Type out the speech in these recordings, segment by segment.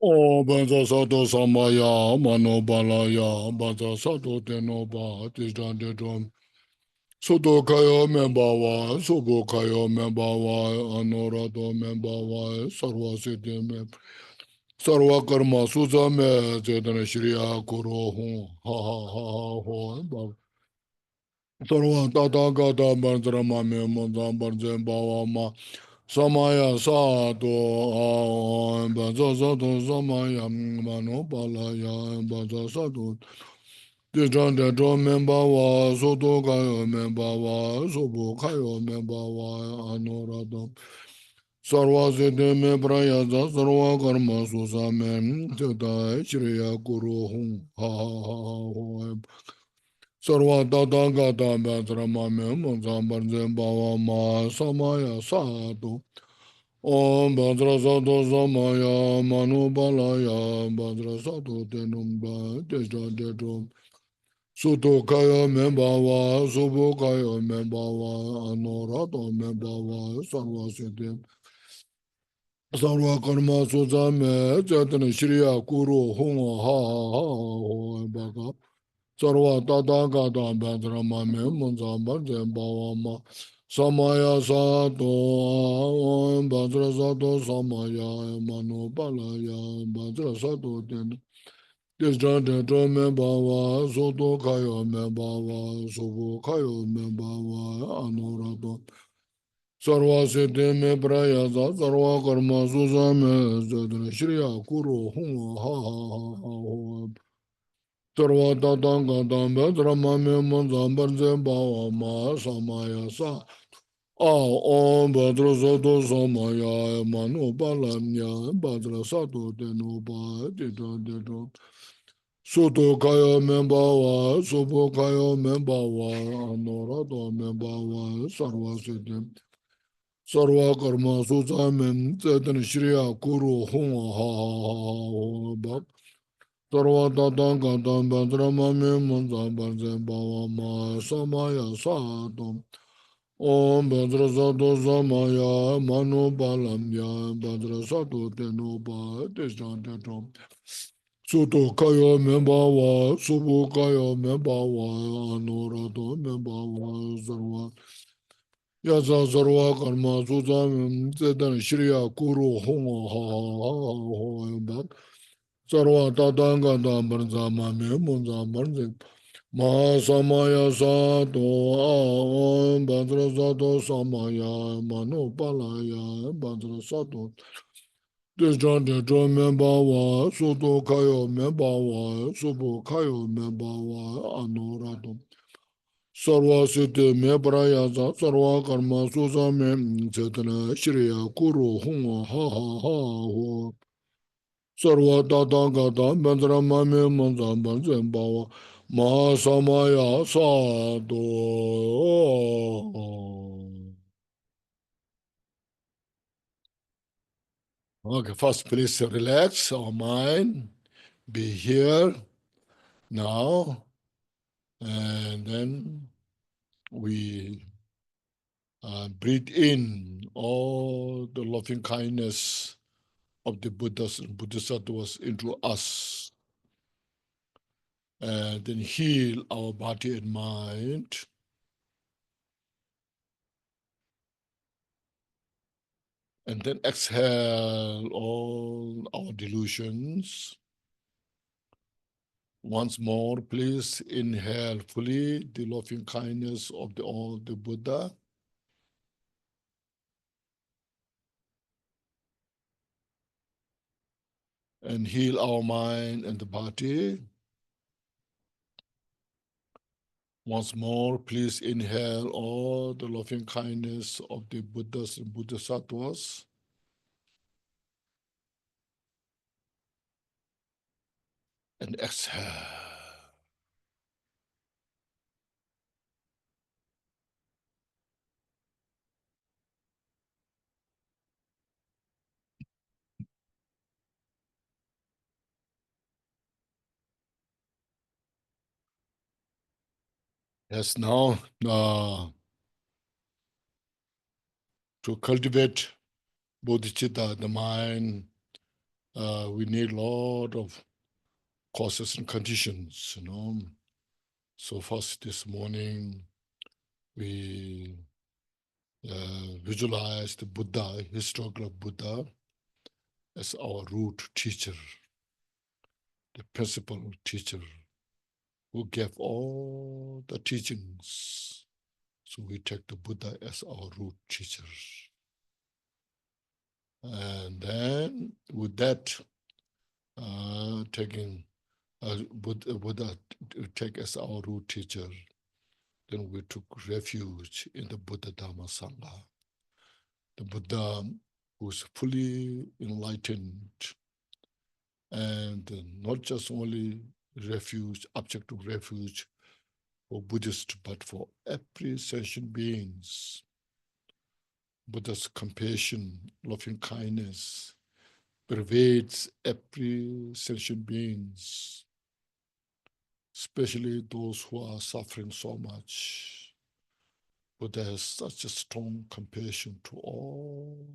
O Banza Sato Samaya, Mano Balaya, Banza Sato Tenoba, Tishan de Drum. Soto Kayo Membawa, Sobo Kayo Membawa, Anorato Membawa, Sarva Siddhi Mem. Sarva Karma Suzame, Zetan Shriya Kuro Hum, Ha Ha Ha Ha Ha. Sarva Tata Gata Banzra Mame Monzam Banzem Bawa Ma. Samaya Sato Banza Sato Samaya Mano Balaya Banza Sato Dijan de Dro Membawa Soto Kayo Membawa Sobo Kayo Membawa Anoradam Sarva Siddhi Me Prayaza Sarva Karma Susame Teta Shriya Guru Hum Ha Ha Ha Ha Sarva Tata Gata Banzra Mame Monzam Banzem Bawa Ma Samaya Sato Om Bhadra Sato Samaya Manu Balaya Bhadra Sato Tenumba Tejta Tetum Suto Kaya Membawa Subo Kaya Membawa Anorato Membawa Sarva Siddhim Sarva Karma Suzame Chetana Shriya Kuru Hunga Ha Ha Ha Bhaka Sarva Tata Gata Bhadra Mame Munza Bhadra Bawa Ma Samaya Sato Bhadra Sato Samaya Manu Palaya Bhadra Sato Ten Disjan Tento Me Bawa Soto Kayo Me Bawa Sobo Kayo Me Bawa Anorato Sarva Siddhi Me Prayasa Sarva Karma Susame Zedra Shriya Kuru Hunga Ha Ha Ha Ha Sarva Tata Gata Bhadra Mame Munza Bhadra Bawa Ma Samaya Sa Om Bhadra Sato Samaya Manu Palamya Bhadra Sato Tenoba Tita Tito Suto Kaya Membawa Supo Kaya Membawa Anorato Membawa Sarva Siddhi Sarva Karma Susamem Zetan Shriya Kuru Hunga Ha Ha Ha Ha Sarva Tata Gata Bhadra Mame Munza Bhadra Bawa Ma Samaya Sato Om Bhadra Sato Samaya Manu Balamya Bhadra Sato Tenoba Tishan Tetom Suto Kayo Membawa Subu Kayo Membawa Anorato Membawa Sarva Yasa Sarva Karma Susam Zetan Shriya Kuru Hunga Ha Ha Sarva Tata Gata Bhadra Mame Munza Bhadra Mahasamaya Sato Aon Bhadra Sato Samaya Manu Palaya Bhadra Sato Disjan Tejo Membawa Soto Kayo Membawa Sobo Kayo Membawa Anorato Sarva Siddhi Me Prayasa Sarva Karma Susame Chetana Shriya Kuru Hunga Ha Ha Ha Sarva Tata Gata Bhadra Mame Manza Bhansen Bhava Mahasamaya Sadho. Okay, first please relax our mind, be here now, and then we breathe in all the loving kindness of the Buddhas and Bodhisattvas into us, and then heal our body and mind. And then exhale all our delusions. Once more, please inhale fully the loving kindness of all the Buddha. And heal our mind and the body. Once more, please inhale all the loving kindness of the Buddhas and Bodhisattvas. And exhale. Yes, now to cultivate Bodhicitta, the mind, we need a lot of causes and conditions, So first this morning, we visualized the Buddha, historical Buddha, as our root teacher, the principal teacher, who gave all the teachings. So we take the Buddha as our root teacher. And then with that, taking Buddha take as our root teacher, then we took refuge in the Buddha Dhamma Sangha. The Buddha who's fully enlightened and not just only refuge, object of refuge for Buddhists, but for every sentient beings. Buddha's compassion, loving kindness pervades every sentient beings, especially those who are suffering so much. Buddha has such a strong compassion to all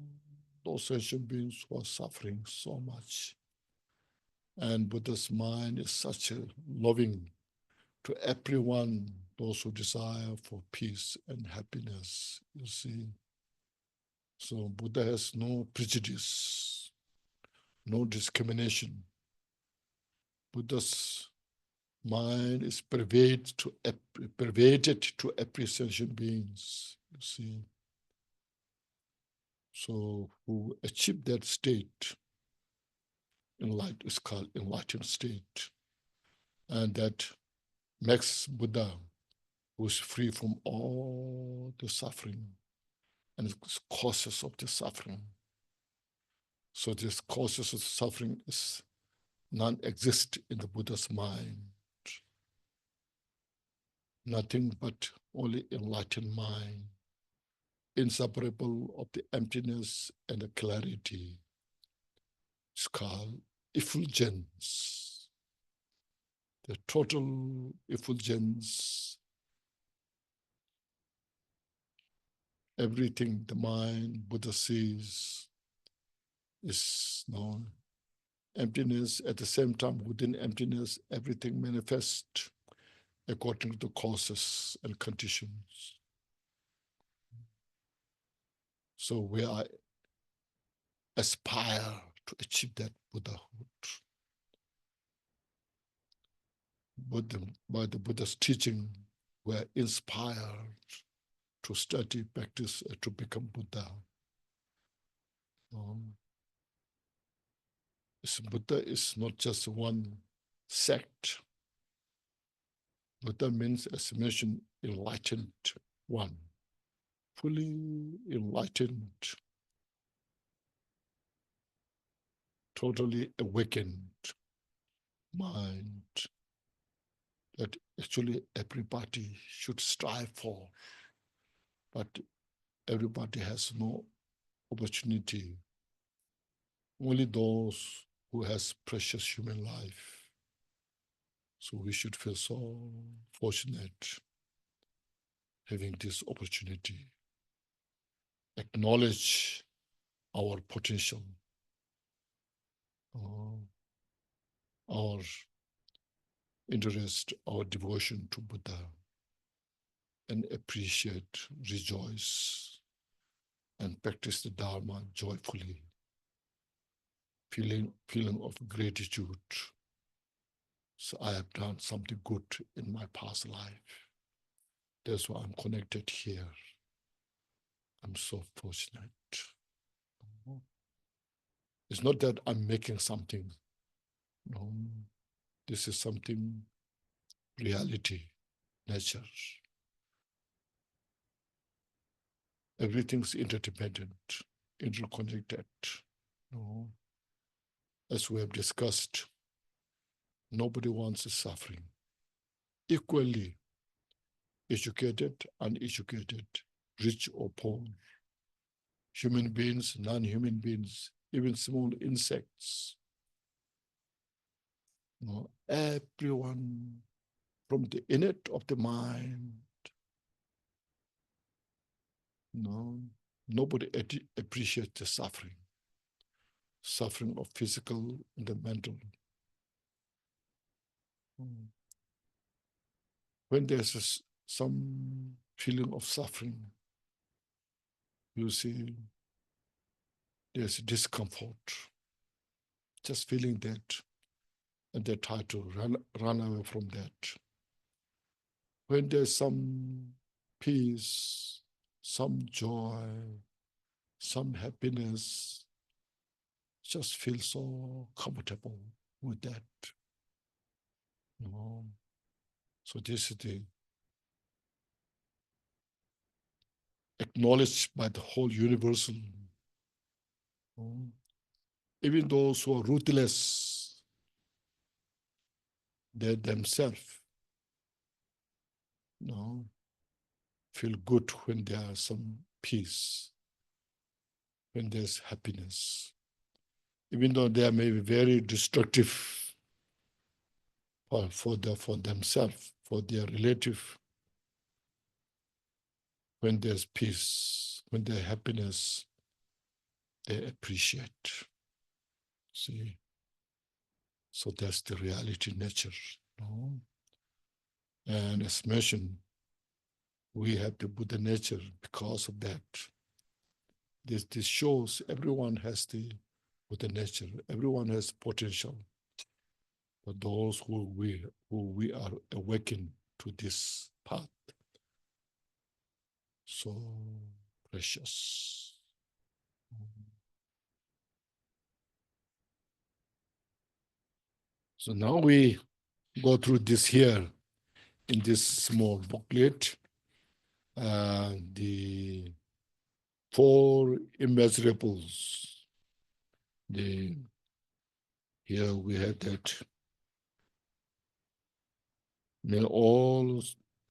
those sentient beings who are suffering so much. And Buddha's mind is such a loving to everyone, those who desire for peace and happiness, you see. So Buddha has no prejudice, no discrimination. Buddha's mind is pervaded to every sentient beings, you see. So who achieve that state, is called enlightened state. And that makes Buddha, who is free from all the suffering and the causes of the suffering. So this causes of suffering is non-exist in the Buddha's mind. Nothing but only enlightened mind, inseparable of the emptiness and the clarity. It's called effulgence. The total effulgence. Everything the mind, Buddha sees, is known. Emptiness, at the same time, within emptiness, everything manifests according to the causes and conditions. So we are aspire to achieve that Buddhahood. By the Buddha's teaching, we are inspired to study, practice, to become Buddha. Buddha is not just one sect. Buddha means, as mentioned, enlightened one, fully enlightened, totally awakened mind that actually everybody should strive for, but everybody has no opportunity. Only those who has precious human life. So we should feel so fortunate having this opportunity. Acknowledge our potential, our interest, our devotion to Buddha, and appreciate, rejoice, and practice the Dharma joyfully, feeling of gratitude. So I have done something good in my past life. That's why I'm connected here. I'm so fortunate. It's not that I'm making something. No, this is something, reality, nature. Everything's interdependent, interconnected. No. As we have discussed, nobody wants suffering. Equally, educated, uneducated, rich or poor, human beings, non-human beings, even small insects. No, everyone from the innate of the mind, no, nobody appreciates the suffering. suffering of physical and the mental. When there's some feeling of suffering, you see there's discomfort, just feeling that, and they try to run away from that. When there's some peace, some joy, some happiness, just feel so comfortable with that. So this is the acknowledged by the whole universal. Even those who are ruthless, they themselves feel good when there's some peace, when there's happiness. Even though they may be very destructive for themselves, for their relative, when there's peace, when there's happiness, they appreciate. See? So that's the reality nature. And as mentioned, we have the Buddha nature because of that. This shows everyone has the Buddha nature. Everyone has potential. But those who we are awakened to this path, so precious. So now we go through this here in this small booklet, the 4 immeasurables. Here we have that. May all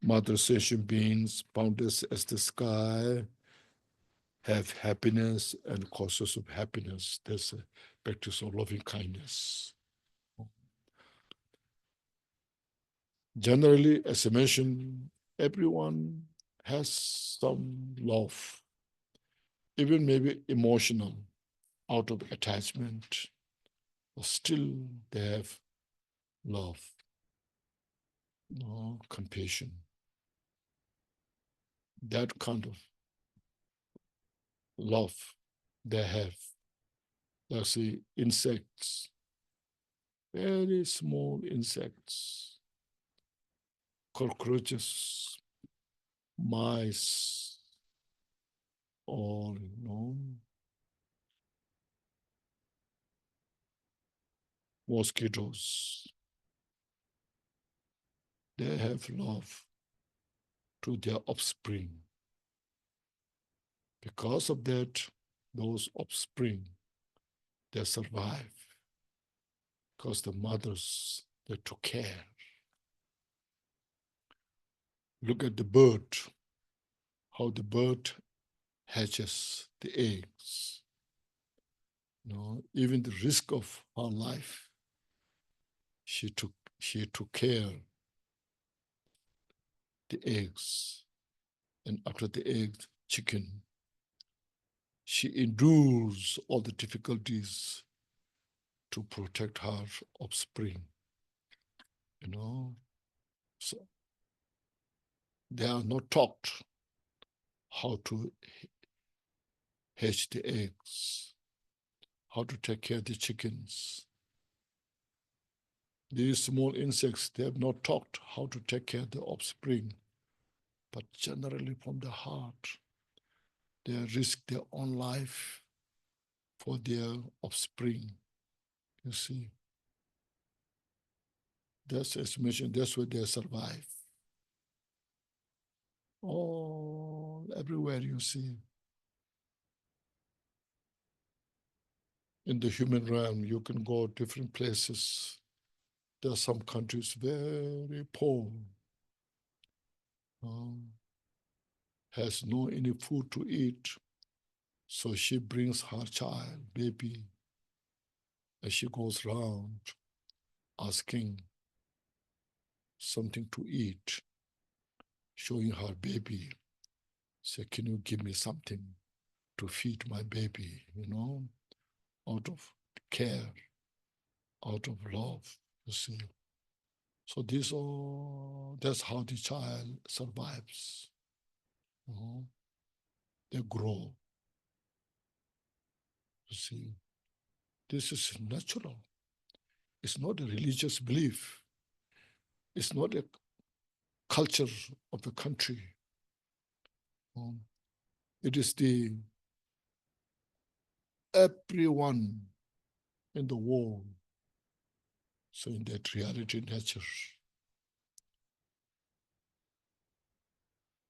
mother sentient beings, boundless as the sky, have happiness and causes of happiness. That's a practice of loving kindness. Generally, as I mentioned, everyone has some love, even maybe emotional, out of attachment, but still they have love, compassion. That kind of love they have. Let's say insects, very small insects, cockroaches, mice, or mosquitoes. They have love to their offspring. Because of that, those offspring, they survive because the mothers, they took care. Look at the bird, how the bird hatches the eggs. Even the risk of her life, she took care the eggs, and after the egg, chicken. She endures all the difficulties to protect her offspring. So they are not taught how to hatch the eggs, how to take care of the chickens. These small insects, they have not taught how to take care of the offspring, but generally from the heart, they risk their own life for their offspring. You see, that's estimation. That's where they survive. All everywhere you see. In the human realm, you can go different places. There are some countries very poor, has no any food to eat. So she brings her child, baby, as she goes around asking something to eat, showing her baby. Say, can you give me something to feed my baby, out of care, out of love, you see. So that's how the child survives. They grow, you see. This is natural. It's not a religious belief. It's not a culture of a country. It is everyone in the world. So in that reality nature.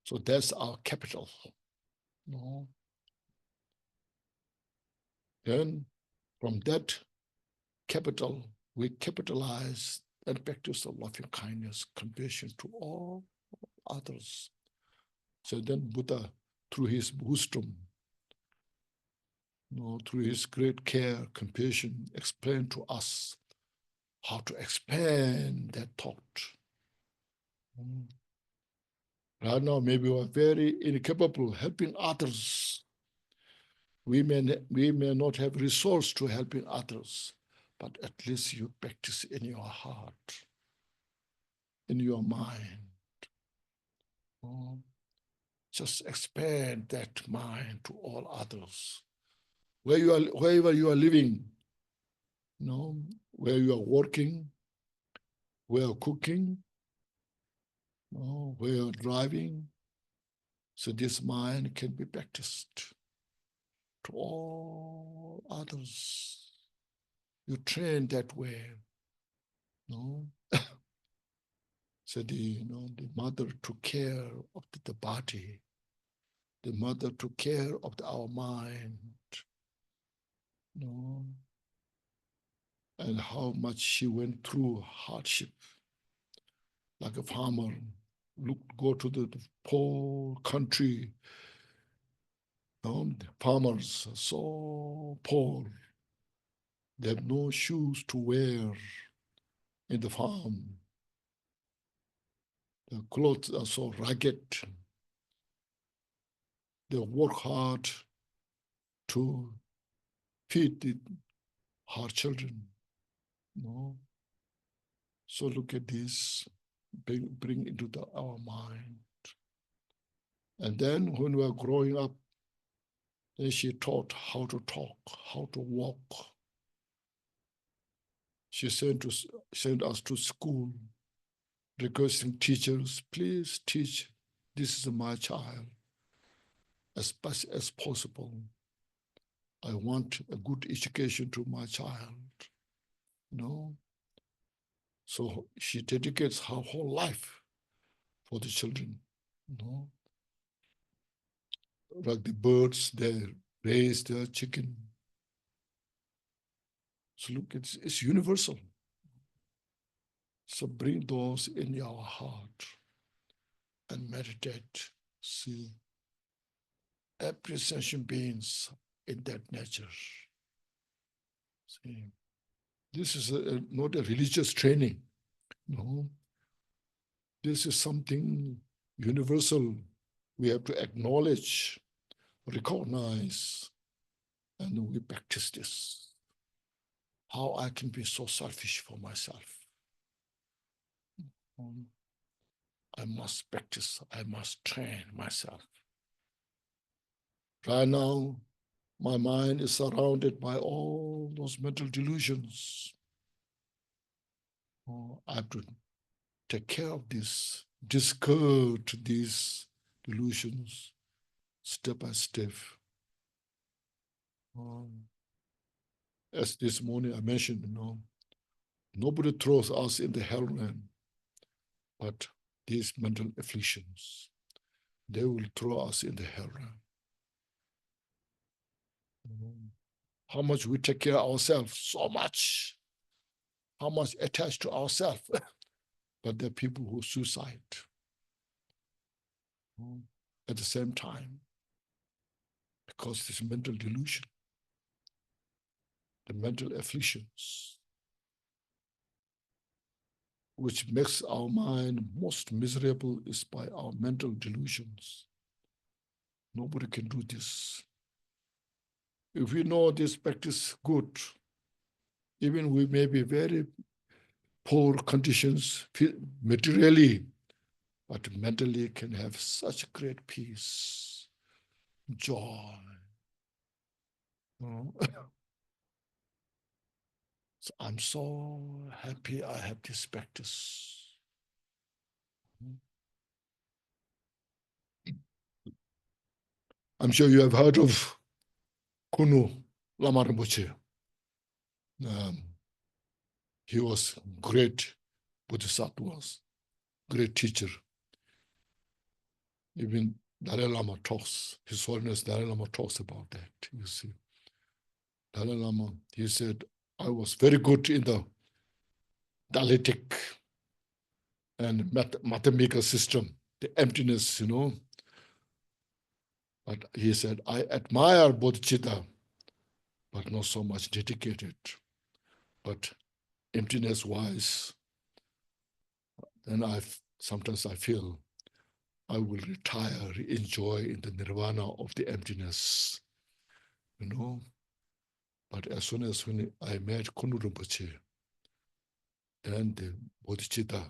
So that's our capital. Then from that capital, we capitalize and practice of loving kindness, compassion to all others. So then Buddha, through his wisdom, through his great care, compassion, explained to us how to expand that thought. Right now, maybe we are very incapable helping others. We may not have resource to helping others, but at least you practice in your heart, in your mind. Just expand that mind to all others. Wherever you are living, where you are working, where you're cooking, where you're driving. So this mind can be practiced to all others. You train that way. So the mother took care of the body. The mother took care of our mind. And how much she went through hardship. Like a farmer, go to the poor country. The farmers are so poor. They have no shoes to wear in the farm. The clothes are so ragged. They work hard to feed her children. So look at this, bring into our mind. And then when we are growing up, then she taught how to talk, how to walk. She sent us to school, requesting teachers, please teach, this is my child, as best as possible. I want a good education to my child. So she dedicates her whole life for the children. Like the birds, they raise their chicken. So look, it's universal. So bring those in your heart and meditate. See, every sentient beings in that nature. See, this is not a religious training. No, this is something universal. We have to acknowledge, recognize, and we practice this. How I can be so selfish for myself. I must practice. I must train myself. Right now, my mind is surrounded by all those mental delusions. I have to take care of this, discard these delusions step by step. As this morning I mentioned, nobody throws us in the hell realm, but these mental afflictions, they will throw us in the hell realm. How much we take care of ourselves, so much. How much attached to ourselves. But there are people who suicide at the same time because this mental delusion, the mental afflictions, which makes our mind most miserable is by our mental delusions. Nobody can do this. If we know this practice good, Even we may be very poor conditions materially, but mentally can have such great peace, joy. So I'm so happy I have this practice. I'm sure you have heard of Kunu Lama Rinpoche. He was great Bodhisattva, great teacher. Even Dalai Lama talks, His Holiness Dalai Lama talks about that, you see. Dalai Lama, he said, I was very good in the dialectic and mathematical system, the emptiness, But he said, I admire Bodhicitta, but not so much dedicated. But emptiness-wise, then sometimes I feel I will retire, enjoy in the nirvana of the emptiness, But as soon as when I met Kunu Rinpoche, then the Bodhicitta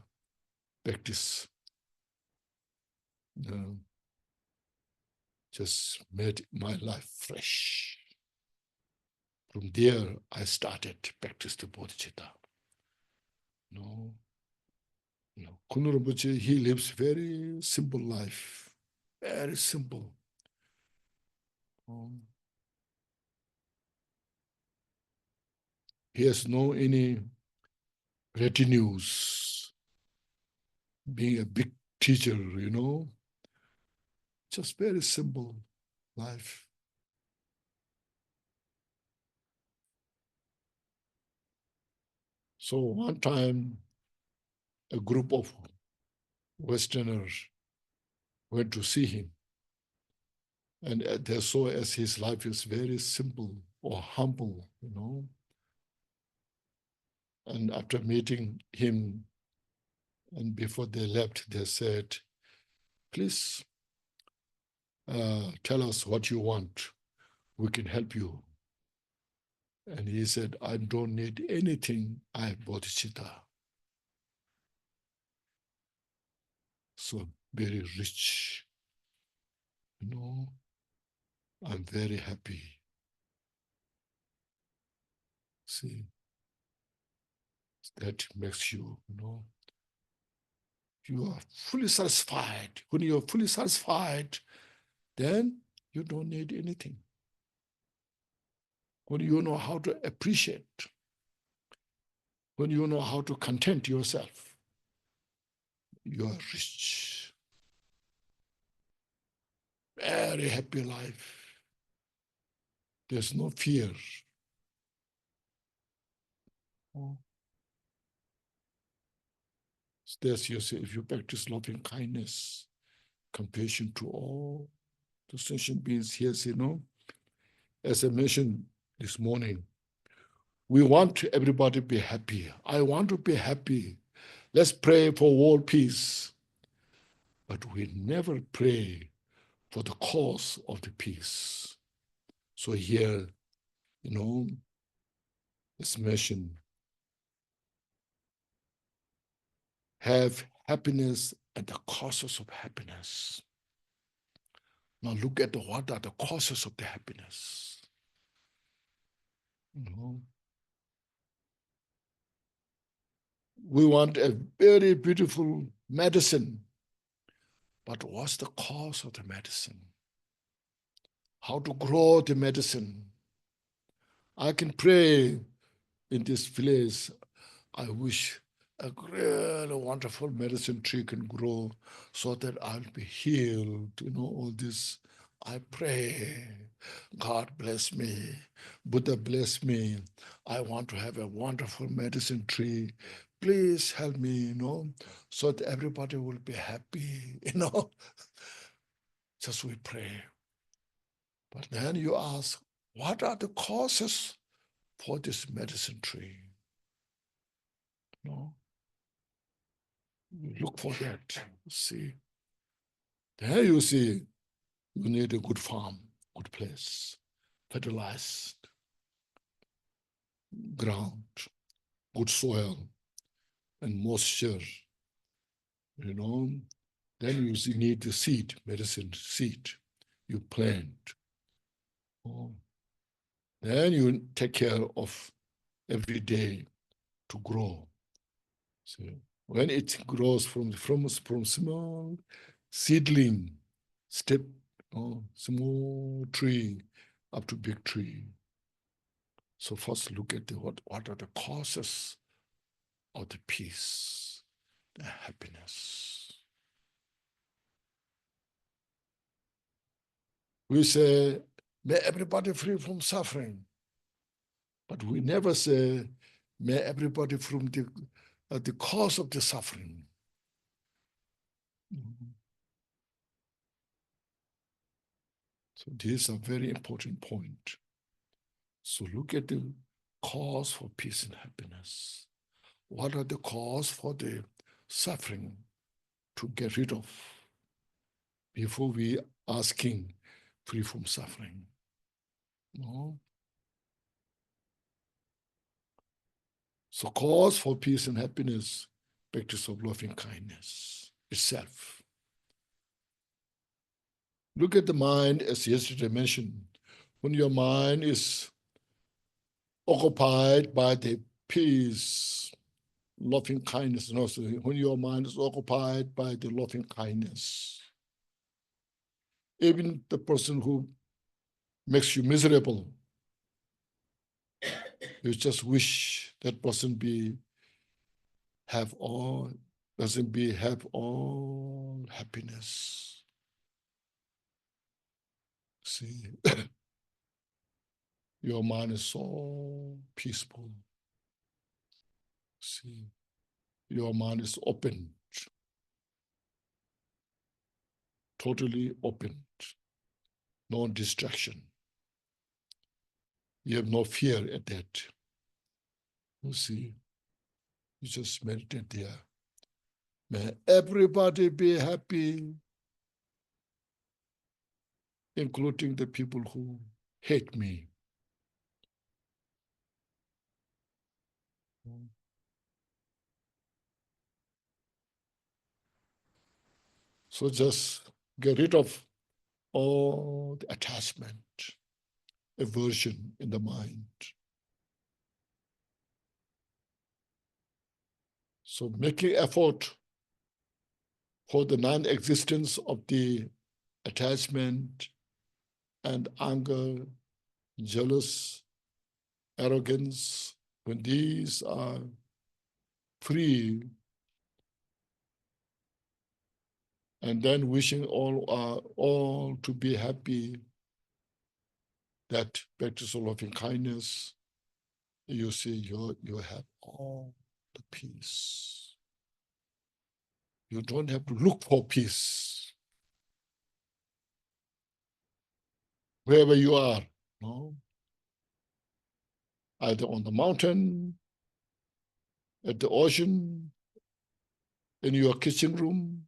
practice just made my life fresh. From there, I started to practice the Bodhicitta. Kunu Rinpoche, he lives very simple life, very simple. He has no any retinues, being a big teacher, just very simple life. So one time, a group of Westerners went to see him. And they saw as his life is very simple or humble, And after meeting him, and before they left, they said, please tell us what you want. We can help you. And he said, I don't need anything. I have Bodhicitta. So very rich. I'm very happy. See, that makes you, you are fully satisfied. When you're fully satisfied, then you don't need anything. When you know how to appreciate, when you know how to content yourself, you are rich. Very happy life. There's no fear. There's yourself. If you practice loving kindness, compassion to all the sentient beings here, as I mentioned this morning, we want everybody to be happy. I want to be happy. Let's pray for world peace. But we never pray for the cause of the peace. So here, it's mentioned, have happiness at the causes of happiness. Now look at what are the causes of the happiness. We want a very beautiful medicine, but what's the cause of the medicine? How to grow the medicine? I can pray in this village. I wish a really wonderful medicine tree can grow so that I'll be healed. All this. I pray, God bless me, Buddha bless me. I want to have a wonderful medicine tree. Please help me, so that everybody will be happy, Just we pray. But then you ask, what are the causes for this medicine tree? Look for that. See. There you see, you need a good farm, good place, fertilized. ground, good soil, and moisture, you know. Then you need the seed, medicine seed, you plant. Oh. Then you take care of every day to grow. So when it grows from small seedling, step, small tree up to big tree. So first look at what are the causes of the peace, the happiness. We say, may everybody free from suffering. But we never say, may everybody from the cause of the suffering. So this is a very important point. So look at the cause for peace and happiness. What are the cause for the suffering to get rid of before we asking free from suffering? No? So cause for peace and happiness, practice of loving kindness itself. Look at the mind, as yesterday mentioned. When your mind is occupied by the peace, loving kindness, and also when your mind is occupied by the loving kindness, even the person who makes you miserable, you just wish that person have all happiness. See, your mind is so peaceful. See, your mind is open, totally open, no distraction. You have no fear at that. You see, you just meditate there. May everybody be happy, including the people who hate me. So just get rid of all the attachment, aversion in the mind. So making effort for the non-existence of the attachment and anger, jealous, arrogance, when these are free, and then wishing all to be happy, that practice of loving kindness, you see you have all the peace. You don't have to look for peace wherever you are, no? Either on the mountain, at the ocean, in your kitchen room.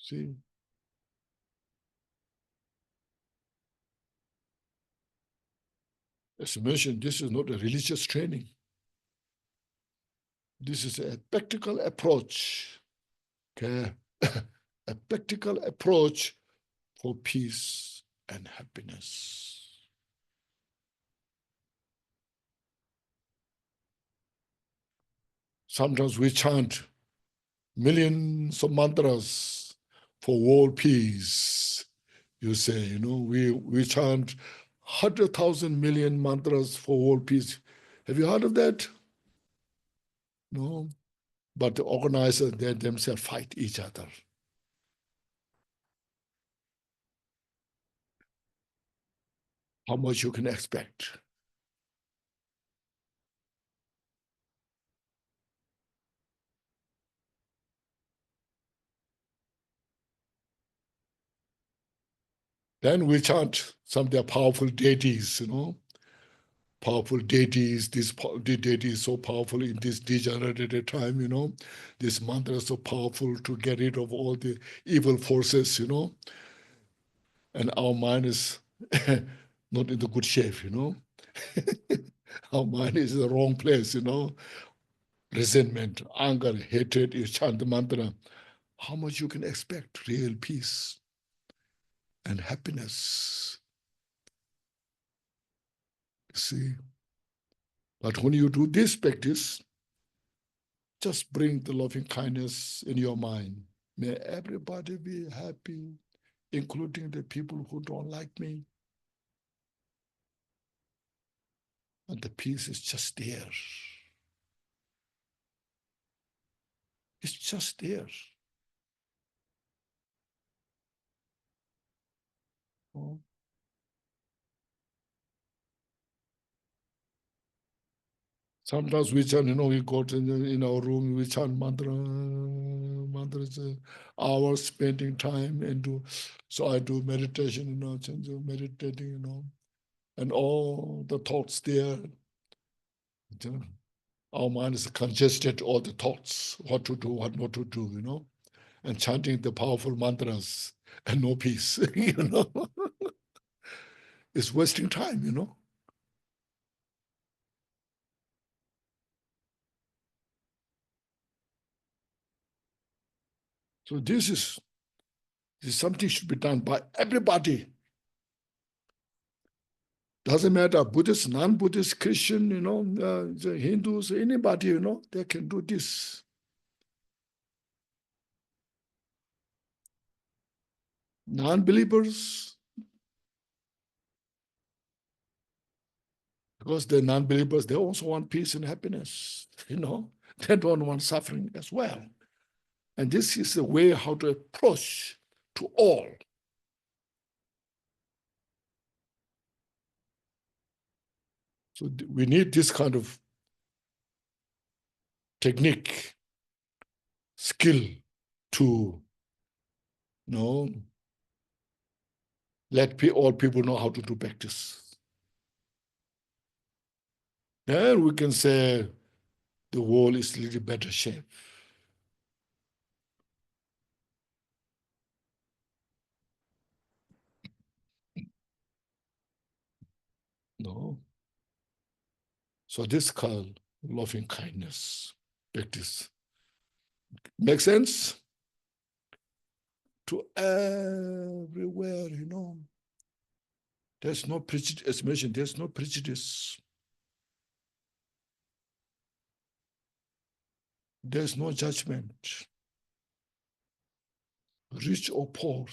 See, as I mentioned, this is not a religious training. This is a practical approach, okay? A practical approach for peace and happiness. Sometimes we chant millions of mantras for world peace. You say, we chant 100,000 million mantras for world peace. Have you heard of that? No. But the organizers, they themselves fight each other. How much you can expect? Then we chant some of their powerful deities, powerful deities, the deity is so powerful in this degenerated time, this mantra is so powerful to get rid of all the evil forces, and our mind is not in the good shape, Our mind is in the wrong place, Resentment, anger, hatred, you chant the mantra. How much you can expect real peace and happiness? See? But when you do this practice, just bring the loving kindness in your mind. May everybody be happy, including the people who don't like me. And the peace is just there. It's just there. Oh. Sometimes we chant, we go to in our room, we chant mantras, hours spending time into. So I do meditation, meditating, and all the thoughts there. Our mind is congested, all the thoughts, what to do, what not to do, and chanting the powerful mantras and no peace, It's wasting time, So this is something should be done by everybody. Doesn't matter, Buddhist, non-Buddhist, Christian, the Hindus, anybody, they can do this. Non-believers, because they're non-believers, they also want peace and happiness, They don't want suffering as well. And this is the way how to approach to all. So we need this kind of technique, skill to, let all people know how to do practice. Then we can say the world is a little better shape. No. So this called loving kindness practice. Make sense? To everywhere, There's no prejudice, as mentioned, there's no prejudice. There's no judgment. Rich or poor,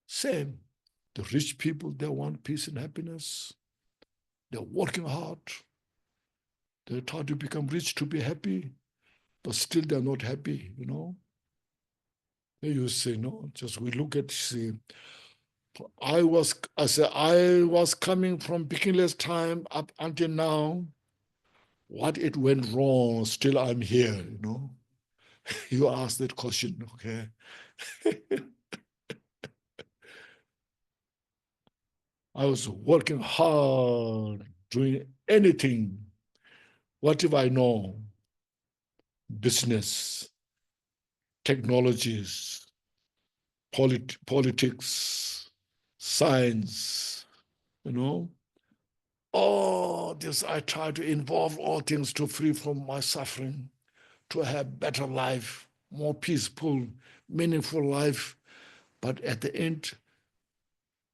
same. The rich people, they want peace and happiness. They're working hard. They try to become rich to be happy, but still they're not happy, You say, no, just we look at, see, I was coming from beginner's time up until now. What it went wrong, still I'm here, You ask that question, okay? I was working hard, doing anything, whatever I know, business, technologies, politics, science, All this, I try to involve all things to free from my suffering, to have better life, more peaceful, meaningful life. But at the end,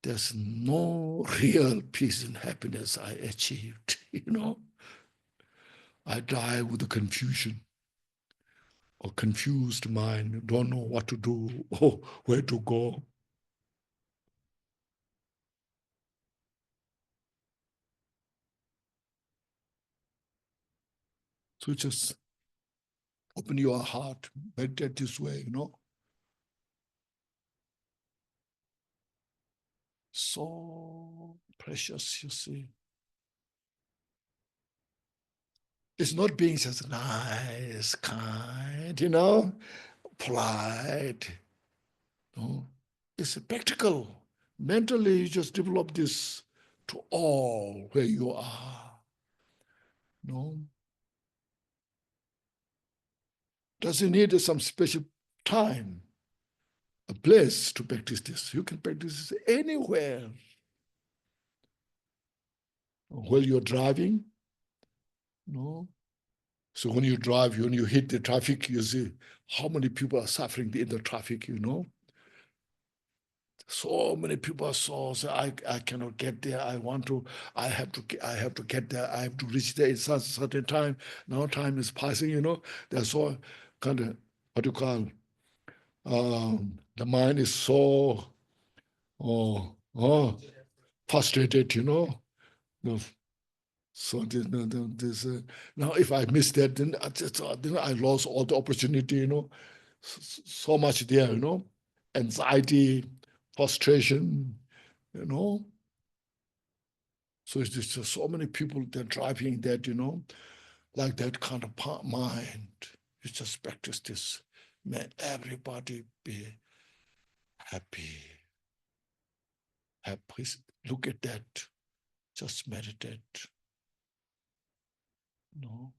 there's no real peace and happiness I achieved, I die with the confusion or confused mind, don't know what to do or where to go. So just open your heart, meditate this way, So precious, you see. It's not being just nice, kind, polite. No, it's practical. Mentally, you just develop this to all where you are. No, doesn't need some special time, a place to practice this. You can practice this anywhere. while you're driving. No. So when you drive, when you hit the traffic, you see how many people are suffering in the traffic, So many people say, I cannot get there. I have to get there. I have to reach there at a certain time. Now time is passing, That's all kind of, what you call, the mind is so frustrated, No. So now if I miss that, then I lost all the opportunity, so much there, anxiety, frustration, So it's just so many people that are driving that, like that kind of mind. You just practice this. May everybody be happy. Happy. Look at that. Just meditate. No.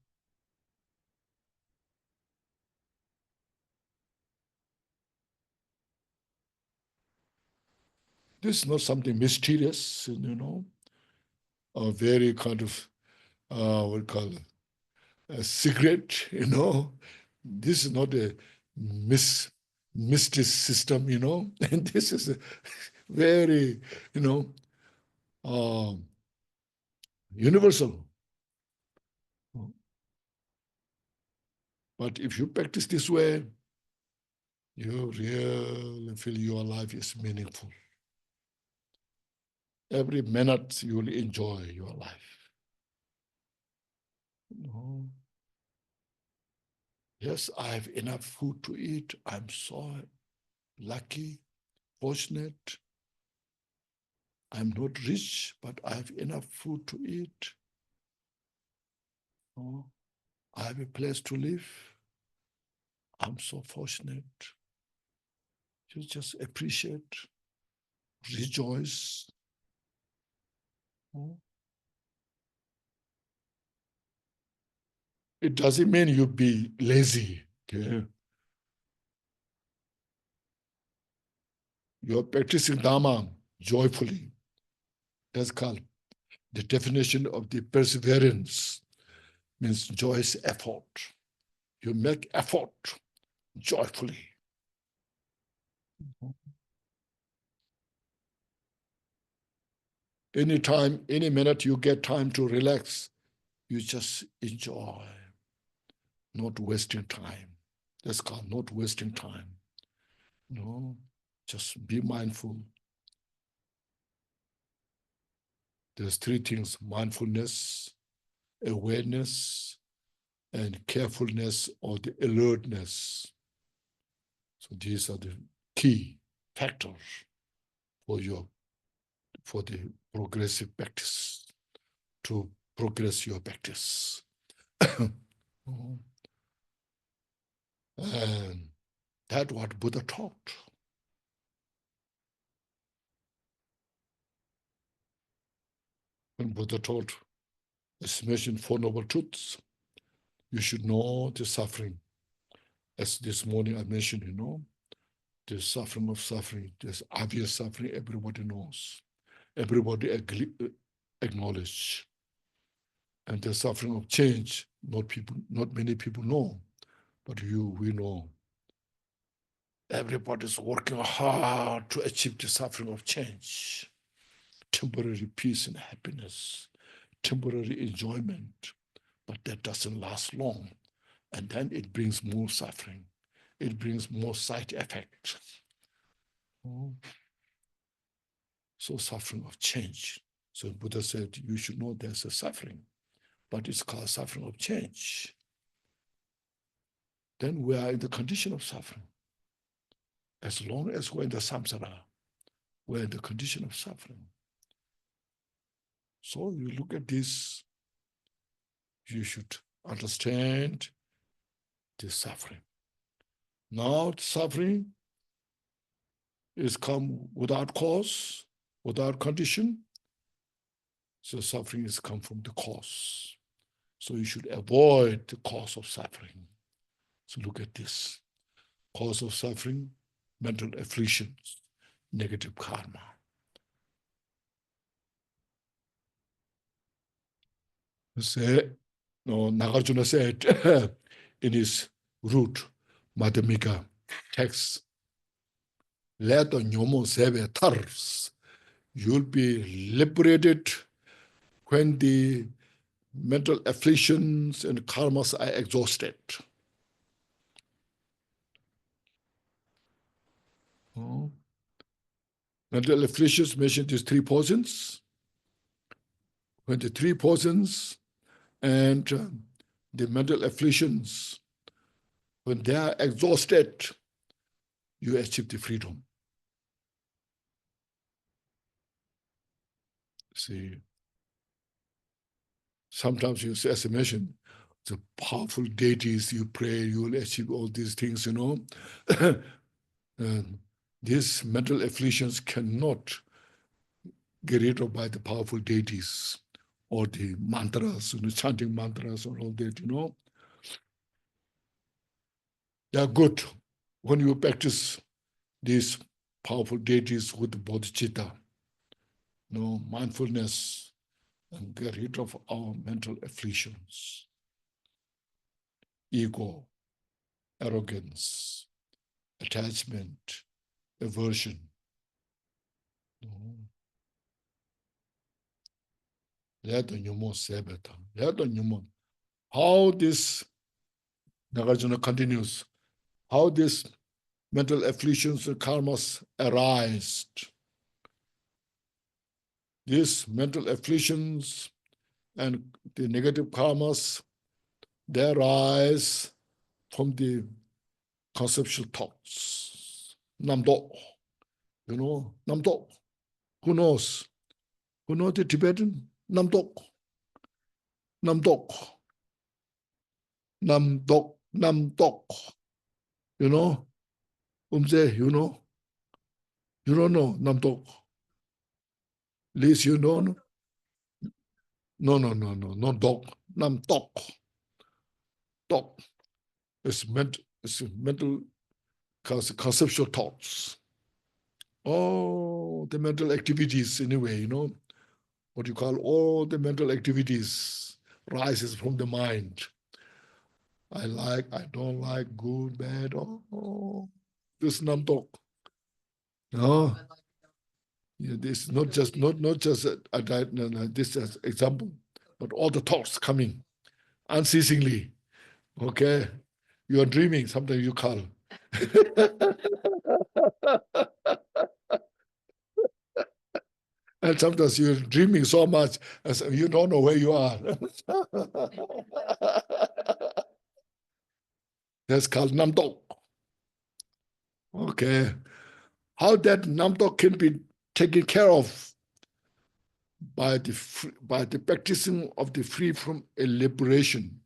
This is not something mysterious, a very kind of, what we call it, a secret, This is not a mystic system, And this is a very, universal. But if you practice this way, you really feel your life is meaningful. Every minute you will enjoy your life. Yes, I have enough food to eat. I'm so lucky, fortunate. I'm not rich, but I have enough food to eat. I have a place to live. I'm so fortunate. You just appreciate, rejoice. It doesn't mean you be lazy. Okay? You're practicing Dharma joyfully. That's called the definition of the perseverance, means joyous effort. You make effort joyfully. Anytime, any minute you get time to relax, you just enjoy, not wasting time. That's called not wasting time. Just be mindful. There's three things: mindfulness, awareness, and carefulness or the alertness. So these are the key factors for the progressive practice, to progress your practice. And that's what Buddha taught. When Buddha taught, as mentioned, Four Noble Truths, you should know the suffering. As this morning I mentioned, the suffering of suffering, there's obvious suffering, everybody knows. Everybody acknowledge. And the suffering of change, not many people know, but we know. Everybody's working hard to achieve the suffering of change, temporary peace and happiness, temporary enjoyment, but that doesn't last long. And then it brings more suffering. It brings more side effects. So suffering of change. So Buddha said, you should know there's a suffering, but it's called suffering of change. Then we are in the condition of suffering. As long as we're in the samsara, we're in the condition of suffering. So you look at this, you should understand the suffering. Now suffering is come without cause, without condition. So suffering is come from the cause. So you should avoid the cause of suffering. So look at this. Cause of suffering, mental afflictions, negative karma. Say, no, Nagarjuna said in his root Madhyamika text, let the Nyomo Seve Tars, you'll be liberated when the mental afflictions and karmas are exhausted. Oh. Mental afflictions mentioned these three portions. When the three portions and the mental afflictions, when they are exhausted, you achieve the freedom. See, sometimes you, as I mentioned, the powerful deities you pray, you will achieve all these things, you know. And these mental afflictions cannot get rid of by the powerful deities or the mantras, you know, chanting mantras or all that, you know. They are good when you practice these powerful deities with the Bodhicitta, you know, mindfulness, and get rid of our mental afflictions, ego, arrogance, attachment, aversion. You know. Let the Nyumo Sebeta. Let the Nyumo. How this, Nagarjuna continues, how this mental afflictions and karmas arise. These mental afflictions and the negative karmas, they arise from the conceptual thoughts. Namdo, you know, Namdo. Who knows? Who knows the Tibetan? Namdok. Namdok. Namdok. Namdok. You know? Umze, you know? You don't know Namdok. Least you know? No, no, no, no, no dog. Namdok. Dok. It's mental conceptual thoughts. Oh, the mental activities anyway, you know? What you call all the mental activities rises from the mind. I like, I don't like, good, bad, oh, this namtok. No, yeah, this is not just a diet, no, no, this is example, but all the thoughts coming unceasingly. Okay, you are dreaming, sometimes you call. And sometimes you're dreaming so much as you don't know where you are. That's called namtok. Okay. How that namtok can be taken care of by the practicing of the free from a liberation.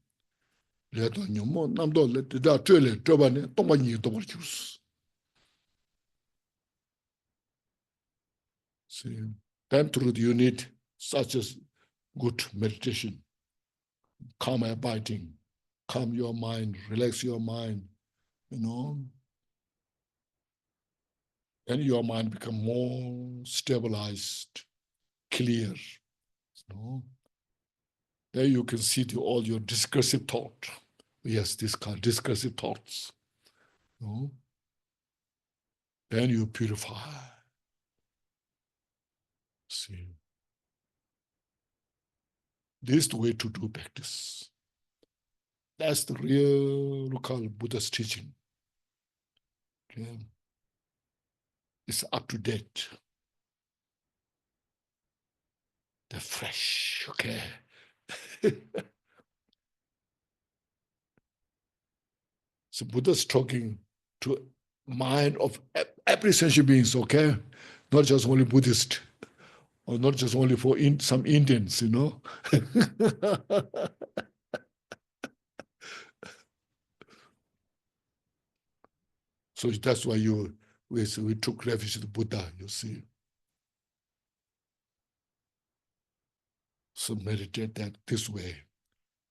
See, then truth you need such as good meditation, calm abiding, calm your mind, relax your mind, you know, and your mind become more stabilized, clear, you know. There you can see all your discursive thought. Yes, this kind of discursive thoughts. You know? Then you purify. See, this is the way to do practice. That's the real local Buddha's teaching. Okay? It's up to date. They're fresh. Okay. So Buddha's talking to mind of every sentient beings, okay? Not just only Buddhist, or not just only for some Indians, you know? So that's why we took refuge in the Buddha, you see. So meditate that this way.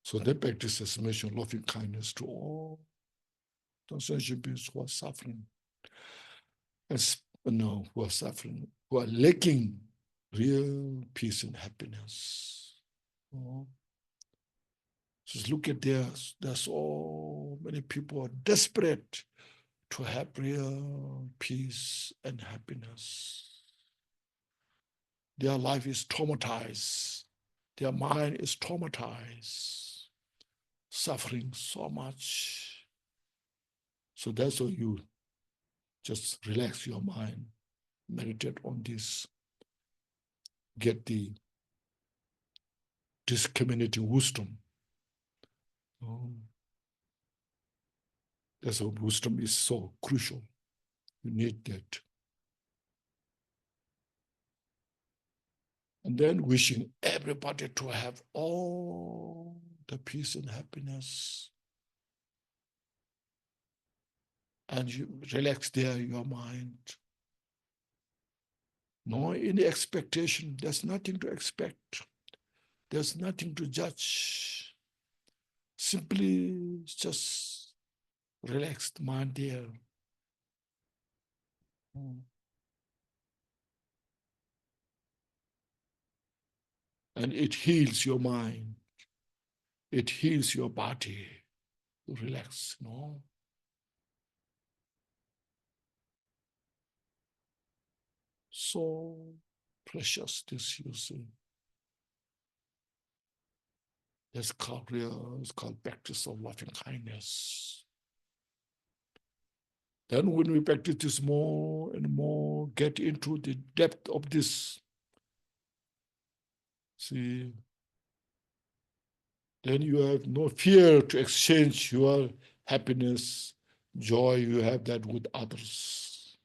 So they practice submission, loving kindness to all the sentient beings who are suffering. Who are suffering, who are lacking real peace and happiness. Oh. Just look at there's so many people desperate to have real peace and happiness. Their life is traumatized. Their mind is traumatized, suffering so much. So that's why you just relax your mind, meditate on this, get the discriminating wisdom. That's why wisdom is so crucial. You need that. And then wishing everybody to have all the peace and happiness. And you relax there your mind. No any expectation. There's nothing to expect. There's nothing to judge. Simply just relax the mind there. And it heals your mind. It heals your body. Relax, no? So precious, this you see. It's called practice of loving kindness. Then when we practice this more and more, get into the depth of this, see, then you have no fear to exchange your happiness, joy, you have that with others.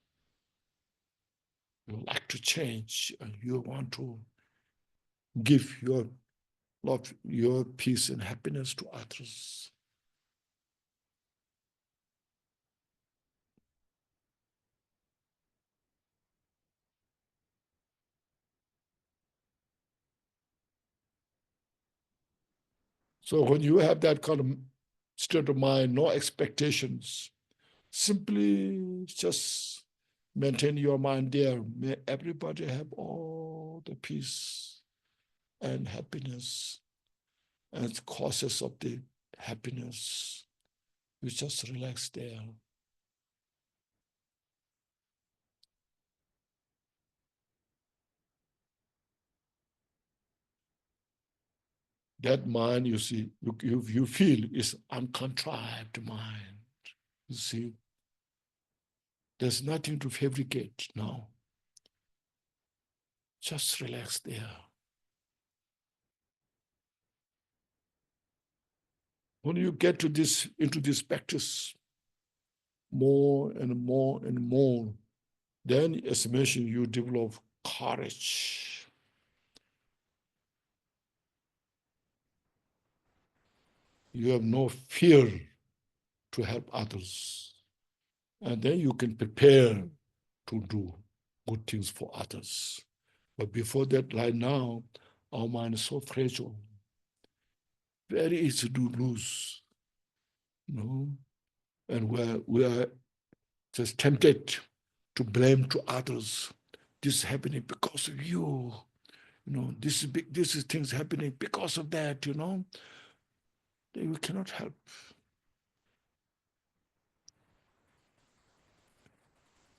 You like to change and you want to give your love, your peace and happiness to others. So when you have that kind of state of mind, no expectations, simply just maintain your mind there. May everybody have all the peace and happiness and causes of the happiness. You just relax there. That mind, you see, you feel is uncontrived mind. You see, there's nothing to fabricate now. Just relax there. When you get to this, into this practice, more and more and more, then as mentioned, you develop courage. You have no fear to help others. And then you can prepare to do good things for others. But before that, right now, our mind is so fragile, very easy to lose, you know, and we are just tempted to blame to others. This is happening because of you. You know, this is things happening because of that, you know. We cannot help.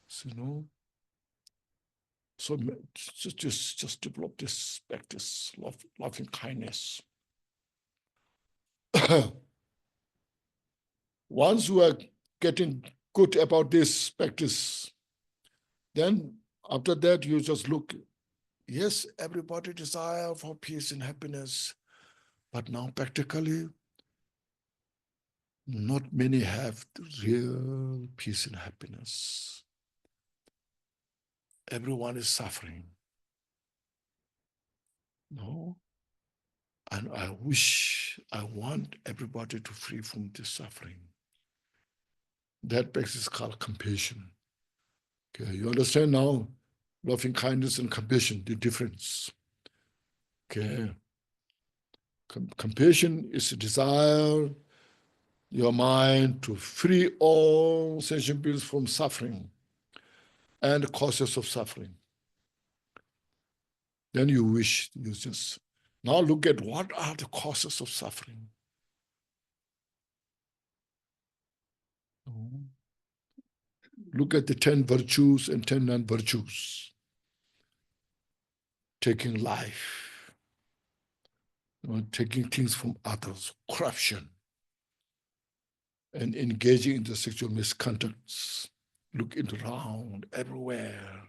So, you know, so just develop this practice, loving kindness. Once you are getting good about this practice, then after that you just look, yes, everybody desire for peace and happiness, but now practically, not many have real peace and happiness. Everyone is suffering. No? And I want everybody to free from this suffering. That practice is called compassion. Okay, you understand now? Loving kindness and compassion, the difference. Okay. Compassion is a desire, your mind to free all sentient beings from suffering and causes of suffering. Then you wish, you just, now look at what are the causes of suffering. Look at the 10 virtues and 10 non-virtues. Taking life, taking things from others, corruption, and engaging in the sexual misconducts. Look around everywhere,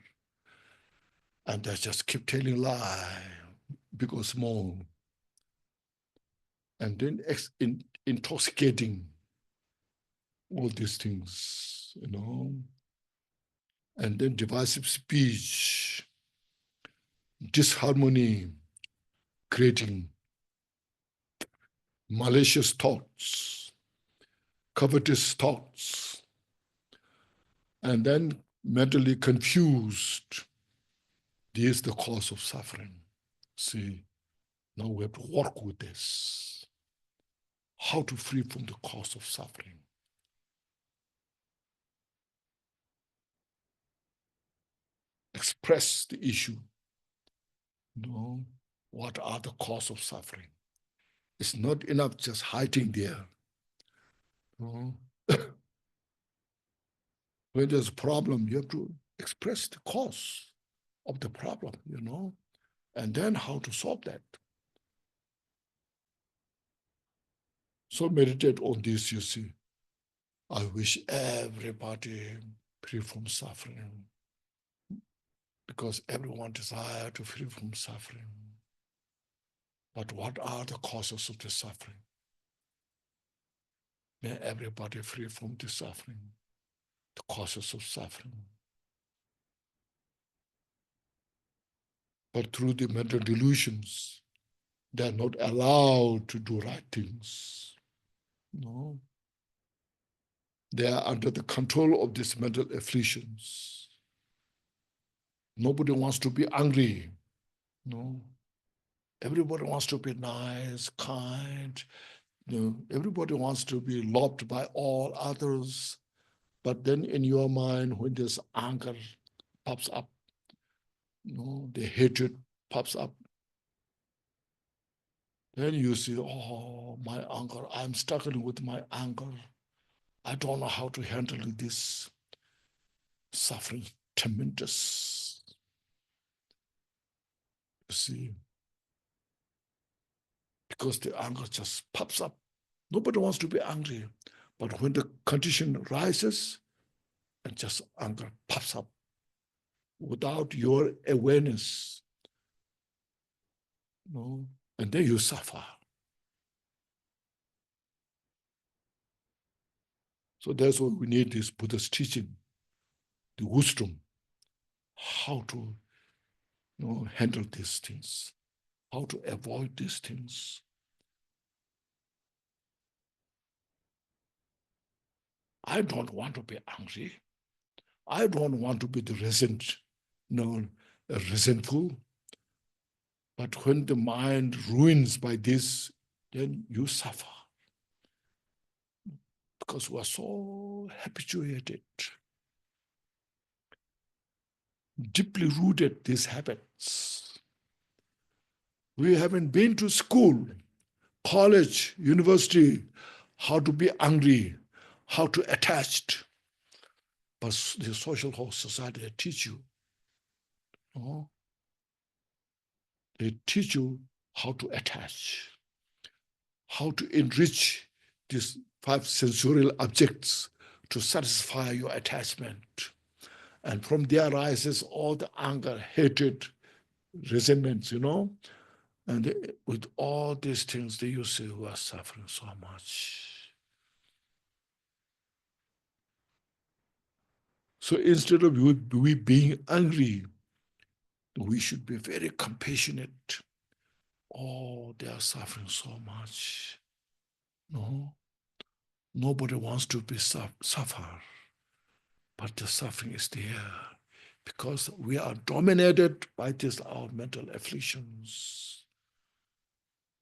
and they just keep telling lie, big or small, and then intoxicating all these things, and then divisive speech, disharmony, creating malicious thoughts, covetous thoughts, and then mentally confused. This is the cause of suffering. See, now we have to work with this. How to free from the cause of suffering. Express the issue. What are the cause of suffering? It's not enough just hiding there. When there's a problem, you have to express the cause of the problem, and then how to solve that. So meditate on this, you see. I wish everybody free from suffering, because everyone desires to free from suffering. But what are the causes of the suffering? May everybody free from the suffering, the causes of suffering. But through the mental delusions, they are not allowed to do right things. No. They are under the control of these mental afflictions. Nobody wants to be angry. No. Everybody wants to be nice, kind. Everybody wants to be loved by all others. But then in your mind, when this anger pops up, the hatred pops up, then you see, oh, my anger, I'm struggling with my anger. I don't know how to handle this suffering, tremendous. You see, because the anger just pops up. Nobody wants to be angry. But when the condition rises, and just anger pops up without your awareness, and then you suffer. So that's why we need this Buddha's teaching, the wisdom, how to handle these things, how to avoid these things. I don't want to be angry. I don't want to be the resentful. But when the mind ruins by this, then you suffer. Because we are so habituated, deeply rooted these habits. We haven't been to school, college, university, how to be angry, how to attach. But the social whole society, they teach you. They teach you how to attach, how to enrich these 5 sensorial objects to satisfy your attachment. And from there arises all the anger, hatred, resentments, And with all these things, you see who are suffering so much. So instead of we being angry, we should be very compassionate. Oh, they are suffering so much. No, nobody wants to be suffer, but the suffering is there because we are dominated by these our mental afflictions.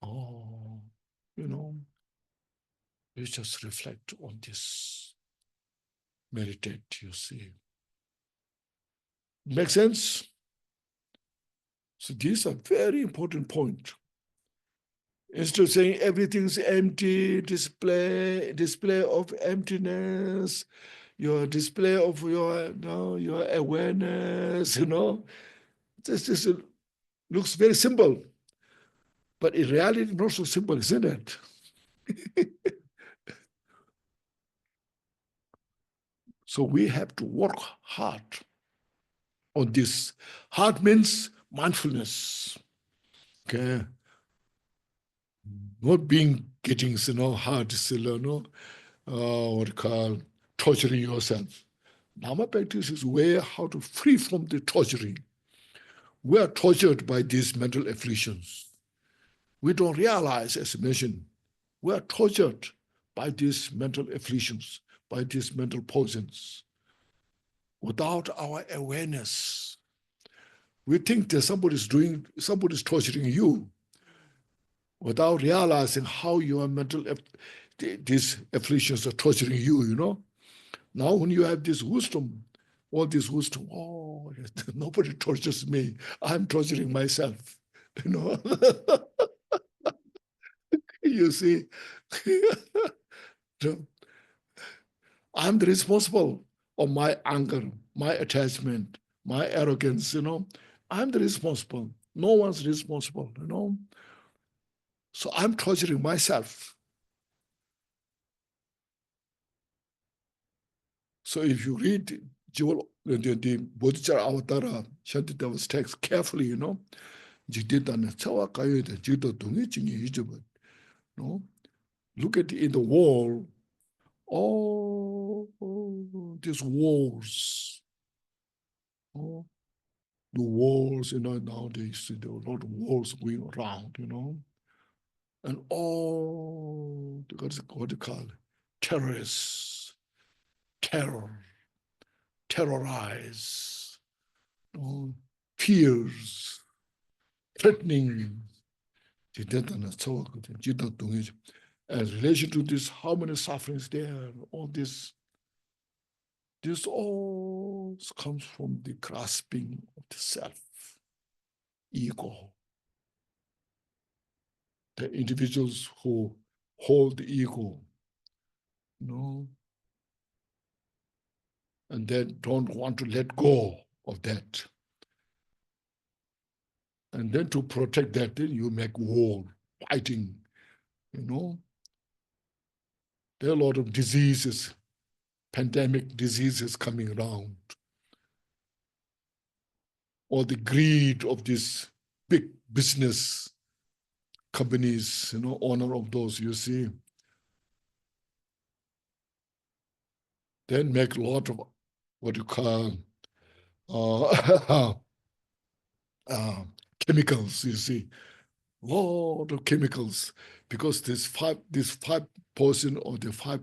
Oh, you just reflect on this, meditate, you see. Make sense? So these are very important points. Instead of saying everything's empty, display of emptiness, your display of your awareness, this looks very simple, but in reality, not so simple, isn't it? So we have to work hard on this. Hard means mindfulness. Okay, not getting hard, what you call torturing yourself. Dharma practice is way how to free from the torturing. We are tortured by these mental afflictions. We don't realize, as mentioned, we are tortured by these mental afflictions, by these mental poisons. Without our awareness, we think that somebody's torturing you without realizing how your these afflictions are torturing you. Now, when you have this wisdom, all this wisdom, oh, nobody tortures me. I'm torturing myself. You see, I'm the responsible of my anger, my attachment, my arrogance. I'm the responsible. No one's responsible. So I'm torturing myself. So if you read the Bodhicitta Avatara Shantidev's text carefully, look at in the wall, all these walls, the walls, nowadays there are a lot of walls going around, and all what you call terrorists, terrorize, fears, threatening. As relation to this, how many sufferings there, all this all comes from the grasping of the self, ego. The individuals who hold the ego, and then don't want to let go of that. And then to protect that, then you make war, fighting, There are a lot of diseases, pandemic diseases coming around. Or the greed of these big business companies, owner of those, you see. Then make a lot of what you call chemicals, you see. Lot of chemicals, because this five poison or the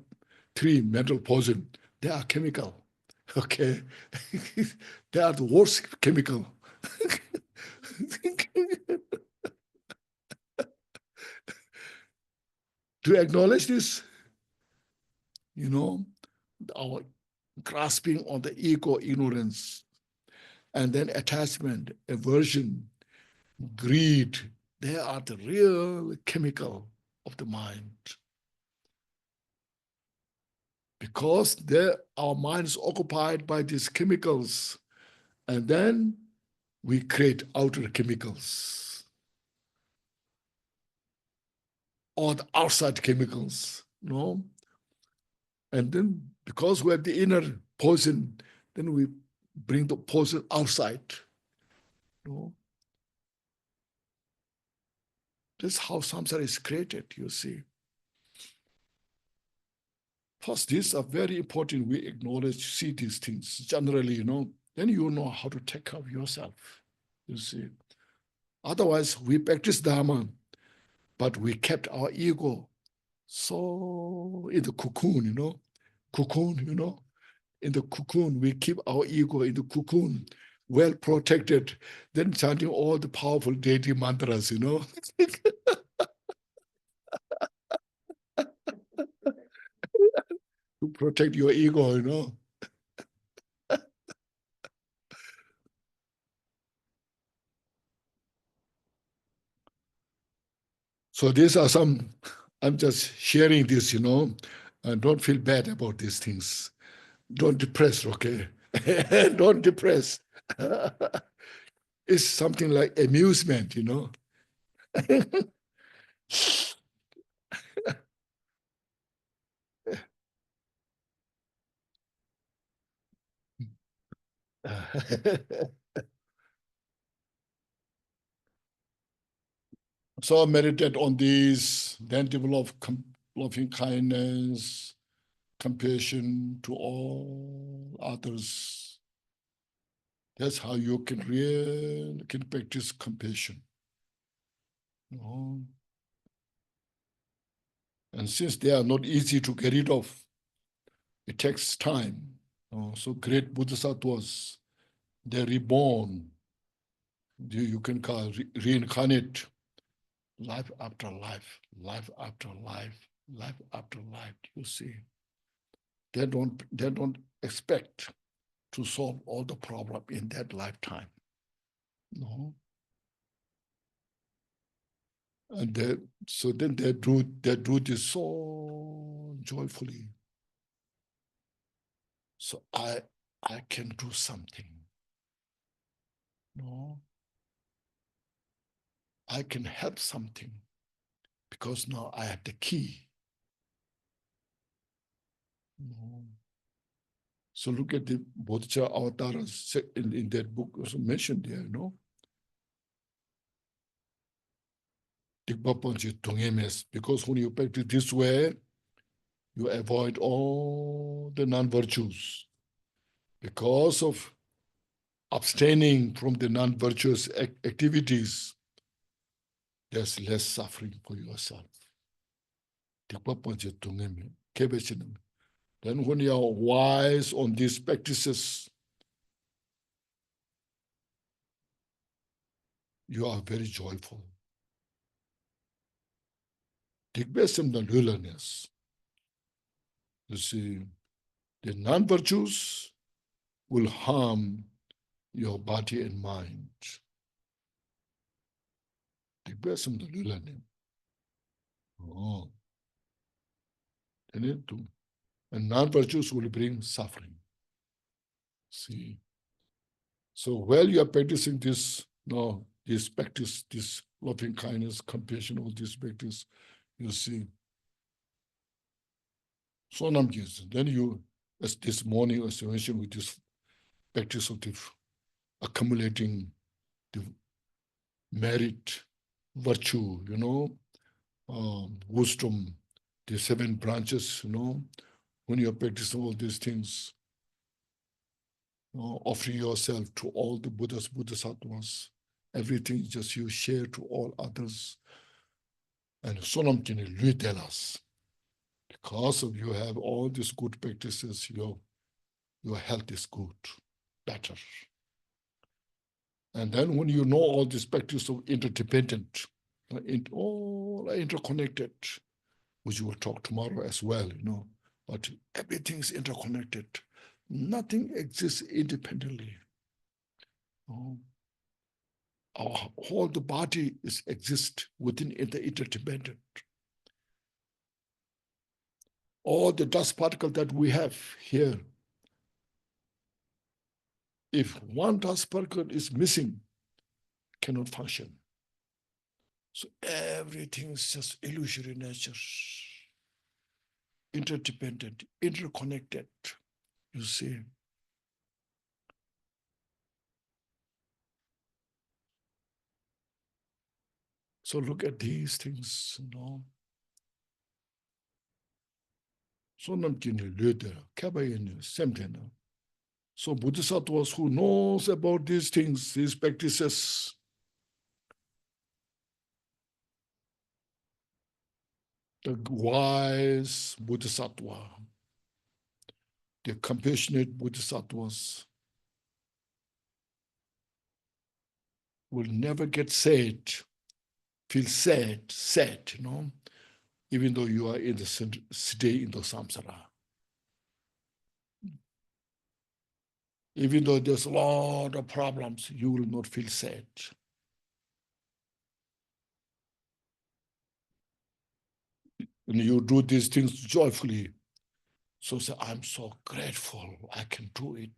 three mental poison, they are chemical. Okay. They are the worst chemical. To acknowledge this, our grasping on the ego ignorance, and then attachment, aversion, greed, they are the real chemical of the mind. Because our mind is occupied by these chemicals, and then we create outer chemicals or the outside chemicals, And then because we have the inner poison, then we bring the poison outside. That's how samsara is created, you see. First, these are very important. We acknowledge, see these things generally, then you know how to take care of yourself, you see. Otherwise, we practice Dharma, but we kept our ego so in the cocoon, in the cocoon, we keep our ego in the cocoon, well protected, then chanting all the powerful deity mantras, to protect your ego, So these are some, I'm just sharing this, and don't feel bad about these things. Don't depress, okay? Don't depress. It's something like amusement, So meditate on these, then develop loving kindness, compassion to all others. That's how you can practice compassion. And since they are not easy to get rid of, it takes time. So great Bodhisattvas, they're reborn. You can call reincarnate life after life, life after life, life after life. You see, they don't expect to solve all the problem in that lifetime. No, and so then they do this so joyfully. So I can do something. No, I can help something because now I have the key. No. So look at the Bodhisattva avatars in that book also mentioned there, Because when you practice this way, you avoid all the non-virtues. Because of abstaining from the non-virtuous activities, there's less suffering for yourself. Then when you are wise on these practices, you are very joyful. You see, the non-virtues will harm your body and mind. Oh. And non-virtues will bring suffering. See. So while you are practicing this, this practice, this loving kindness, compassion, all this practice, you see. So then you, as this morning, as you mentioned, with this practice of the accumulating the merit, virtue, wisdom, the 7 branches, when you're practicing all these things, offering yourself to all the Buddhas, Bodhisattvas, everything just you share to all others. And Sonamjini Lui tell us, because of you have all these good practices, your health is good, better. And then when you know all these practices of interdependent, all are interconnected, which we will talk tomorrow as well, but everything is interconnected. Nothing exists independently. Our whole the body exists within the interdependent. All the dust particle that we have here, if one dust particle is missing, cannot function. So everything is just illusory nature, interdependent, interconnected, you see. So look at these things, So namkini leader, kabayini, semtena. So Bodhisattvas who knows about these things, these practices, the wise Bodhisattva, the compassionate Bodhisattvas will never get sad, feel sad, even though you are in the stay in the samsara. Even though there's a lot of problems, you will not feel sad. And you do these things joyfully. So say, I'm so grateful I can do it.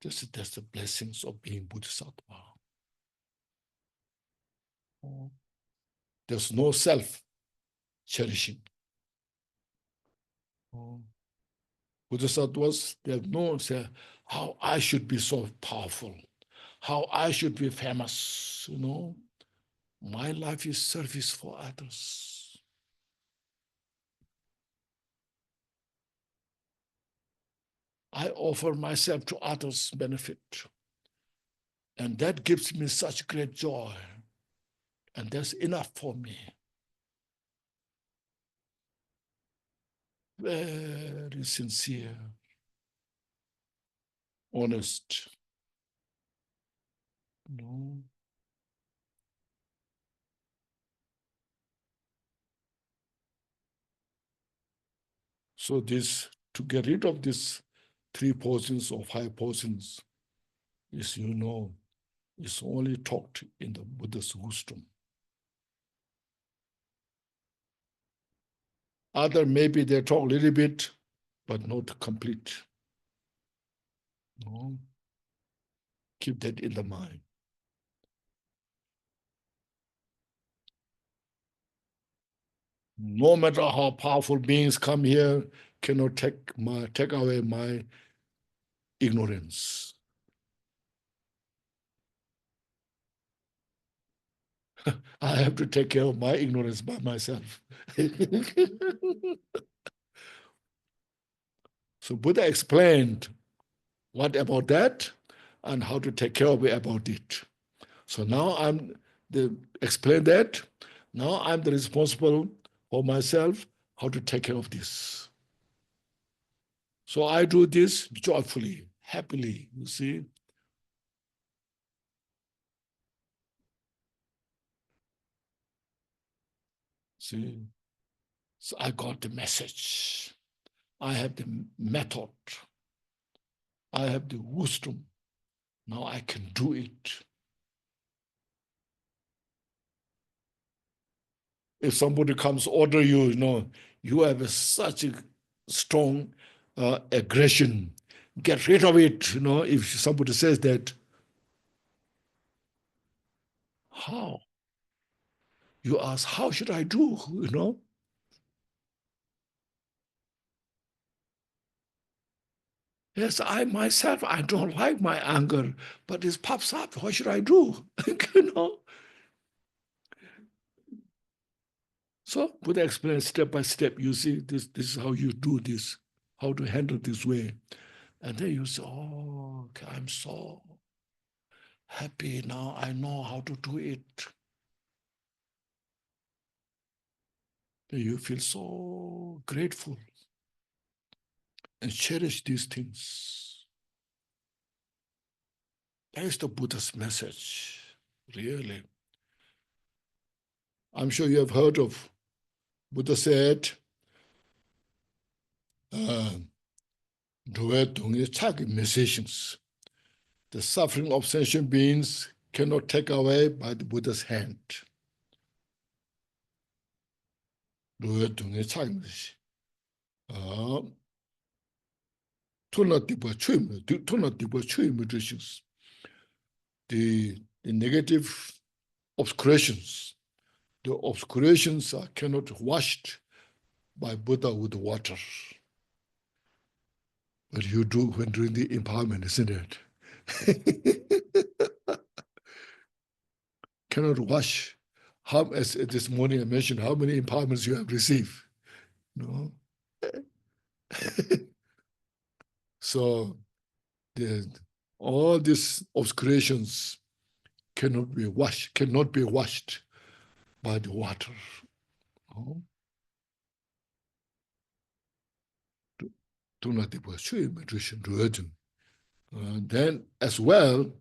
That's the blessings of being Bodhisattva. There's no self-cherishing. Bodhisattvas, they have no say how I should be so powerful, how I should be famous, My life is service for others. I offer myself to others' benefit. And that gives me such great joy. And that's enough for me. Very sincere, honest. So to get rid of these 3 portions or 5 portions is, is only taught in the Buddha's wisdom. Other, maybe they talk a little bit, but not complete. Keep that in the mind. No matter how powerful beings come here, cannot take away my ignorance. I have to take care of my ignorance by myself. So Buddha explained what about that and how to take care of it about it. So now explain that. Now I'm the responsible for myself, how to take care of this. So I do this joyfully, happily, you see. See, so I got the message. I have the method. I have the wisdom. Now I can do it. If somebody comes order you, you have such a strong aggression. Get rid of it, if somebody says that. How? You ask, how should I do, Yes, I myself, I don't like my anger, but it pops up. What should I do? So Buddha explains step by step. You see, this is how you do this, how to handle this way. And then you say, oh, okay, I'm so happy now. I know how to do it. Then you feel so grateful and cherish these things. That is the Buddha's message, really. I'm sure you have heard of Buddha said, musicians. The suffering of sentient beings cannot take away by the Buddha's hand. The negative obscurations, cannot washed by Buddha with water. But you do when doing the empowerment, isn't it? Cannot wash. As this morning I mentioned, how many empowerments you have received. No? So all these obscurations cannot be washed by the water. No? Then as well,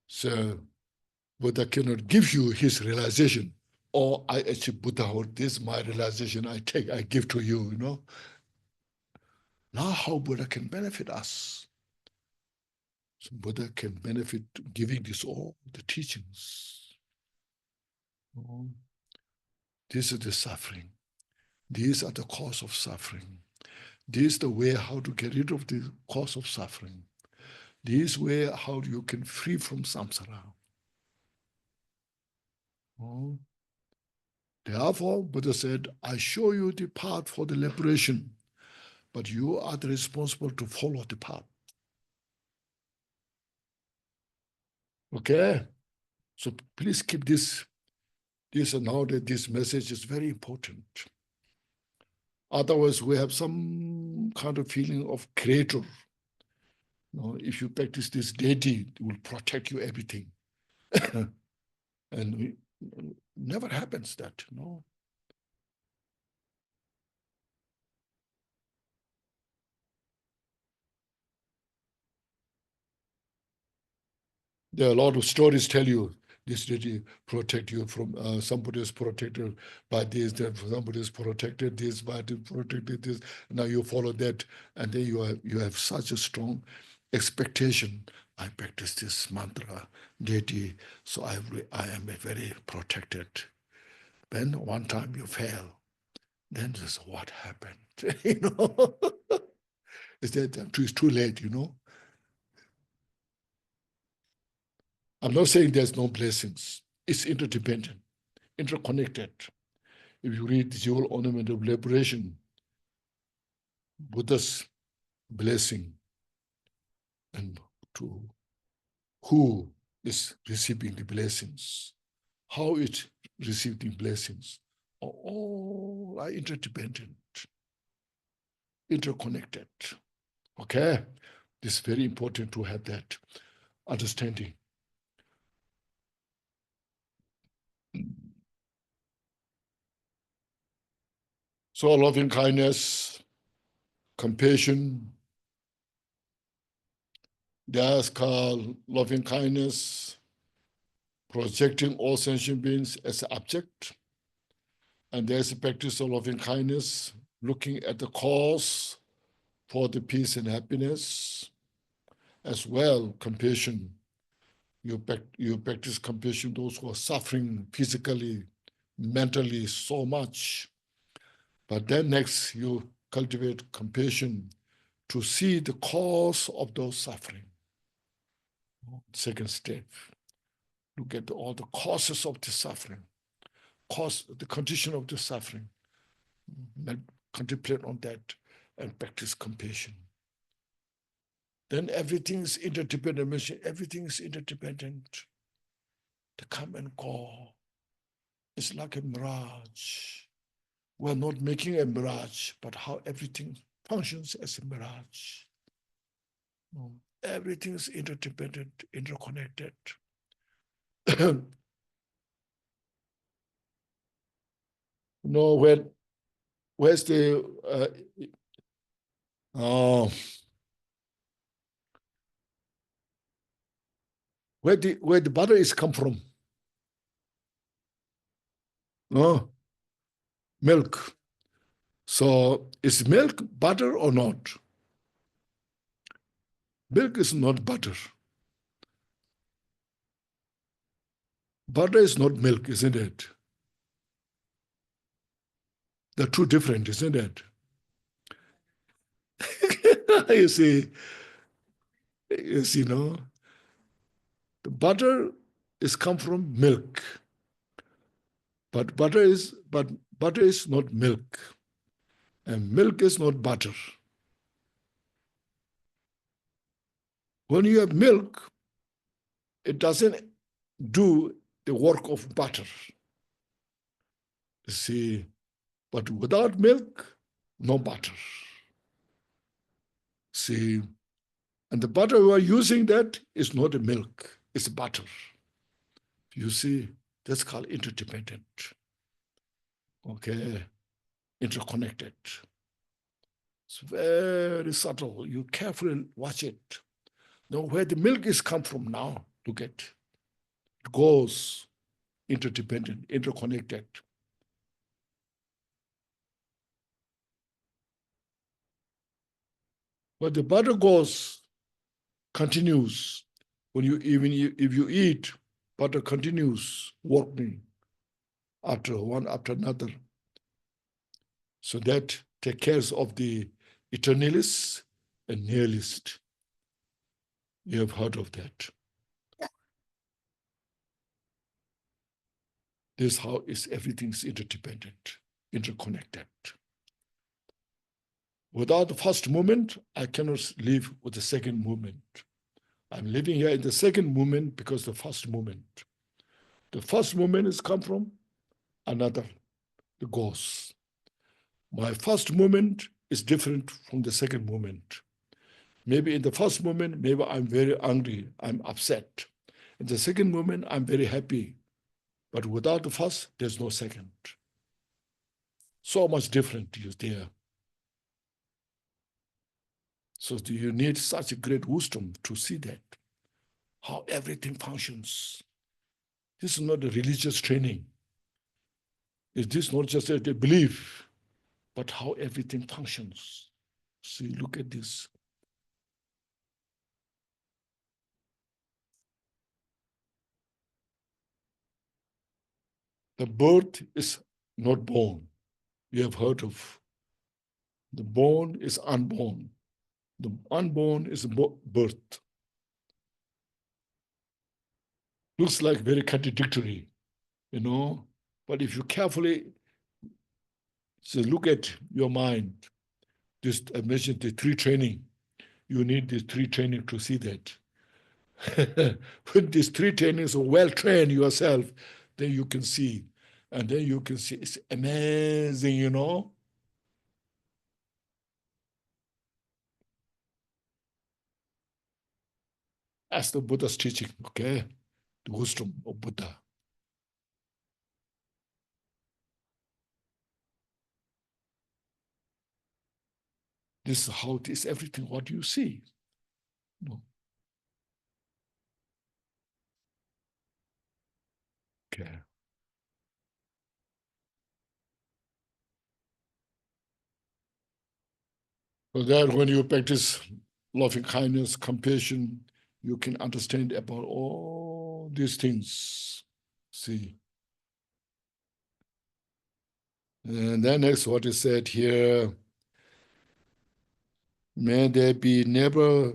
so Buddha cannot give you his realization. Or I achieve Buddhahood, this is my realization I give to you, Now how Buddha can benefit us. So Buddha can benefit giving this all the teachings. This is the suffering. These are the cause of suffering. This is the way how to get rid of the cause of suffering. This way how you can free from samsara. Oh. Therefore, Buddha said, I show you the path for the liberation, but you are the responsible to follow the path. Okay? So please keep this and now that this message is very important. Otherwise, we have some kind of feeling of creator. If you practice this deity, it will protect you everything. And it never happens that, no. There are a lot of stories tell you this deity protect you from somebody is protected by this, that somebody is protected this, by the protected this. Now you follow that, and then you have such a strong expectation. I practice this mantra, deity, so I am very protected. Then one time you fail, then this is what happened. It's too late, I'm not saying there's no blessings. It's interdependent, interconnected. If you read the Jewel Ornament of Liberation, Buddha's blessing, and to who is receiving the blessings, how it received the blessings, all are interdependent, interconnected. Okay? It's very important to have that understanding. So loving kindness, compassion, that's called loving kindness, projecting all sentient beings as an object. And there's a practice of loving kindness, looking at the cause for the peace and happiness. As well, compassion. You practice compassion, those who are suffering physically, mentally so much. But then next, you cultivate compassion to see the cause of those suffering. Second step, look at all the causes of the suffering, the condition of the suffering. Contemplate on that and practice compassion. Then everything is interdependent. Everything is interdependent. They come and go. It's like a mirage. We're not making a mirage, but how everything functions as a mirage. Everything is interdependent, interconnected. Where's the where the butter is come from? No, milk. So is milk butter or not? Milk is not butter. Butter is not milk, isn't it? They're two different, isn't it? You see, no? The butter is come from milk, but butter is not milk, and milk is not butter. When you have milk, it doesn't do the work of butter. You see, but without milk, no butter. See, and the butter we are using that is not a milk, it's butter. You see, that's called interdependent. Okay, interconnected. It's very subtle. You carefully watch it. Now, where the milk is come from now, look at it. It goes interdependent, interconnected. But the butter goes, continues. When you if you eat, butter continues working after one after another. So that take care of the eternalists and nihilists. You have heard of that. This is how everything is interdependent, interconnected. Without the first movement, I cannot live with the second movement. I'm living here in the second movement because the first movement. The first movement is come from another, the ghost. My first movement is different from the second movement. Maybe in the first moment, maybe I'm very angry, I'm upset. In the second moment, I'm very happy. But without the first, there's no second. So much different is there. So you need such a great wisdom to see that, how everything functions. This is not a religious training. It is not just a belief, but how everything functions. See, look at this. The birth is not born. You have heard of. The born is unborn. The unborn is birth. Looks like very contradictory, but if you carefully look at your mind, this I mentioned the three training. You need these three training to see that. When these three trainings are well trained yourself, then you can see. And then you can see it's amazing, As the Buddha's teaching, okay? The wisdom of Buddha. This is how it is, everything, what you see. Okay. So that when you practice loving kindness, compassion, you can understand about all these things. See. And then next what is said here, may there never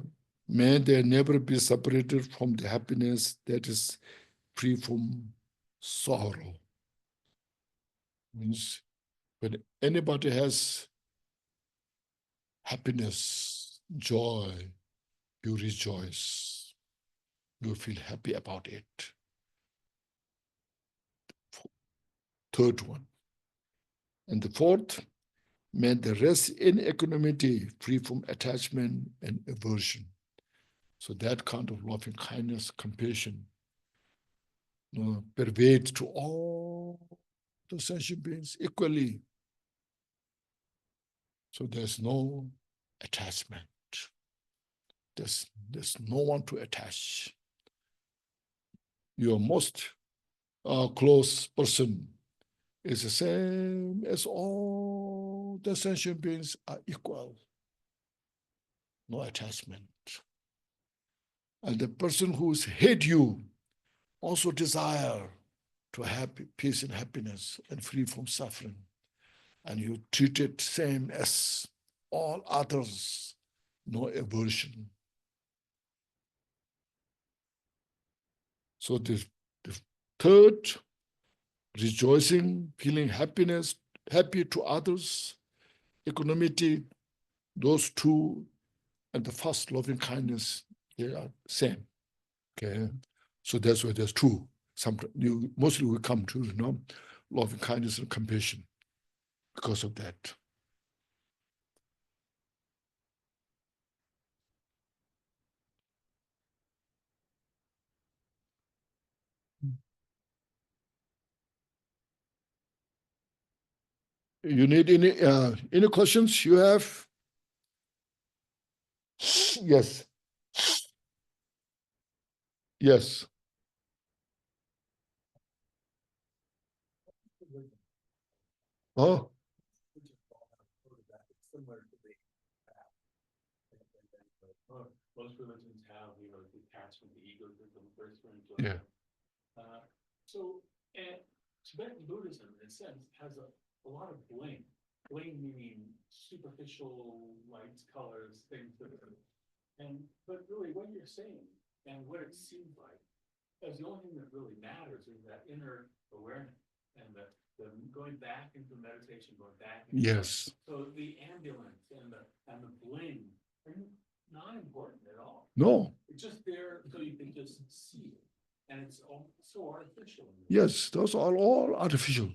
be separated from the happiness that is free from sorrow. Means when anybody has happiness, joy, you rejoice. You feel happy about it. Third one. And the fourth, may the rest in equanimity, free from attachment and aversion. So that kind of loving kindness, compassion, pervade to all the sentient beings equally. So there's no attachment. There's no one to attach. Your most close person is the same as all the sentient beings are equal. No attachment. And the person who's hate you also desire to have peace and happiness and free from suffering. And you treat it same as all others, no aversion. So the third, rejoicing, feeling happiness, happy to others, equanimity, those two, and the first, loving kindness, they are same. Okay, so that's why there's two. Mostly we come to loving kindness and compassion because of that. You need any questions you have? Yes. Yes. Oh. Most religions have, detachment, the ego, the first one. Yeah. So, Tibetan Buddhism, in a sense, has a lot of bling. Bling meaning superficial lights, colors, things that are, but really what you're saying and what it seems like, is the only thing that really matters is that inner awareness and the going back into meditation, going back into Yes. so the ambulance and the bling are not important at all. No. It's just there so you can just see it. And it's so artificial. Yes, those are all artificial.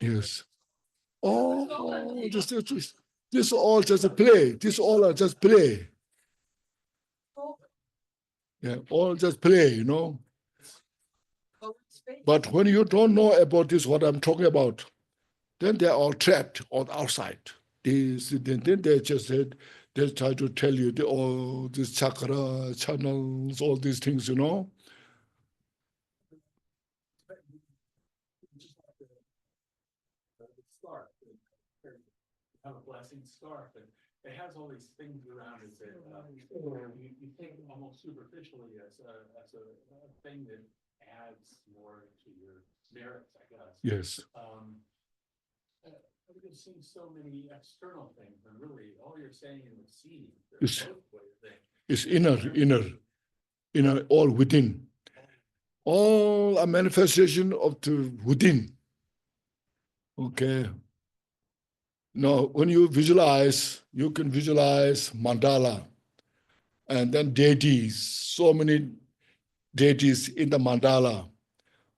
Yes. Oh, this all just a play. This all are just play. Yeah, all just play, you know. But when you don't know about this, what I'm talking about, then they're all trapped on the outside. Then they just said, they try to tell you all these chakra, channels, all these things, you know. Scarf, have a blessing scarf, and it has all these things around it that you think almost superficially as a thing that adds more to your merits, I guess. Yes. I've been seeing so many external things, and really all you're saying in the seeing is inner, all within. All a manifestation of the within. Okay. Now, when you visualize, you can visualize mandala and then deities, so many deities in the mandala,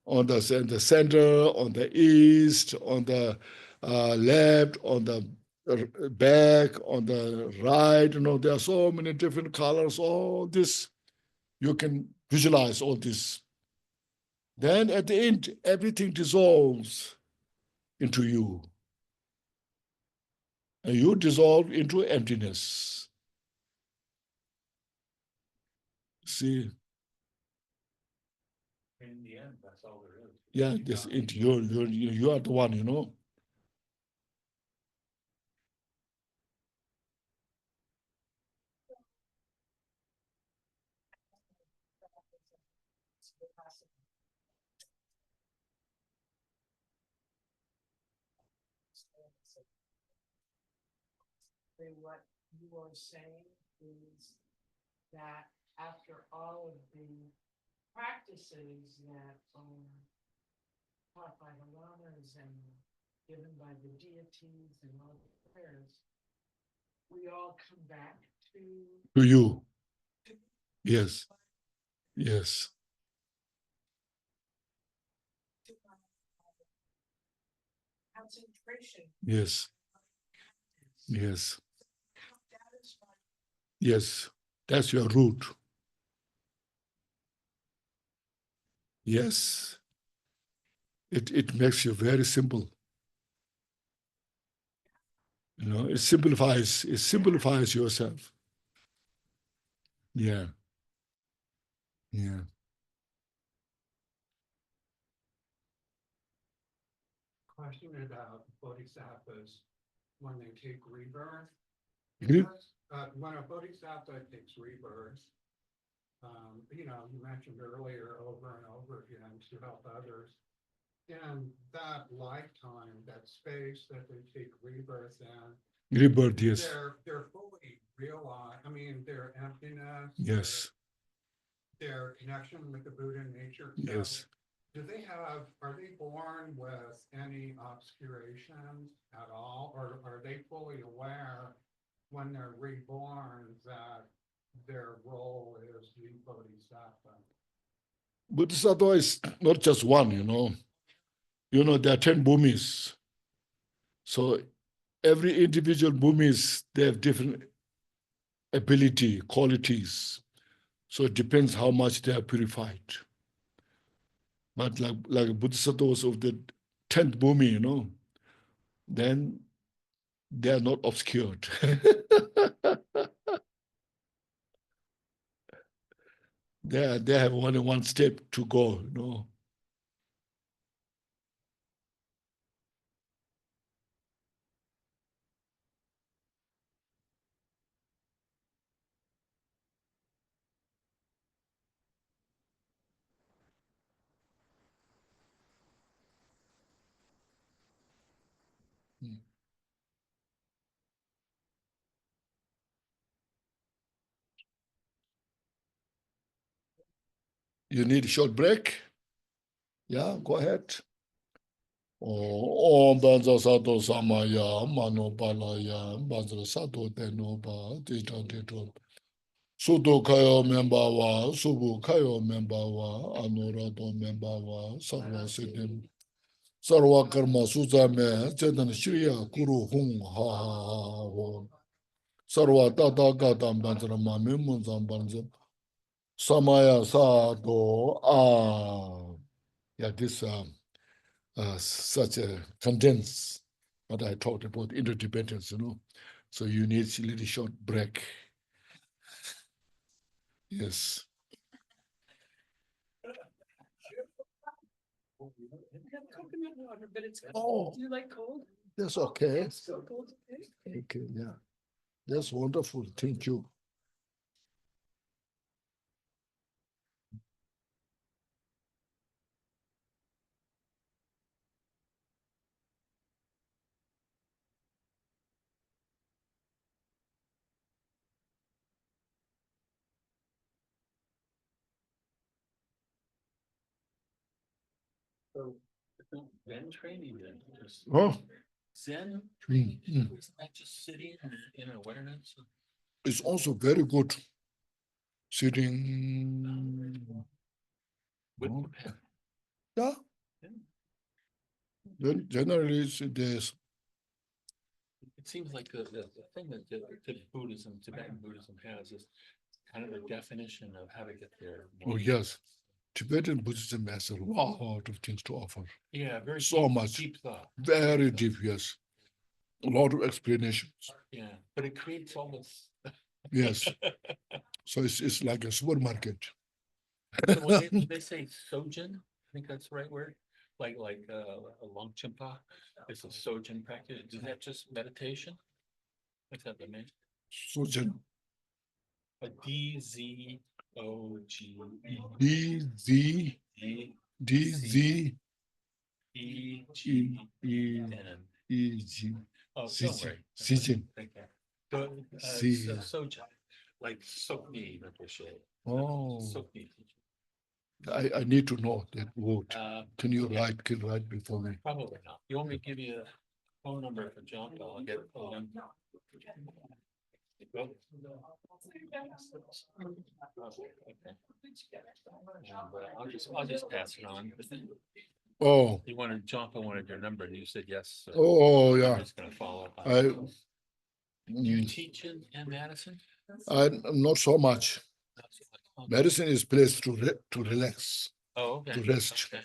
on the center, on the east, on the left, on the back, on the right. You know, there are so many different colors. All this, you can visualize all this. Then at the end, everything dissolves into you. And you dissolve into emptiness. See? In the end, that's all there is. Yeah, you are the one, you know. What you are saying is that after all of the practices that are taught by the lamas and given by the deities and all the prayers, we all come back to you. Yes. Yes. concentration. Yes. Yes. Yes. That's your root. Yes. It makes you very simple. You know, it simplifies yourself. Yeah. Yeah. Question about bodhisattvas when they take rebirth. When a bodhisattva takes rebirth, you mentioned earlier over and over again to help others. In that lifetime, that space that they take rebirth in, Rebirth, yes. They're fully realized. I mean, their emptiness. Yes. Their connection with the Buddha nature. Yes. Are they born with any obscurations at all? Or are they fully aware when they're reborn that their role is the Bodhisattva? Bodhisattva is not just one, you know. You know, there are 10 bhumis. So every individual bhumis, they have different ability, qualities. So it depends how much they are purified. But like Bodhisattvas of the 10th bhumi, you know, then they are not obscured. They have only one step to go, you know. You need a short break? Yeah, go ahead. Om Banza Sato Samaya, Mano Balaya, Banza Sato Tenoba, Tito. Sudo Kayo Membawa, Subu Kayo Membawa, Anurado Membawa, Sarva Siddhim, Sarva Karma Suzame, Chetan Shriya Kuru Hung Ha Ha Ha, Sarva Tata Gatam Banzara Mami Munzam Banzam, Samaya Sato, yeah, this such a condense what I talked about interdependence, So you need a little short break. Yes. Coconut water, but it's Oh, do you like cold? that's okay. So cold. Okay, yeah. That's wonderful. Thank you. So, Zen training then, just Oh, Zen mm, training, mm. is that just sitting in awareness? It's also very good sitting. With Oh, the pen? yeah. Yeah. Then generally, there's It seems like the thing that Tibetan Buddhism has is kind of a definition of how to get there. oh yes, Tibetan Buddhism has a lot of things to offer. Yeah, very So deep, much. deep thought. Very deep, yes. A lot of explanations. Yeah, but it creates all this. Yes. So it's like a supermarket. So when they say sojin, I think that's the right word, like a Longchenpa, it's a sojin practice. Is that just meditation? What's that the name? Sojin. A DZOG. DZ DZ EGN. Oh, don't worry. Sijin. Thank you. So, Si- Sojin, like Sokni Rinpoche. Oh, Sokni. I need to know that word. Can you okay. write before me? Probably not. You want me to give you a phone number for John? I'll get it for him. Well, okay. I'll just pass it on. Oh, You wanted, John, I wanted your number and you said yes. So oh I'm yeah. just gonna follow up. I Do you teach in Madison? not so much. Not so much. Okay. Medicine is place to relax, Oh, okay. to rest. Okay.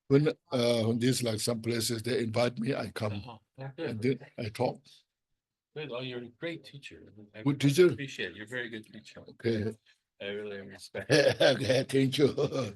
When these like some places they invite me, I come Oh, and good. then I talk. Good. Oh, you're a great teacher. I Good teacher? appreciate it. You're a very good teacher. Okay. I really respect it. Okay, thank you.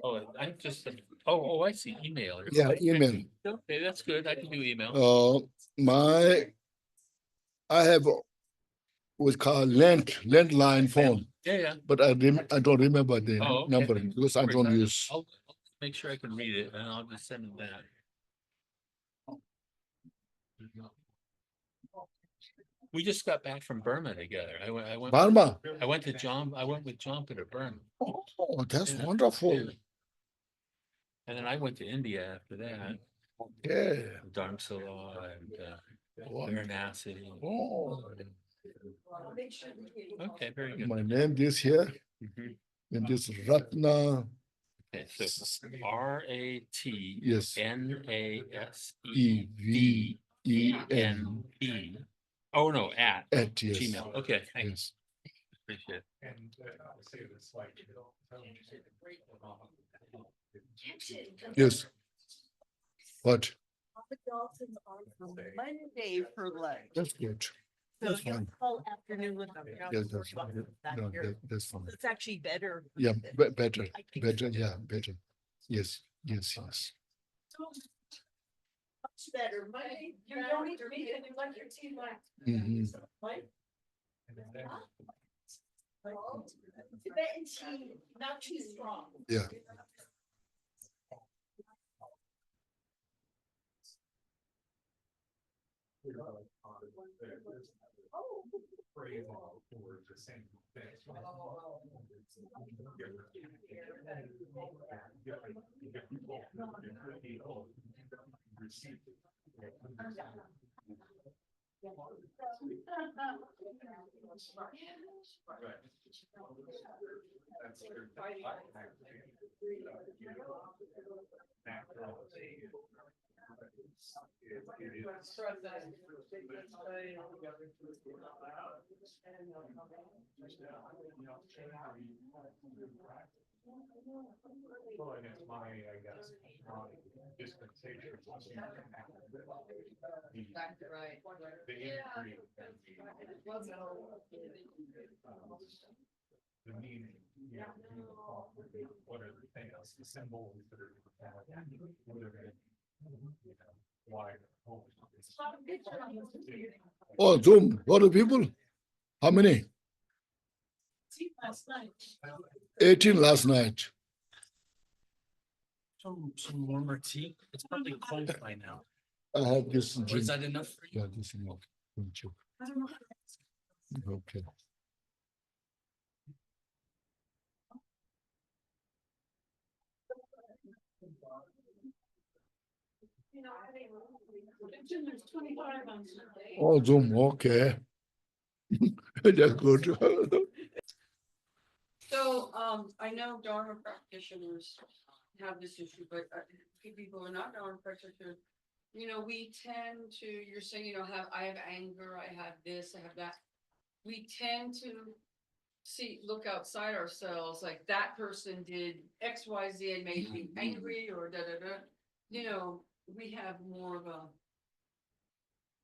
Oh, I just, I see email. Yeah, email. Okay, that's good. I can do email. I have what's called landline phone, Yeah. but I don't remember the Oh, okay. number because I don't use. I'll make sure I can read it and I'll just send them that. We just got back from Burma together. I went. Burma. I went with John to Burma. Oh, that's Yeah. wonderful. Yeah. And then I went to India after that. Yeah. Dharamsala and Wow. Varanasi. Oh, Okay, very good. my name is here. Mhm. And this Ratna. Okay, so RATNASEVENB. Oh, no, at At yes. Gmail. Okay, thanks. Yes. Appreciate it. And I'll say this like. Yes. What? The Gyaltsens are from Monday for lunch. That's good. So That's your fine. whole afternoon with them. Yeah, that's fine. No, that's fine. It's actually better. Yeah, better, I think better, yeah, better. Yes, yes, yes. Much better. Monday, you don't eat meat and you like your tea like. Mhm. Right? Tibetan tea, not too strong. Yeah. Well, and it's my, I guess, dispensation. Right. The imagery and the meaning, you know, what are the things, the symbols that are, what are they, you know, why. Oh, Zoom, what are people? How many? Last night. 18 last night. Some warmer tea. It's probably cold by now. I have this Or drink. is that enough for you? Yeah, this is enough. Thank you. Okay. There's 25 on Sunday. Oh, Zoom, okay. That's good. So, I know Dharma practitioners have this issue, but people who are not Dharma practitioners, you know, we tend to, you're saying, you know, I have anger, I have this, I have that. We tend to look outside ourselves, like that person did X, Y, Z and made me angry or da, da, da. You know, we have more of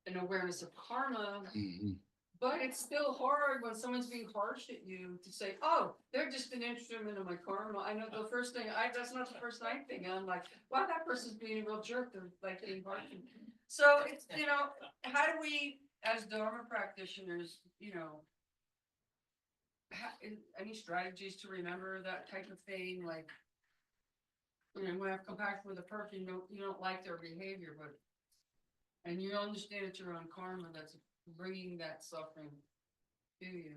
an awareness of karma. Mhm. But it's still hard when someone's being harsh at you to say, oh, they're just an instrument of my karma. I know the first thing, that's not the first thing I think. I'm like, wow, that person's being a real jerk. They're like being harsh. So it's, you know, how do we, as Dharma practitioners, you know, any strategies to remember that type of thing? Like, you know, when I have compassion with a person, you don't like their behavior, but, and you understand it's your own karma that's bringing that suffering to you.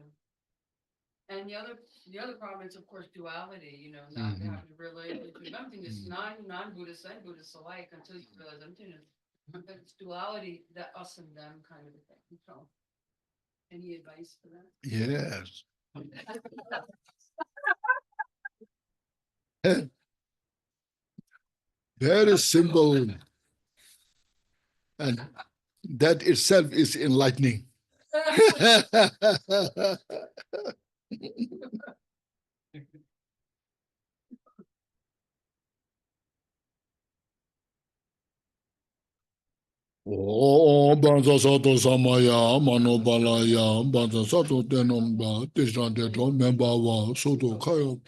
And the other problem is, of course, duality, you know, not Mhm. having to relate to everything is non-Buddhists and Buddhists alike until you realize emptiness. But it's duality, that us and them kind of a thing. So, any advice for that? Yes. Very simple. And that itself is enlightening. Oh, banza sato samaya, mano balaya, banza sato denomba, tishan deto membawa, soto kayo,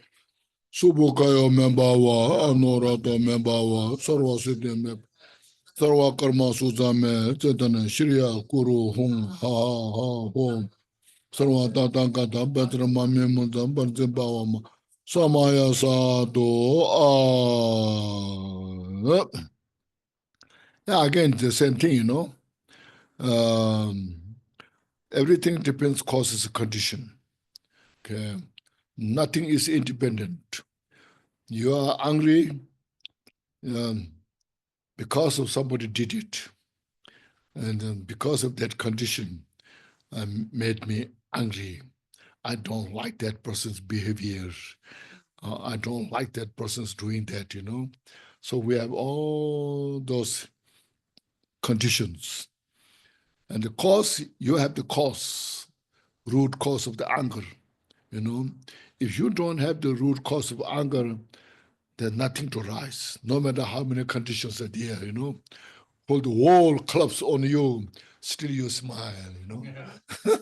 subo kayo membawa, anorato membawa, sarwa siddhi meb, sarwa karma suzame, chetane shriya kuru hum, ha ha hum, sarwa tatangata, betra mami munta, banzi bawa ma, samaya sato, yeah, again, the same thing, you know. Everything depends, causes a condition. Okay, nothing is independent. You are angry because of somebody did it, and because of that condition, made me angry. I don't like that person's behavior. I don't like that person's doing that. You know, so we have all those conditions, and the cause, you have the cause, root cause of the anger. You know, if you don't have the root cause of anger, there's nothing to rise, no matter how many conditions are there, you know. pull the wall collapse on you, still you smile, you know. I'd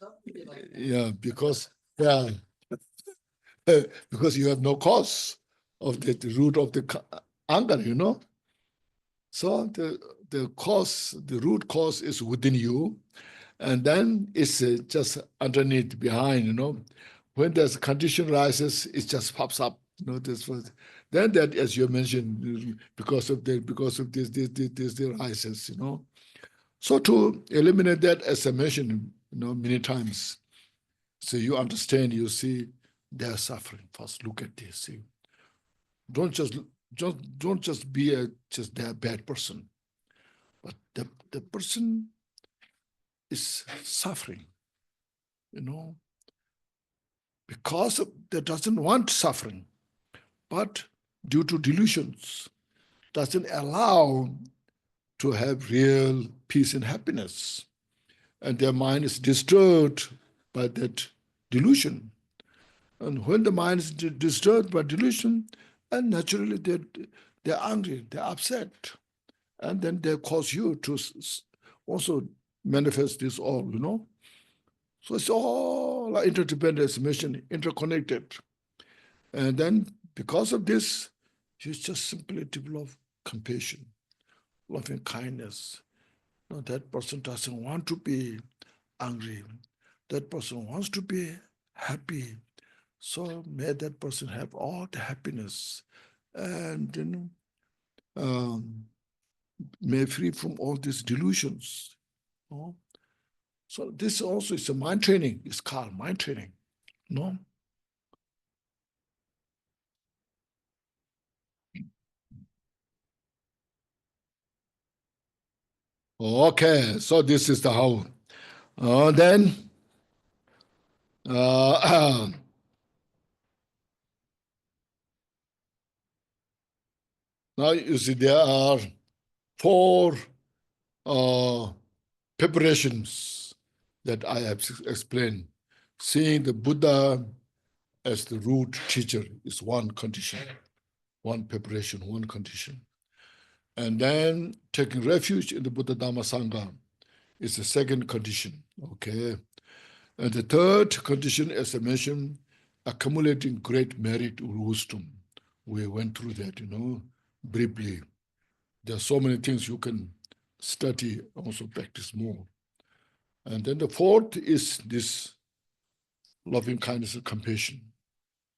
love to be like that. Yeah, because because you have no cause of the root of the anger, you know. So the root cause is within you, and then it's just underneath, behind, you know. When there's a condition rises, it just pops up, you know. This was then that, as you mentioned, because of this rises, you know. So to eliminate that, as I mentioned, you know, many times, so you understand, you see their suffering. First, look at this. See, don't just be just their bad person, but the person is suffering, you know, because they doesn't want suffering, but due to delusions, doesn't allow to have real peace and happiness, and their mind is disturbed by that delusion. And when the mind is disturbed by delusion, and naturally they're angry, they're upset, and then they cause you to also manifest this all, you know. So it's all like interdependence, mission, interconnected. And then because of this, you just simply develop compassion, loving kindness. No, that person doesn't want to be angry. That person wants to be happy. So may that person have all the happiness, and you know, may free from all these delusions. You know? So this also is a mind training. It's called mind training. No. Okay, so this is the how. Then now you see there are 4 preparations that I have explained. Seeing the Buddha as the root teacher is one condition, one preparation, one condition. And then taking refuge in the Buddha Dhamma Sangha is the second condition, okay? And the third condition, as I mentioned, accumulating great merit or wisdom. We went through that, you know, briefly. There are so many things you can study, also practice more. And then the fourth is this loving kindness and compassion.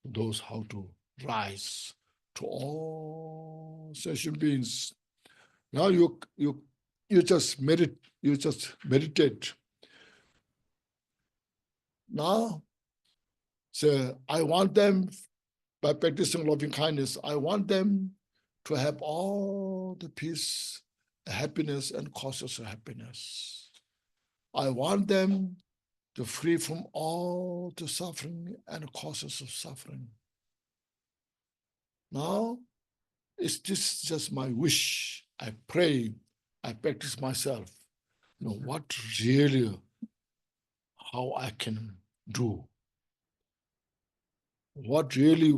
Those how to rise to all sentient beings. Now you just meditate. Now, say, I want them, by practicing loving kindness, I want them to have all the peace, happiness, and causes of happiness. I want them to free from all the suffering and causes of suffering. Now, is this just my wish? I pray, I practice myself. You know, what really, how I can do. What really,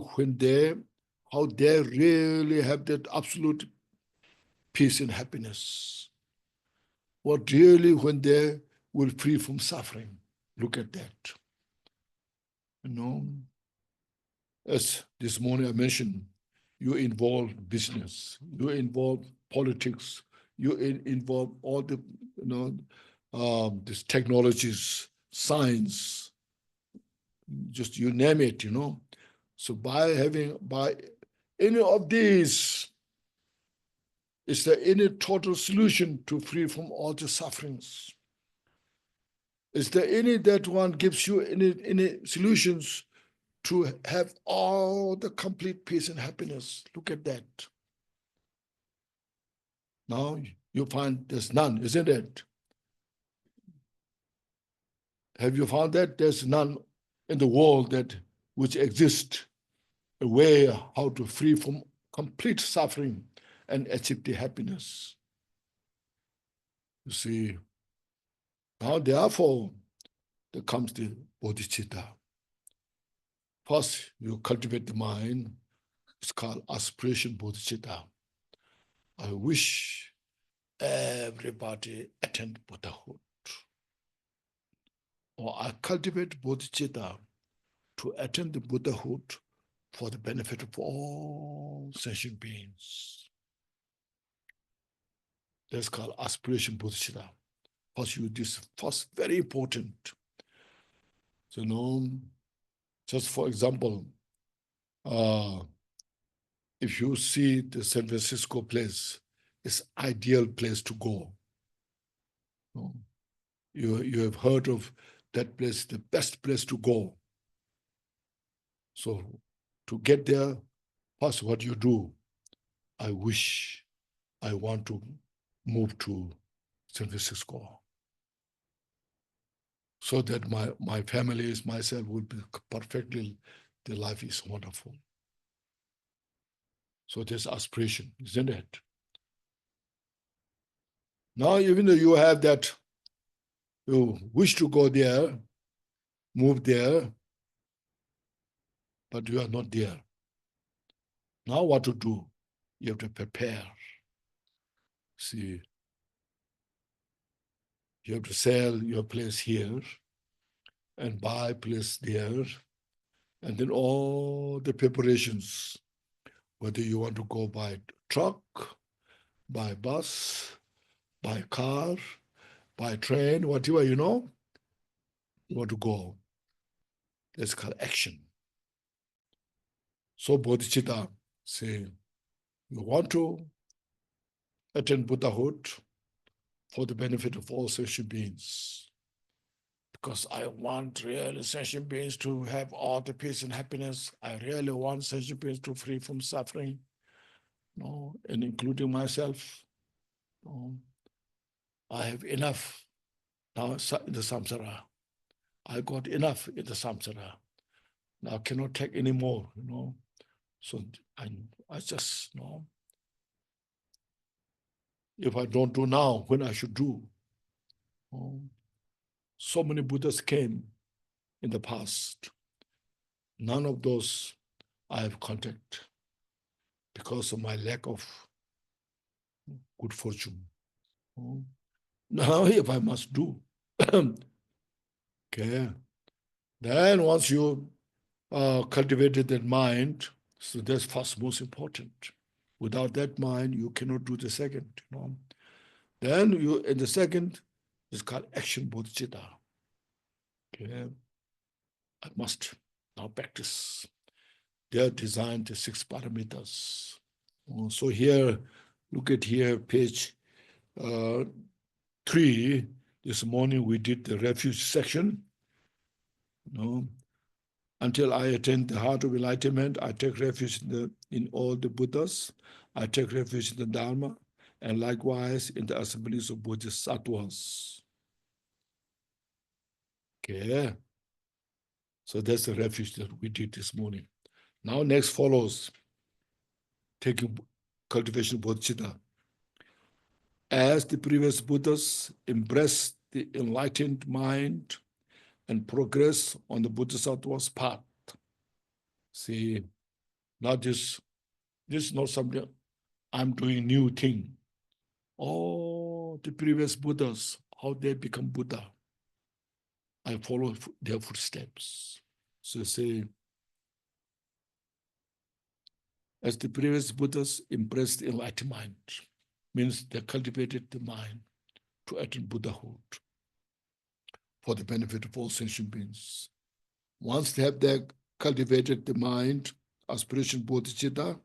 how they really have that absolute peace and happiness. What really, when they will free from suffering. Look at that. You know, as this morning I mentioned, you involve business, you involve politics, you involve all the, you know, these technologies, science, just you name it, you know. So by any of these, is there any total solution to free from all the sufferings? Is there any that one gives you any solutions to have all the complete peace and happiness? Look at that. Now you find there's none, isn't it? Have you found that? There's none in the world that which exists a way how to free from complete suffering and achieve the happiness. You see, now therefore there comes the Bodhicitta. First, you cultivate the mind. It's called aspiration Bodhicitta. I wish everybody attain Buddhahood. Or I cultivate Bodhicitta to attain the Buddhahood for the benefit of all sentient beings. That's called aspiration Bodhicitta. First, you this first very important. So, just for example, if you see the San Francisco place, it's ideal place to go. You have heard of that place, the best place to go. So to get there, first what you do, I want to move to San Francisco so that my family, myself will be perfectly, the life is wonderful. So there's aspiration, isn't it? Now, even though you have that, you wish to go there, move there, but you are not there. Now what to do? You have to prepare. See, you have to sell your place here and buy place there, and then all the preparations, whether you want to go by truck, by bus, by car, by train, whatever, you want to go. That's called action. So Bodhicitta say, you want to attain Buddhahood for the benefit of all sentient beings. Because I want really sentient beings to have all the peace and happiness. I really want sentient beings to free from suffering, and including myself. I have enough now in the samsara. I got enough in the samsara. Now I cannot take any more, So I just, if I don't do now, when I should do. So many Buddhas came in the past. None of those I have contact because of my lack of good fortune. Now, if I must do, okay, then once you cultivated that mind, so that's first most important. Without that mind, you cannot do the second. Then you, in the second, it's called action bodhicitta. Okay, I must now practice. They are designed the 6 parameters. So here, look at here, page 3. This morning we did the refuge section. Until I attain the heart of enlightenment, I take refuge in all the Buddhas. I take refuge in the Dharma, and likewise in the assemblies of Bodhisattvas. Okay. So that's the refuge that we did this morning. Now next follows taking cultivation of bodhicitta. As the previous Buddhas embrace the enlightened mind and progress on the Bodhisattva's path. See, not this is not something I'm doing new thing. Oh, the previous Buddhas, how they become Buddha. I follow their footsteps. So say, as the previous Buddhas embraced enlightened mind, means they cultivated the mind to attain Buddhahood for the benefit of all sentient beings. Once they have cultivated the mind, aspiration bodhicitta,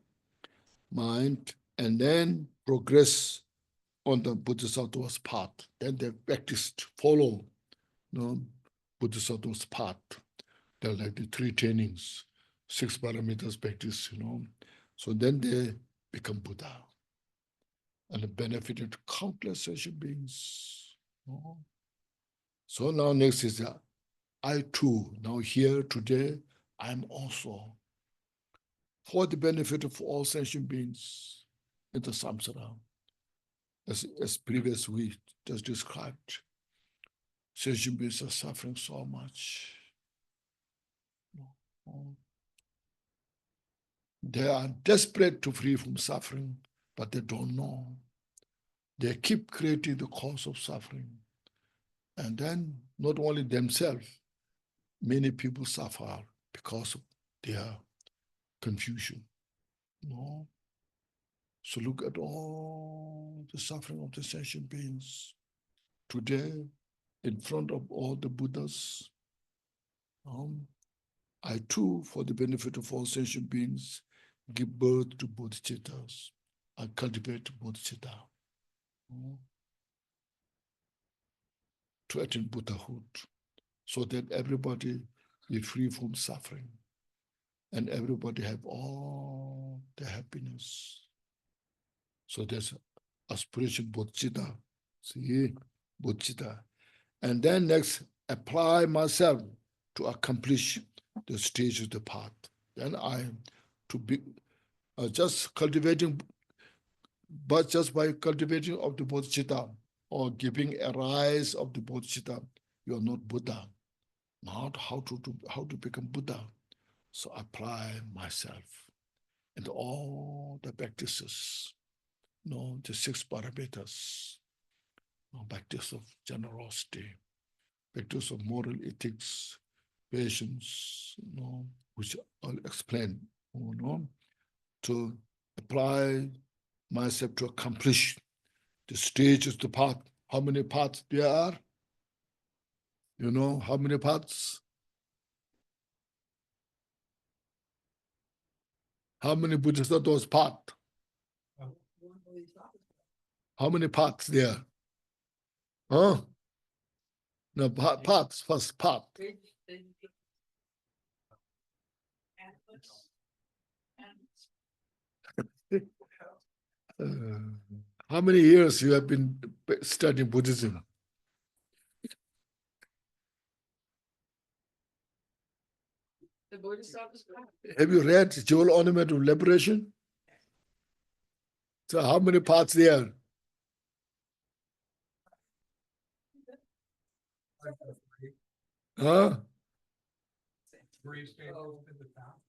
mind, and then progress on the Bodhisattva's path. Then they practiced, follow Bodhisattva's path. They're like the 3 trainings, 6 parameters practice, So then they become Buddha and benefited countless sentient beings. So now next is I too, now here today, I'm also for the benefit of all sentient beings in the samsara. As previous we just described, sentient beings are suffering so much. They are desperate to free from suffering, but they don't know. They keep creating the cause of suffering. And then not only themselves, many people suffer because of their confusion. No. So look at all the suffering of the sentient beings. Today, in front of all the Buddhas, I too, for the benefit of all sentient beings, give birth to Bodhicittas. I cultivate Bodhicitta to attain Buddhahood, so that everybody is free from suffering and everybody have all the happiness. So there's aspiration Bodhicitta. See, Bodhicitta. And then next, apply myself to accomplish the stage of the path. Then I to be just cultivating, but just by cultivating of the Bodhicitta or giving a rise of the Bodhicitta, you are not Buddha. Not how to become Buddha. So apply myself and all the practices, the 6 parameters, practice of generosity, practice of moral ethics, patience, which I'll explain, to apply myself to accomplish the stages of the path. How many paths there are? You know how many paths? How many Bodhisattvas paths? How many paths there? Huh? No, paths, first path. How many years you have been studying Buddhism? The Bodhisattva's Have you read Jewel Ornament of Liberation? So how many parts there? Huh? 3 stages to the top.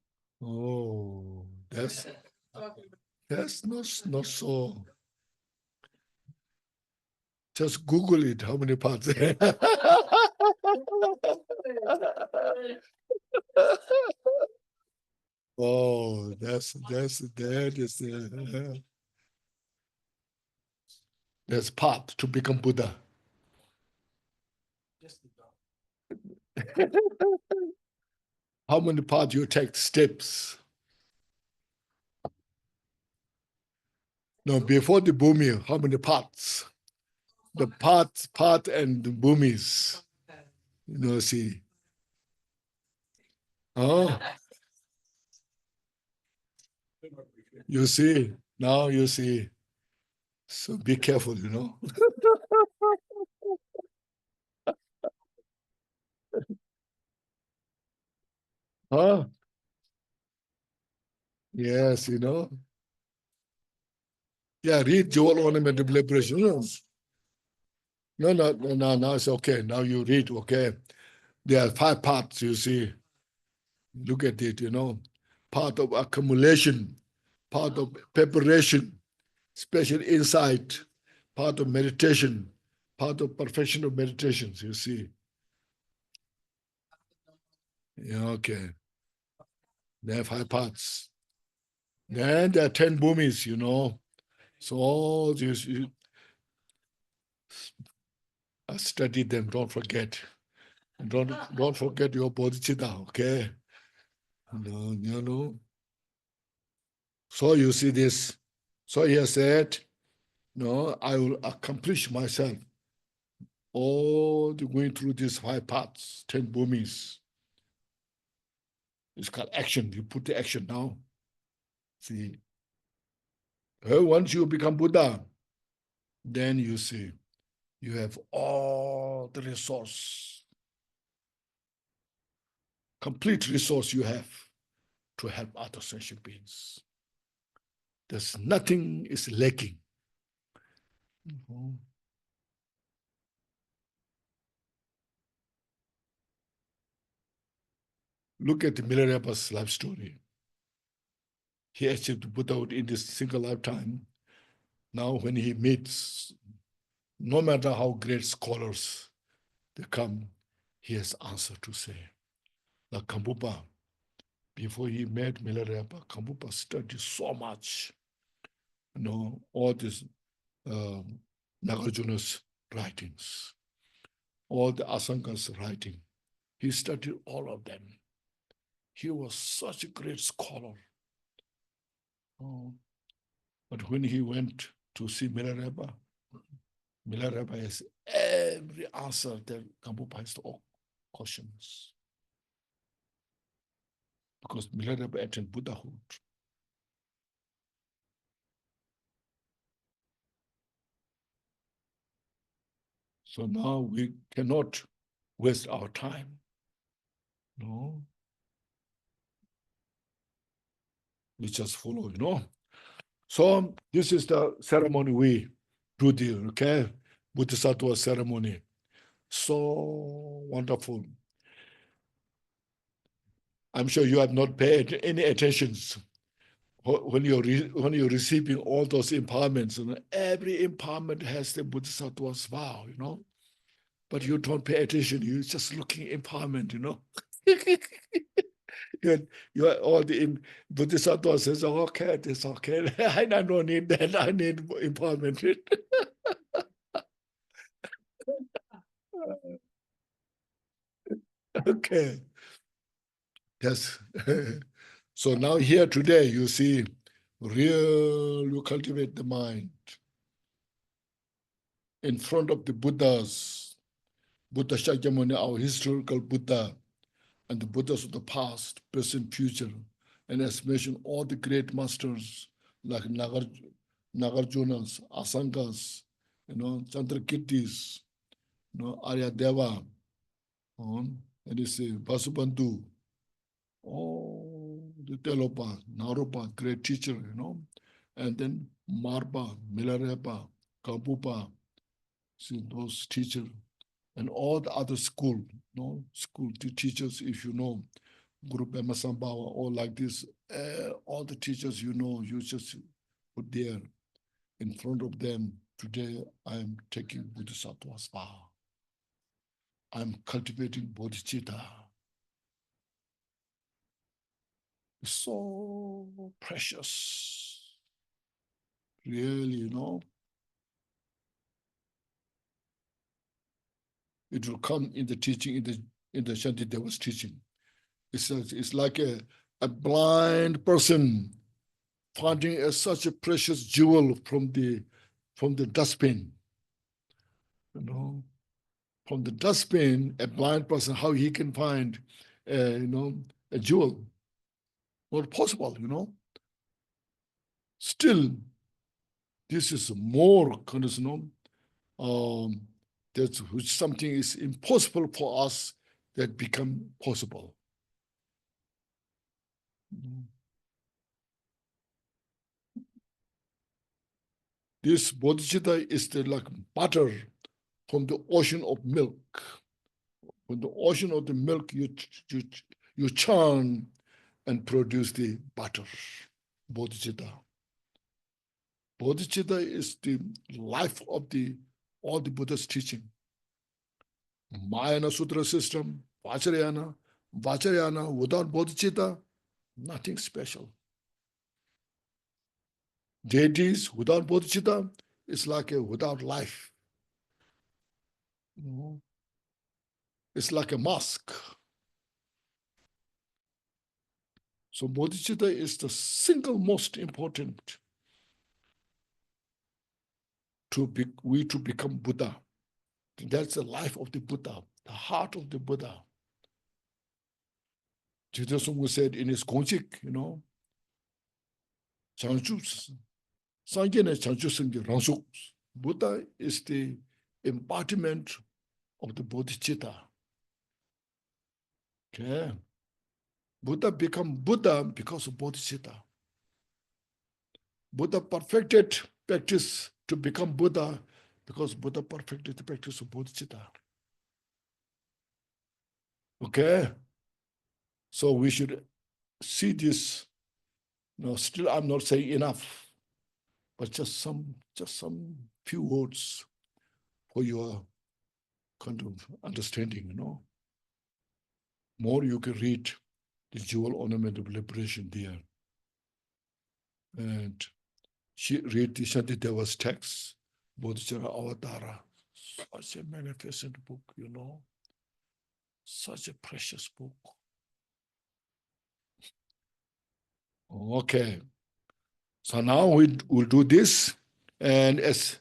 Oh, that's not so. Just Google it. How many parts? Oh, that's path to become Buddha. How many parts you take steps? No, before the bhumi, how many parts? The part and the bhumis. See. Oh, you see, now you see. So be careful, Huh? Yes, Yeah, read Jewel Ornament of Liberation. No, it's okay. Now you read, okay? There are 5 parts, you see. Look at it, Part of accumulation, part of preparation, special insight, part of meditation, part of perfection of meditations, you see. Yeah, okay. There are 5 parts. Then there are 10 bhumis, So you study them, don't forget. And don't forget your bodhicitta, okay? So you see this. So he has said, I will accomplish myself all going through these 5 paths, 10 bhumis. It's called action. You put the action now. See, once you become Buddha, then you see, you have all the resource, complete resource you have to help other sentient beings. There's nothing is lacking. Look at the Milarepa's life story. He achieved Buddhahood in this single lifetime. Now, when he meets no matter how great scholars they come, he has answer to say. Like Kambupa, before he met Milarepa, Kambupa studied so much, all these Nagarjuna's writings, all the Asanga's writing. He studied all of them. He was such a great scholar. But when he went to see Milarepa has every answer that Kambupa has to all questions. Because Milarepa attained Buddhahood. So now we cannot waste our time. No. We just follow, So this is the ceremony we do there, okay? Bodhisattva ceremony. So wonderful. I'm sure you have not paid any attention when you're receiving all those empowerments. Every empowerment has the Bodhisattva's vow, But you don't pay attention. You're just looking empowerment, You're all the Bodhisattva says, okay, it's okay. I don't need that. I need empowerment. Okay. Yes. So now here today, you see, you cultivate the mind in front of the Buddhas, Buddha Shakyamuni, our historical Buddha, and the Buddhas of the past, present, future, and as mentioned, all the great masters like Nagarjunas, Asangas, Chandrakirtis, Aryadeva, and you say Vasubandhu, the Telopa, Naropa, great teacher, and then Marpa, Milarepa, Kampupa, see those teachers, and all the other school teachers, if you know, Guru Pema Sambhava, all like this, all the teachers you just put there in front of them. Today, I'm taking Bodhisattva's vow. I'm cultivating Bodhicitta. It's so precious. Really, It will come in the teaching, in the Shantideva's teaching. It's like a blind person finding such a precious jewel from the dustbin. From the dustbin, a blind person, how he can find, a jewel? Not possible, Still, this is more kind of, that's something is impossible for us that become possible. This bodhicitta is like butter from the ocean of milk. From the ocean of the milk, you churn and produce the butter, bodhicitta. Bodhicitta is the life of all the Buddha's teaching. Mahayana Sutra system, Vajrayana without bodhicitta, nothing special. Deities without bodhicitta is like without life. It's like a mask. So bodhicitta is the single most important to become Buddha. That's the life of the Buddha, the heart of the Buddha. Jidasungwa said in his Konchog, Buddha is the embodiment of the Bodhicitta. Okay. Buddha become Buddha because of Bodhicitta. Buddha perfected practice to become Buddha because Buddha perfected the practice of Bodhicitta. Okay? So we should see this. Still I'm not saying enough, but just some few words for your kind of understanding, you know. More you can read the jewel ornament of liberation there. And she read the Shantideva's text, Bodhicitta Avatara. Such a magnificent book, you know. Such a precious book. Okay. So now we'll do this. And as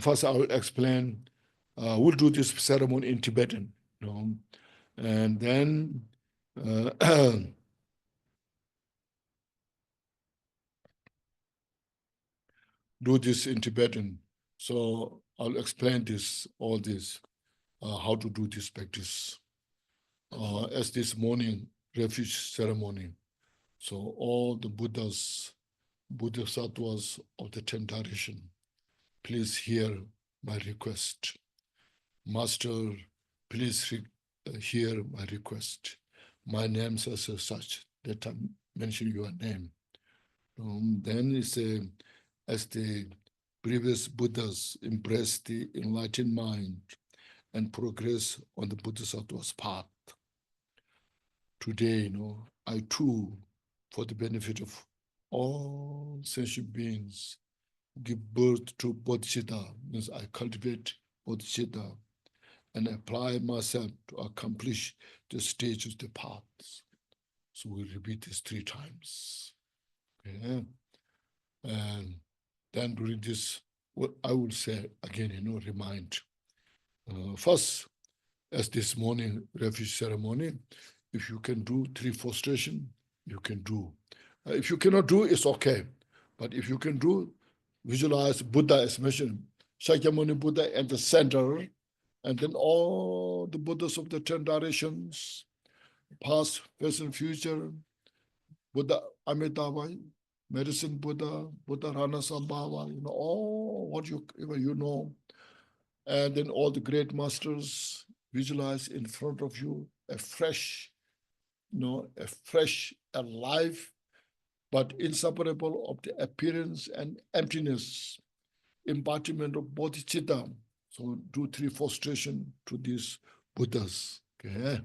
first I will explain, we'll do this ceremony in Tibetan, you know, and then do this in Tibetan. So I'll explain this, all this, how to do this practice. As this morning refuge ceremony. So all the Buddhas, Bodhisattvas of the 10th direction, please hear my request. Master, please hear my request. My name says such that I mention your name. Then it's as the previous Buddhas embrace the enlightened mind and progress on the Bodhisattva's path. Today, you know, I too, for the benefit of all sentient beings, give birth to Bodhicitta, means I cultivate Bodhicitta and apply myself to accomplish the stage of the path. So we repeat this 3 times. Okay? And then during this, what I will say again, you know, remind. First, as this morning refuge ceremony, if you can do 3 prostration, you can do. If you cannot do, it's okay. But if you can do, visualize Buddha as mentioned, Shakyamuni Buddha at the center, and then all the Buddhas of the 10 directions, past, present, future, Buddha Amitabha, Medicine Buddha, Buddha Rana Sambhava, you know, all what you know. And then all the great masters visualize in front of you a fresh, you know, a fresh, alive, but inseparable of the appearance and emptiness, embodiment of Bodhicitta. So do 3 prostration to these Buddhas. Okay.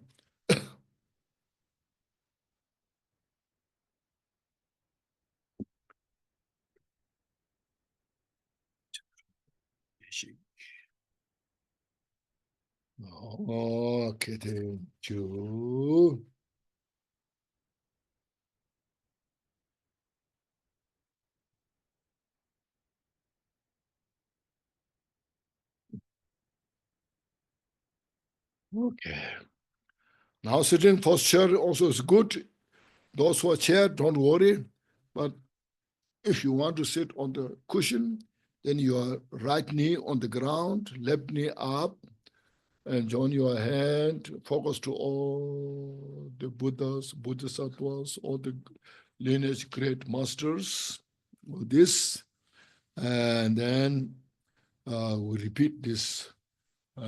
Okay, thank you. Okay. Now sitting posture also is good. Those who are chair, don't worry. But if you want to sit on the cushion, then your right knee on the ground, left knee up, and join your hand, focus to all the Buddhas, Bodhisattvas, all the lineage great masters. This, and then we repeat this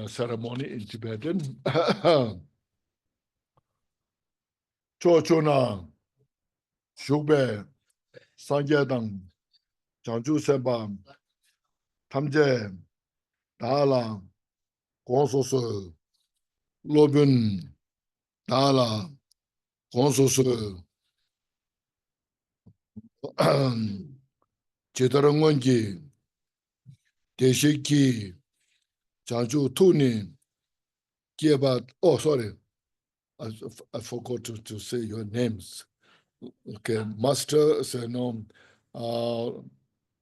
ceremony in Tibetan. Chochuna, Shukbe, Sangyadang, Chanchu Sembam, Tamje, Dala, Gonsosu, Lobun, Dala, Gonsosu, Chitarangwanji, Deshiki, Chanchu Tuni, Kieba. Oh, sorry, I forgot to say your names. Okay, Master, say no,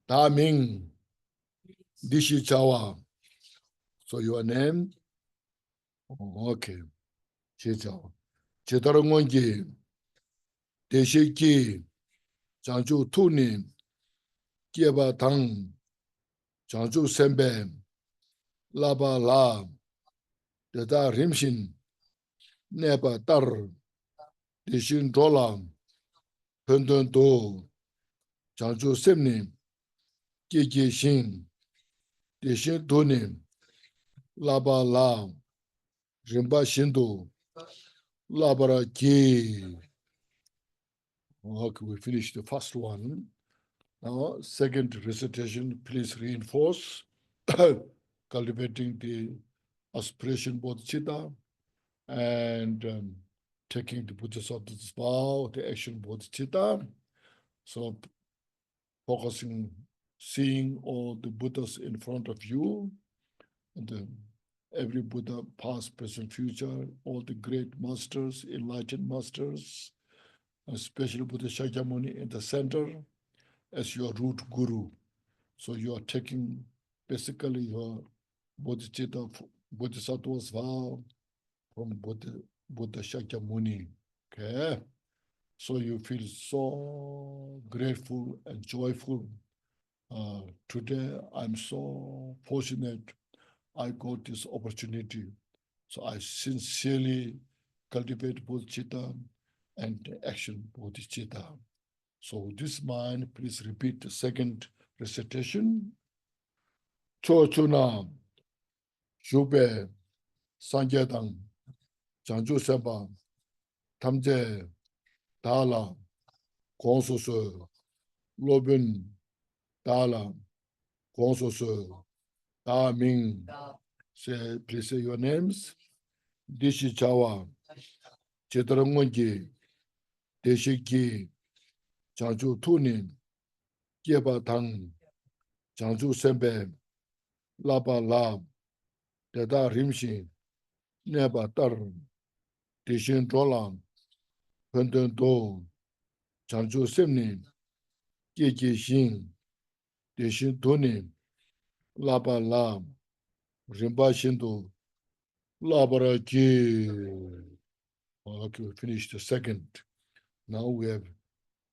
Da Ming, Dishi Chawa. So your name? Oh, okay, Chi Chawa. Chitarangwanji, Deshiki, Chanchu Tuni, Kieba Tang, Chanchu Sembe, Laba La, Deda Rimshin, Neba Tar, Dishin Dola, Pendon Do, Chanchu Semni, Kiki Shin, Dishin Tuni, Laba La, Rimba Shindu, Labara Ki. Okay, we finished the first one. Now, second recitation, please reinforce. cultivating the aspiration bodhicitta, and taking the Bodhisattva's vow, the action bodhicitta. So focusing, seeing all the Buddhas in front of you, and every Buddha, past, present, future, all the great masters, enlightened masters, especially Buddha Shakyamuni in the center as your root guru. So you are taking basically your Bodhicitta, Bodhisattva's vow from Buddha Shakyamuni. Okay. So you feel so grateful and joyful. Today, I'm so fortunate I got this opportunity. So I sincerely cultivate Bodhicitta and action Bodhicitta. So with this mind, please repeat the second recitation. Chochuna, Shube, Sangyadang, Janju Seba, Tamje, Dala, Gonsoso, Lobin, Dala, Gonsoso, Da Ming. Say, please say your names. Dishi Chawa, Chetarangwanji, Deshiki, Janju Tunin, Kieba Tang, Janju Sembe, Laba Lab, Dada Rimshin, Neba Tar, Deshin Drolam, Penden Do, Janju Semnin, Kiki Shin, Deshin Tunin, Laba Lab, Rimba Shindu, Labara Ki. Okay, we finished the second. Now we have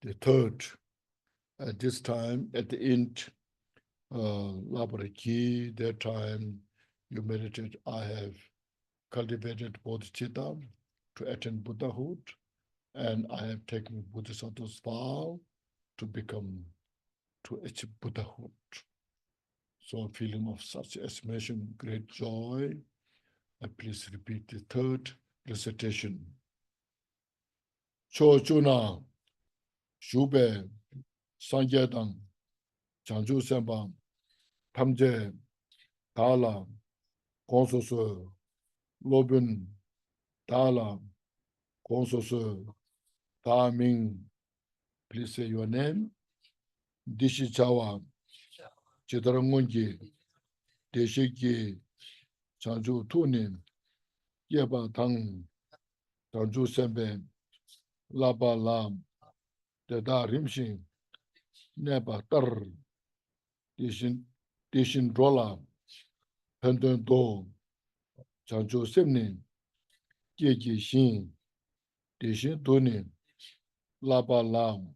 the third. At this time, at the end, Labara Ki, that time you meditate, I have cultivated Bodhicitta to attain Buddhahood, and I have taken Bodhisattva's vow to achieve Buddhahood. So a feeling of such estimation, great joy. And please repeat the third recitation. Chochuna, Shube, Sangyadang, Janju Sembang, Tamje, Dala, Gonsoso, Lobin, Dala, Gonsoso, Da Ming. Please say your name. Dishi Chawa, Chidarangunji, Deshiki, Janju Tunin, Yeba Tang, Janju Sembe, Laba Lam, Deda Rimshin, Neba Tar, Dishin Drola, Penden Do, Janju Semnin, Kiki Shin, Dishin Tunin, Laba Lam,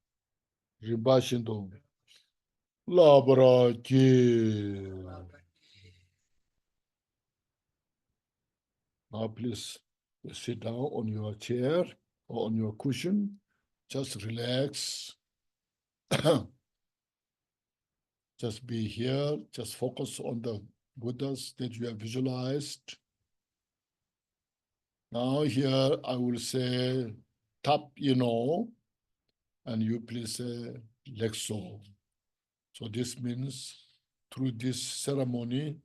Rimba Shindo, Labra Ki. Now please sit down on your chair or on your cushion. Just relax. Just be here. Just focus on the Buddhas that you have visualized. Now here I will say tap and you please say lexo. So this means through this ceremony,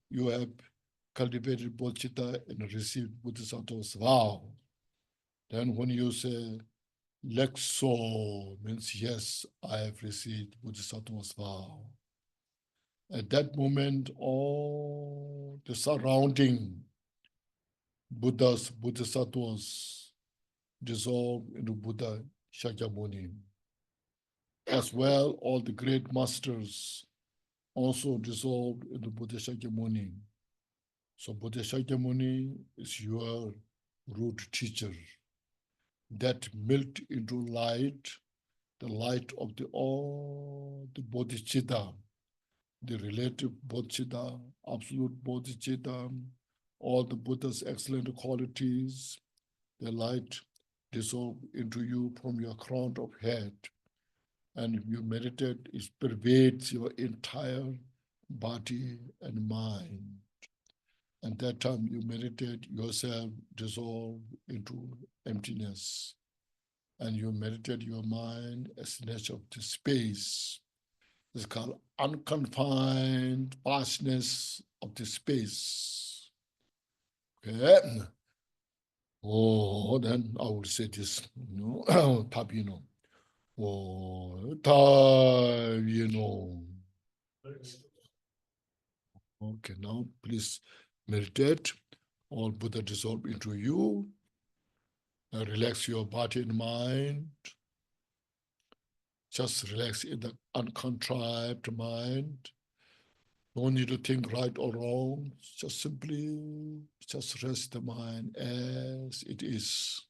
you have cultivated bodhicitta and received Bodhisattva's vow. Then when you say lexo, means yes, I have received Bodhisattva's vow. At that moment, all the surrounding Buddhas, Bodhisattvas dissolve into Buddha Shakyamuni. As well, all the great masters also dissolved into Buddha Shakyamuni. So Buddha Shakyamuni is your root teacher that melted into light, the light of all the Bodhicitta, the relative Bodhicitta, absolute Bodhicitta, all the Buddha's excellent qualities, the light dissolve into you from your crown of head. And if you meditate, it pervades your entire body and mind. And that time you meditate, yourself dissolve into emptiness. And you meditate your mind as nature of the space. It's called unconfined vastness of the space. Okay. Oh, then I will say this, Tabino. Oh, Tabino. Okay, now please meditate. All Buddha dissolve into you. Relax your body and mind. Just relax in the uncontrived mind. No need to think right or wrong. Just simply just rest the mind as it is.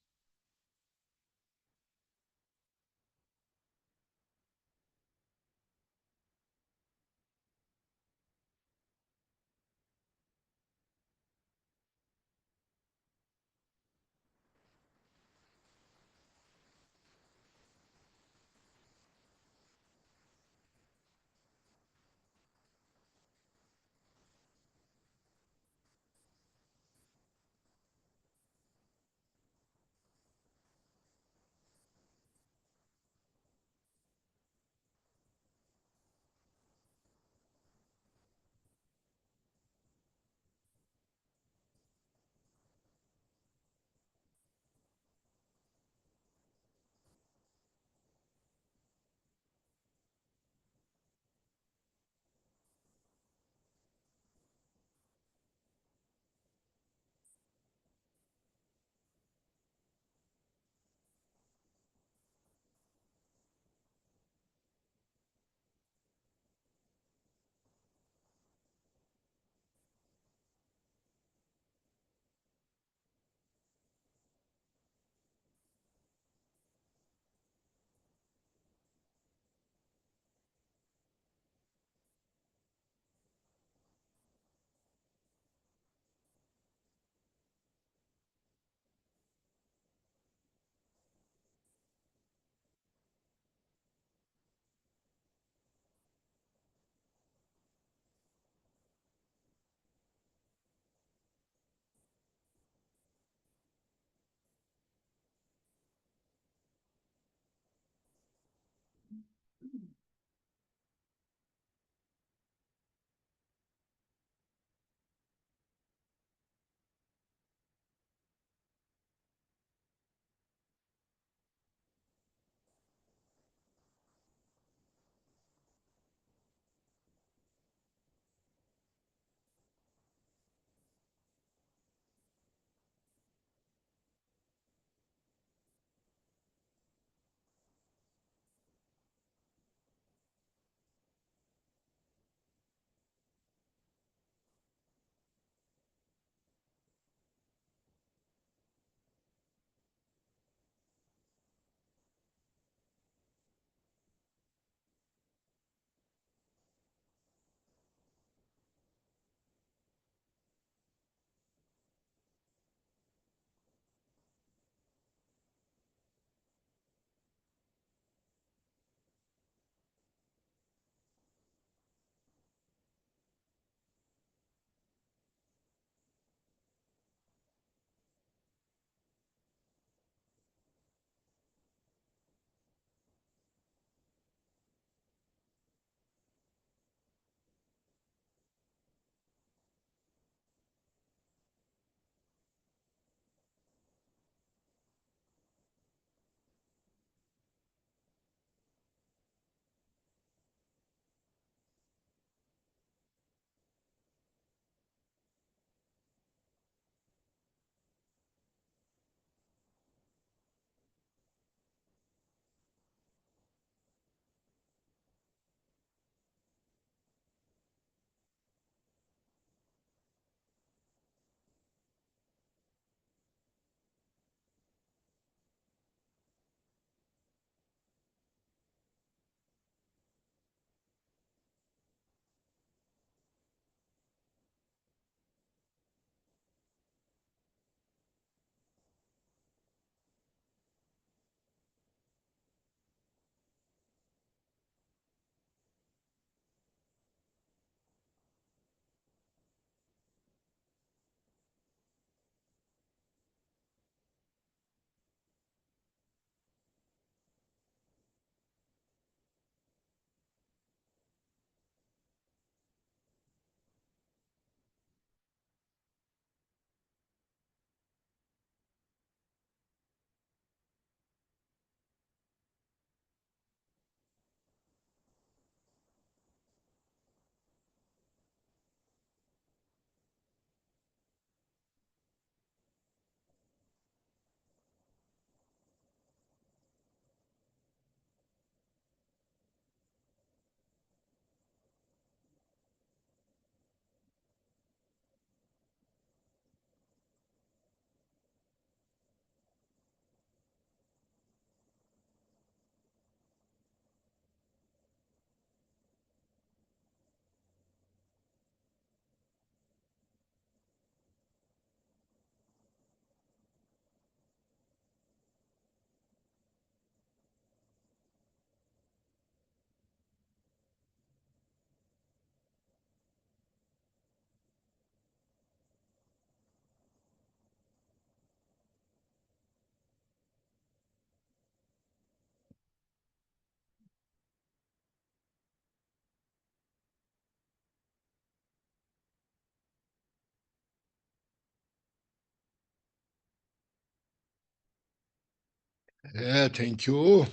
Yeah, thank you.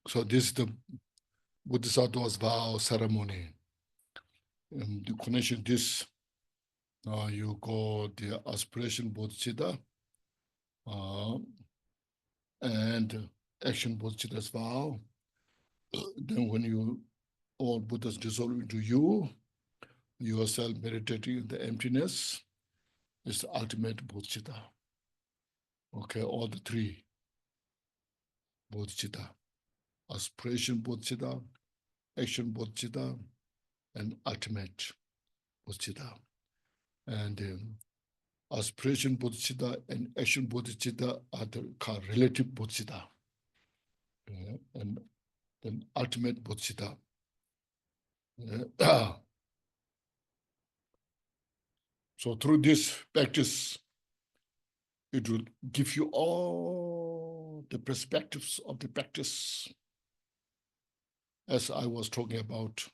So this is the Bodhisattva's vow ceremony. The connection this, you go the aspiration Bodhicitta and action Bodhicitta's vow. Then when you all Buddhas dissolve into you, yourself meditating in the emptiness, is the ultimate Bodhicitta. Okay, all the three Bodhicitta. Aspiration Bodhicitta, action Bodhicitta, and ultimate Bodhicitta. And aspiration Bodhicitta and action Bodhicitta are the relative Bodhicitta. And then ultimate Bodhicitta. So through this practice, it will give you all the perspectives of the practice. As I was talking about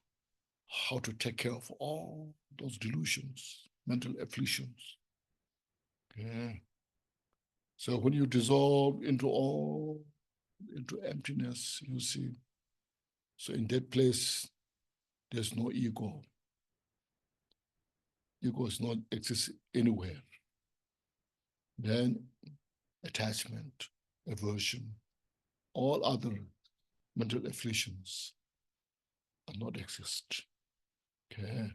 how to take care of all those delusions, mental afflictions. Okay. So when you dissolve into emptiness, you see. So in that place, there's no ego. Ego is not exist anywhere. Then attachment, aversion, all other mental afflictions are not exist. Okay.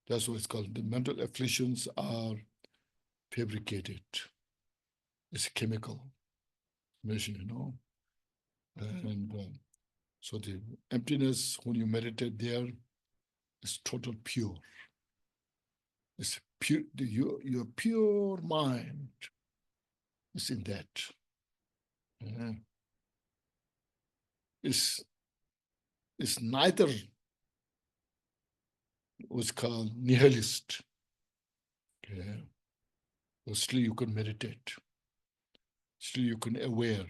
That's what it's called. The mental afflictions are fabricated. It's chemical, you know. And so the emptiness, when you meditate there, is total pure. It's pure. Your pure mind is in that. It's neither what's called nihilist. Okay. So still you can meditate. Still you can aware.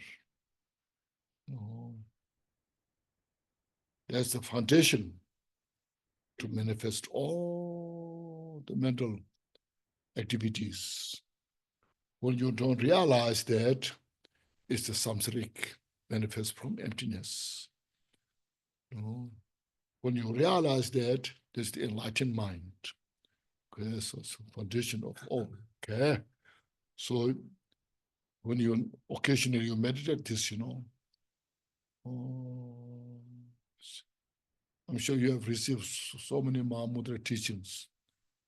That's the foundation to manifest all the mental activities. When you don't realize that, it's the samsaric manifest from emptiness. When you realize that, there's the enlightened mind. Okay, so it's the foundation of all. Okay, so when you occasionally you meditate this, I'm sure you have received so many Mahamudra teachings,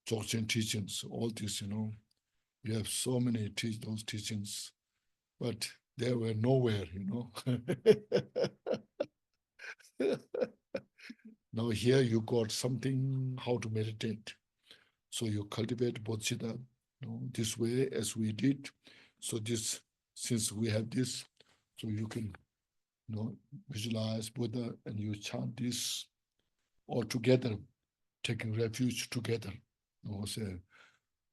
Gyaltsen teachings, all this, You have so many those teachings, but they were nowhere, Now here you got something, how to meditate. So you cultivate Bodhicitta, this way as we did. So this, since we have this, so you can, visualize Buddha and you chant this all together, taking refuge together. Say,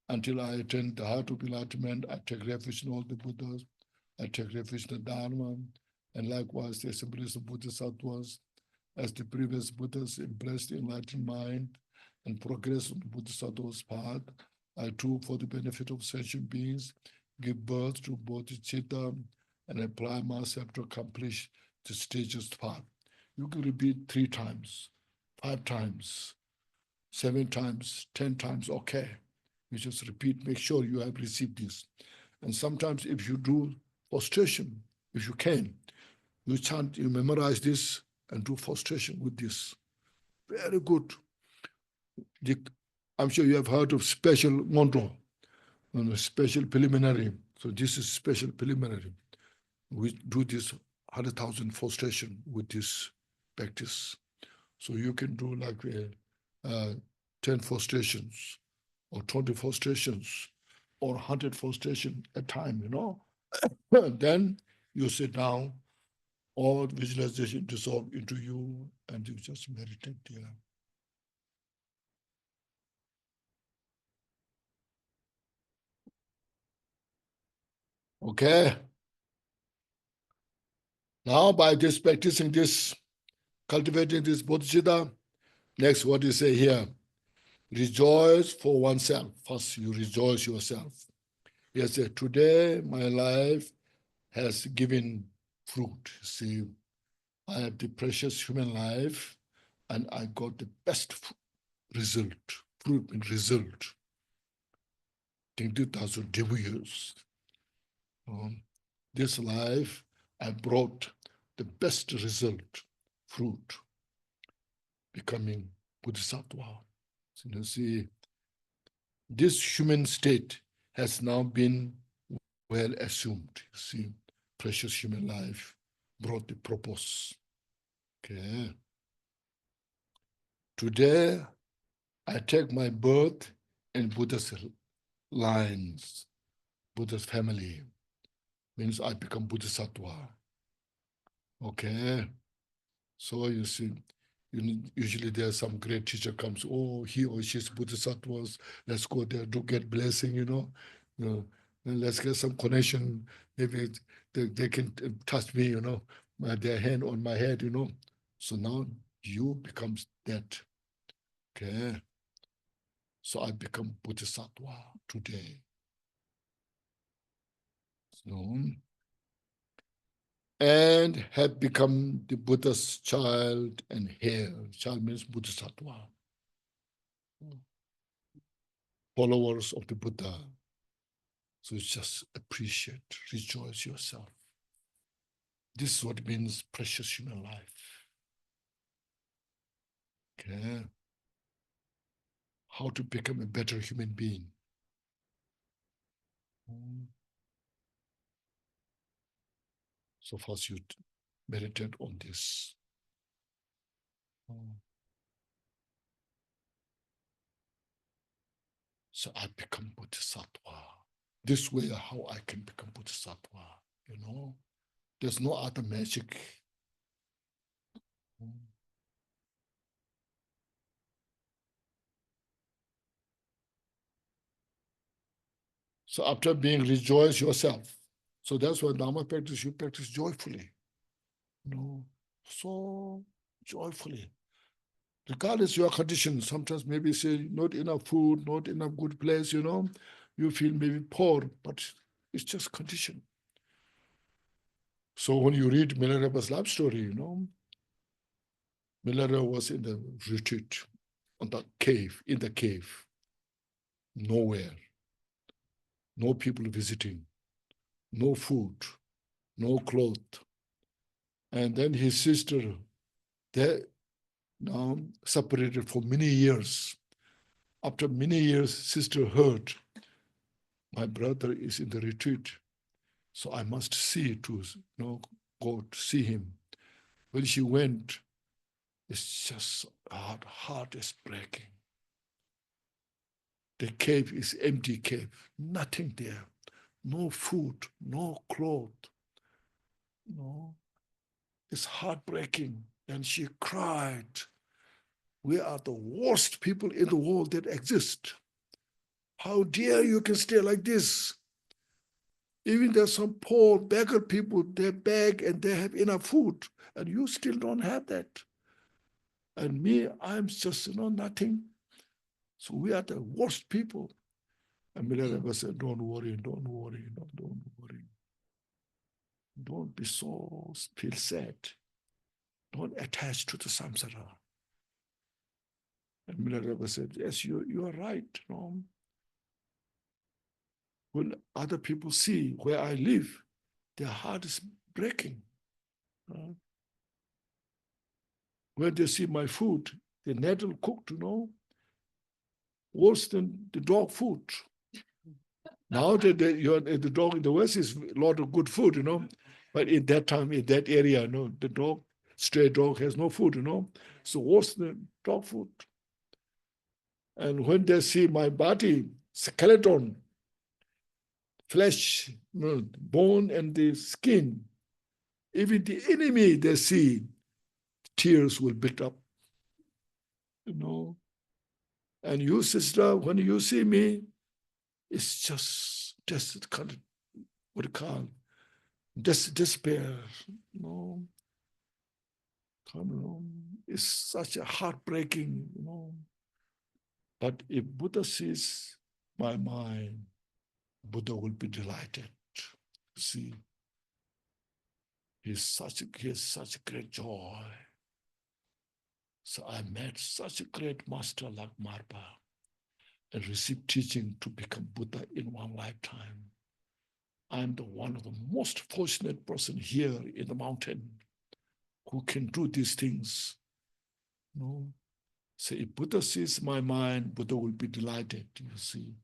until I attain the heart of enlightenment, I take refuge in all the Buddhas, I take refuge in the Dharma, and likewise the assemblies of Bodhisattvas, as the previous Buddhas embraced the enlightened mind and progressed on the Bodhisattva's path, I too, for the benefit of sentient beings, give birth to Bodhicitta and apply myself to accomplish the stages path. You can repeat 3 times, 5 times, 7 times, 10 times, okay. You just repeat, make sure you have received this. And sometimes if you do frustration, if you can, you chant, you memorize this and do frustration with this. Very good. I'm sure you have heard of special mantra, special preliminary. So this is special preliminary. We do this 100,000 frustration with this practice. So you can do like 10 frustrations or 20 frustrations or 100 frustration at a time, Then you sit down, all visualization dissolve into you and you just meditate there. Okay. Now by this practicing this, cultivating this Bodhicitta, next what you say here, rejoice for oneself. First you rejoice yourself. Yes, today my life has given fruit. See, I have the precious human life, and I got the best result, fruit and result. This life, I brought the best result, fruit, becoming Bodhisattva. So you see, this human state has now been well assumed. You see, precious human life brought the purpose. Okay. Today, I take my birth in Buddha's lines, Buddha's family. Means I become Bodhisattva. Okay. So you see, usually there's some great teacher comes, oh, he or she's Bodhisattvas, let's go there to get blessing, you know. And let's get some connection. Maybe they can touch me, you know, their hand on my head, you know. So now you becomes that. Okay. So I become Bodhisattva today. So, and have become the Buddha's child and heir. Child means Bodhisattva. Followers of the Buddha. So just appreciate, rejoice yourself. This is what means precious human life. Okay. How to become a better human being. So first you meditate on this. So I become Bodhisattva. This way how I can become Bodhisattva, you know. There's no other magic. So after being rejoice yourself. So that's why Dharma practice, you practice joyfully. You know, so joyfully. Regardless of your condition, sometimes maybe say not enough food, not enough good place, you know, you feel maybe poor, but it's just condition. So when you read Milarepa's life story, you know, Milarepa was in the retreat, on the cave, in the cave, nowhere, no people visiting, no food, no clothes. And then his sister, they now separated for many years. After many years, sister heard, my brother is in the retreat, so I must see to, you know, go to see him. When she went, it's just heart is breaking. The cave is empty cave, nothing there, no food, no clothes, no. It's heartbreaking. And she cried, we are the worst people in the world that exist. How dare you can stay like this? Even there's some poor beggar people, they beg and they have enough food, and you still don't have that. And me, I'm just, you know, nothing. So we are the worst people. And Milarepa said, don't worry, don't worry, don't worry. Don't be so, feel sad. Don't attach to the samsara. And Milarepa said, yes, you are right. You know? When other people see where I live, their heart is breaking. When they see my food, the nettle cooked, you know, worse than the dog food. Now that the dog in the West is a lot of good food, you know, but in that time, in that area, you know, the dog, stray dog has no food, you know, so worse than dog food. And when they see my body, skeleton, flesh, you know, bone and the skin, even the enemy they see, tears will build up, you know. And you, sister, when you see me, it's just kind of what you call despair, you know. It's such a heartbreaking, you know. But if Buddha sees my mind, Buddha will be delighted. See, he has such great joy. So I met such a great master like Marpa and received teaching to become Buddha in one lifetime. I'm the one of the most fortunate person here in the mountain who can do these things. No. So if Buddha sees my mind, Buddha will be delighted, you see.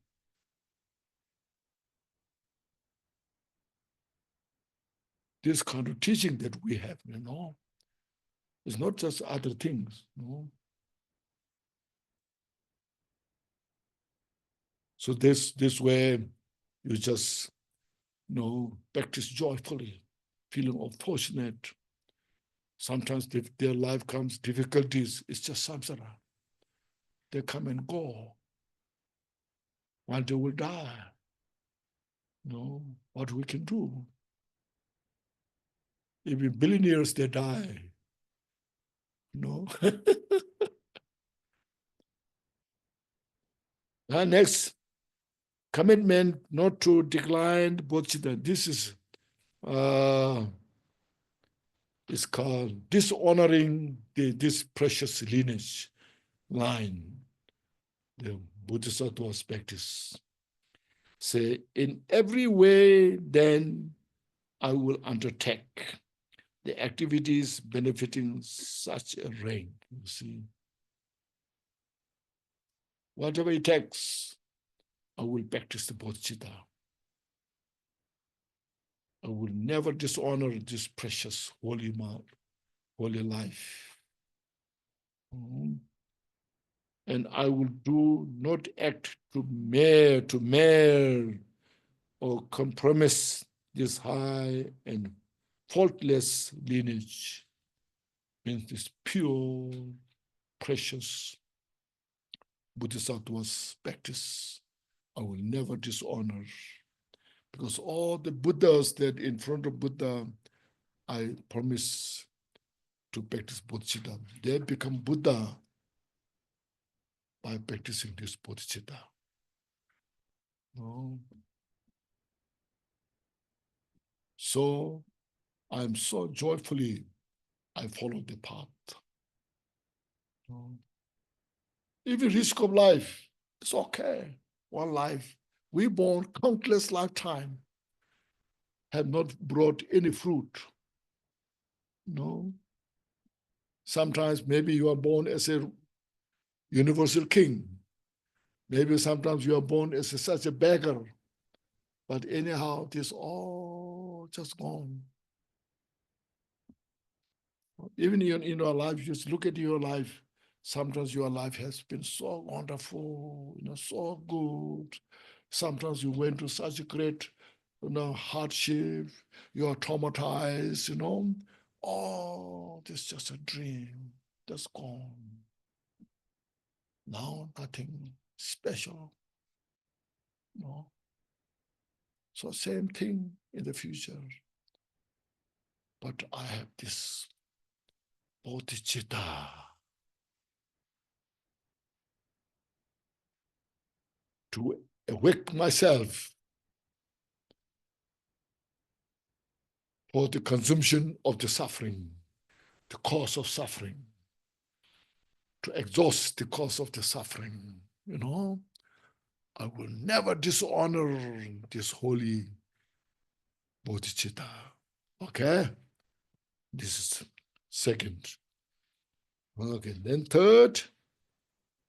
This kind of teaching that we have, it's not just other things, So this way, you just, practice joyfully, feeling fortunate. Sometimes if their life comes difficulties, it's just samsara. They come and go. One day will die. What we can do? Even billionaires, they die. Next, commitment not to decline bodhicitta. This is it's called dishonoring this precious lineage line, the Bodhisattva's practice. Say, in every way, then I will undertake the activities benefiting such a rank. You see, whatever it takes, I will practice the bodhicitta. I will never dishonor this precious holy life. And I will do not act to merit or compromise this high and faultless lineage, means this pure, precious Bodhisattva's practice. I will never dishonor, because all the Buddhas that in front of Buddha, I promise to practice Bodhicitta. They become Buddha by practicing this Bodhicitta. So I'm so joyfully I follow the path. Even risk of life, it's okay. One life. We born countless lifetime, have not brought any fruit. Sometimes maybe you are born as a universal king. Maybe sometimes you are born as such a beggar. But anyhow, this all just gone. Even in your life, just look at your life. Sometimes your life has been so wonderful, so good. Sometimes you went through such a great, hardship. You are traumatized, Oh, this is just a dream. That's gone. Now nothing special. So same thing in the future. But I have this Bodhicitta to awake myself for the consumption of the suffering, the cause of suffering, to exhaust the cause of the suffering. I will never dishonor this holy Bodhicitta. Okay? This is second. Okay, then third,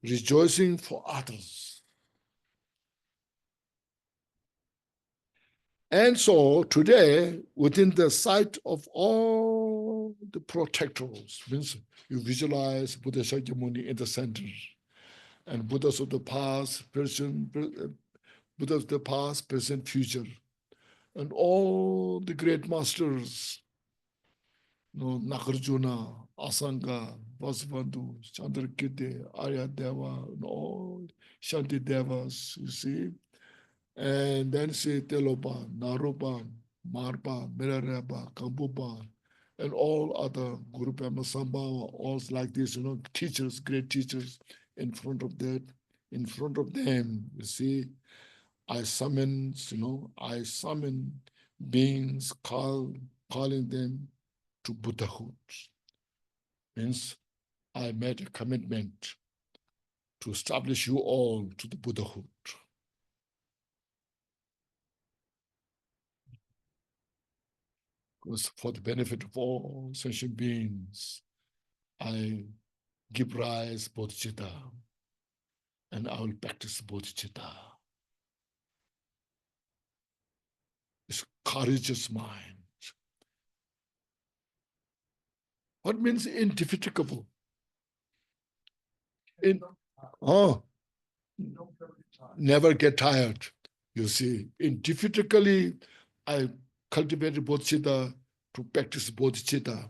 rejoicing for others. And so today, within the sight of all the protectors, means you visualize Buddha Shakyamuni in the center, and Buddhas of the past, present, Buddhas of the past, present, future, and all the great masters, Nagarjuna, Asanga, Vasubandhu, Chandrakirti, Aryadeva, and all Shanti Devas, you see. And then say Telopa, Naropa, Marpa, Mirareba, Kambupa, and all other Guru Pema Sambhava, all like this, teachers, great teachers in front of them, you see. I summon, I summon beings, calling them to Buddhahood. Means I made a commitment to establish you all to the Buddhahood. Because for the benefit of all sentient beings, I give rise Bodhicitta, and I will practice Bodhicitta. It's courageous mind. What means indefatigable? Never get tired. You see, indefatigably, I cultivated Bodhicitta to practice Bodhicitta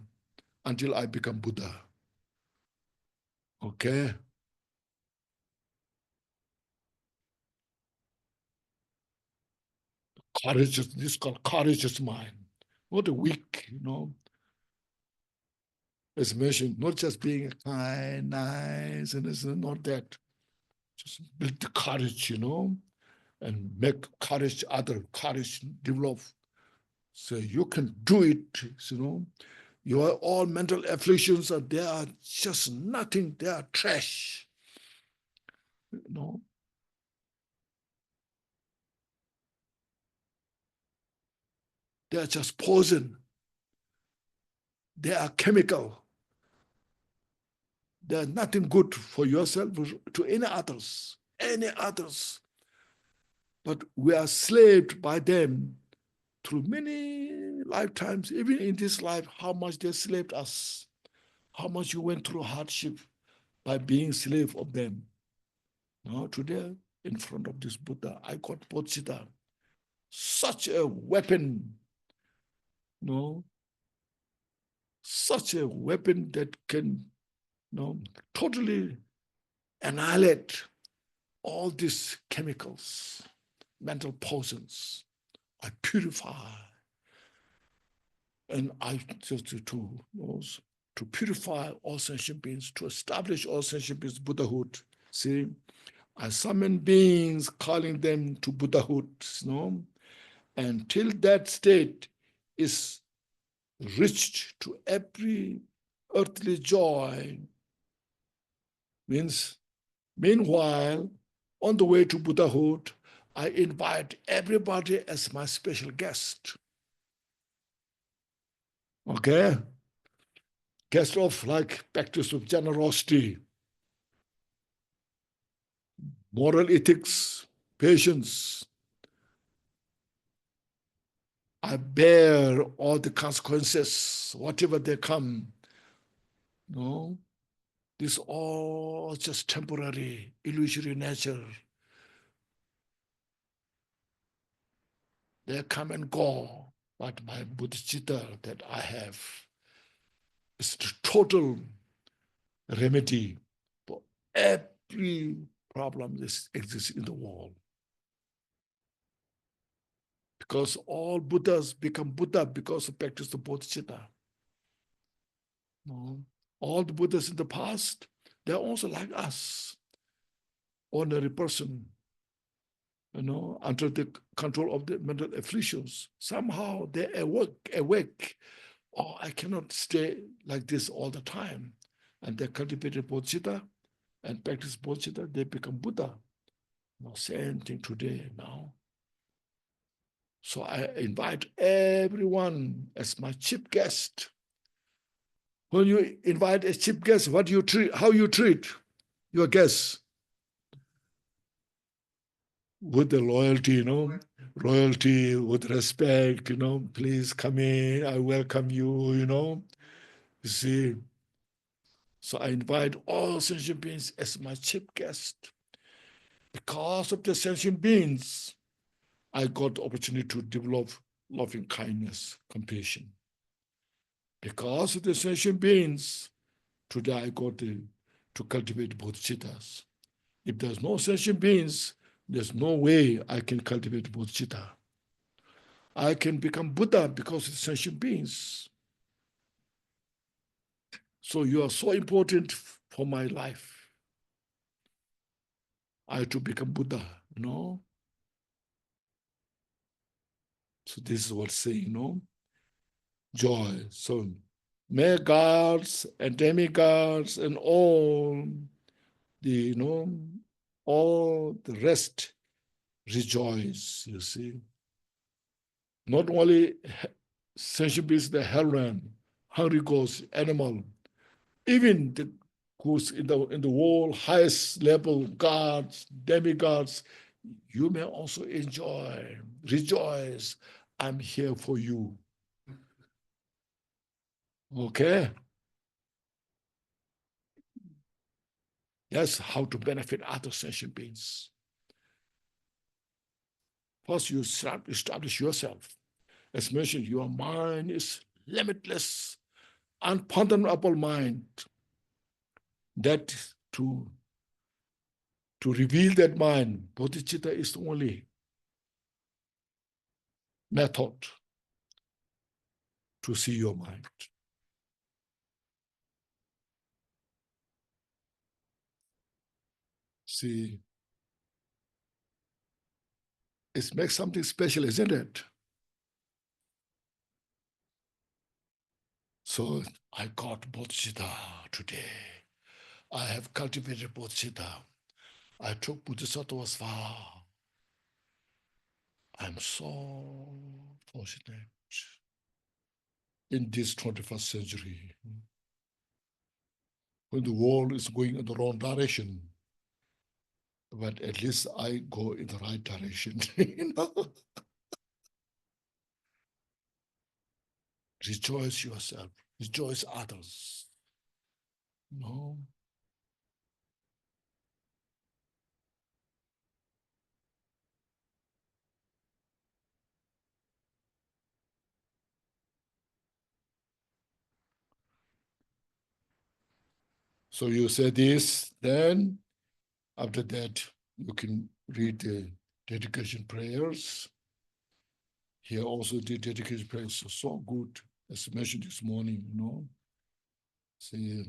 until I become Buddha. Okay? Courageous, this is called courageous mind. Not a weak, as mentioned, not just being kind, nice, and it's not that. Just build the courage, and make courage, other courage develop. So you can do it, Your all mental afflictions they are just nothing, they are trash. They are just poison. They are chemical. They are nothing good for yourself, to any others. But we are slaved by them through many lifetimes, even in this life, how much they slaved us, how much you went through hardship by being slave of them. Now, today, in front of this Buddha, I got Bodhicitta, such a weapon, such a weapon that can, totally annihilate all these chemicals, mental poisons. I purify. And I just to purify all sentient beings, to establish all sentient beings Buddhahood. See, I summon beings, calling them to Buddhahood, until that state is reached to every earthly joy. Means, meanwhile, on the way to Buddhahood, I invite everybody as my special guest. Okay? Guest of like practice of generosity, moral ethics, patience. I bear all the consequences, whatever they come. This all just temporary, illusory nature. They come and go, but my Bodhicitta that I have is the total remedy for every problem that exists in the world. Because all Buddhas become Buddha because of practice of Bodhicitta. All the Buddhas in the past, they're also like us, ordinary person, under the control of the mental afflictions. Somehow they awake. Oh, I cannot stay like this all the time. And they cultivated Bodhicitta and practice Bodhicitta, they become Buddha. Same thing today now. So I invite everyone as my chief guest. When you invite a chief guest, how you treat your guests? With the loyalty, royalty, with respect, please come in, I welcome you, you see. So I invite all sentient beings as my chief guest. Because of the sentient beings, I got the opportunity to develop loving kindness, compassion. Because of the sentient beings, today I got to cultivate bodhicittas. If there's no sentient beings, there's no way I can cultivate bodhicitta. I can become Buddha because of the sentient beings. So you are so important for my life. I to become Buddha, So this is what saying, joy. So may gods and demigods and all the, all the rest rejoice, you see. Not only sentient beings, the heron, hungry ghost, animal, even the who's in the world highest level, gods, demigods, you may also enjoy, rejoice. I'm here for you. Okay? That's how to benefit other sentient beings. First, you establish yourself. As mentioned, your mind is limitless, unfathomable mind. That to reveal that mind, Bodhicitta is the only method to see your mind. See, it makes something special, isn't it? So I got Bodhicitta today. I have cultivated Bodhicitta. I took Bodhisattva's vow. I'm so fortunate in this 21st century, when the world is going in the wrong direction, but at least I go in the right direction. Rejoice yourself, rejoice others. No. So you say this, then after that, you can read the dedication prayers. Here also the dedication prayers are so good, as mentioned this morning, See,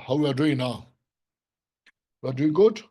how we are doing now? We are doing good?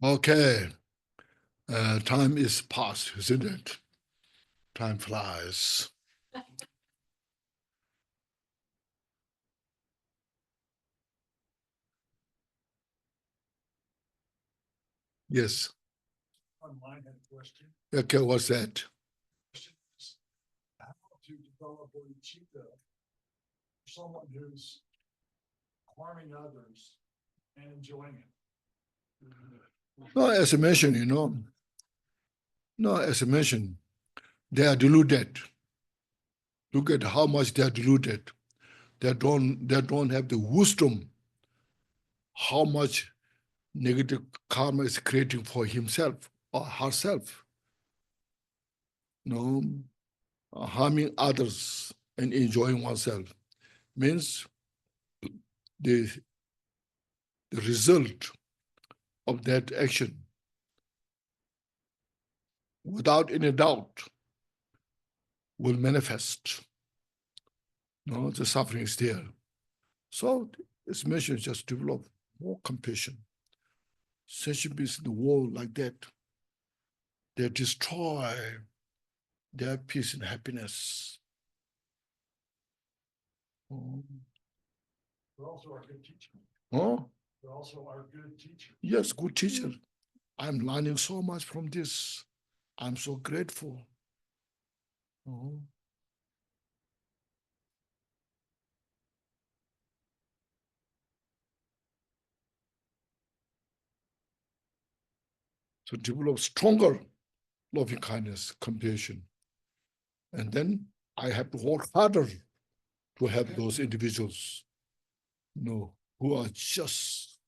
Okay. Time is past, isn't it? Time flies. Yes. Online had a question. Okay, what's that? How to develop bodhicitta for someone who's harming others and enjoying it? No, as I mentioned, as I mentioned, they are deluded. Look at how much they are deluded. They don't have the wisdom how much negative karma is creating for himself or herself. Harming others and enjoying oneself means the result of that action, without any doubt, will manifest. The suffering is there. So this mission is just develop more compassion. Sentient beings in the world like that, they destroy their peace and happiness. Oh. They're also our good teacher. Oh, They're also our good teacher. yes, good teacher. I'm learning so much from this. I'm so grateful. Oh. So develop stronger loving kindness, compassion. And then I have to work harder to help those individuals, who are just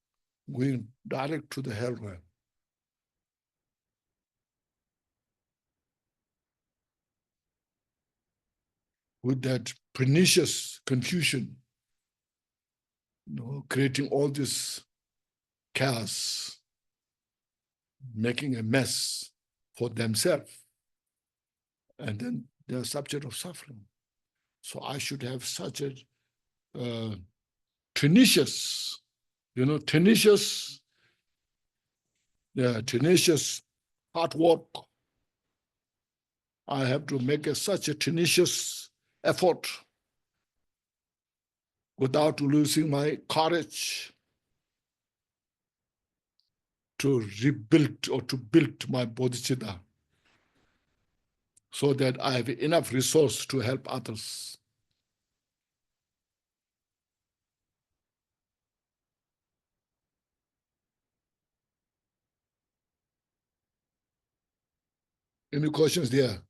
going direct to the hell realm. With that pernicious confusion, creating all this chaos, making a mess for themselves, and then they're subject of suffering. So I should have such a tenacious hard work. I have to make such a tenacious effort without losing my courage to rebuild or to build my Bodhicitta, so that I have enough resource to help others. Any questions there?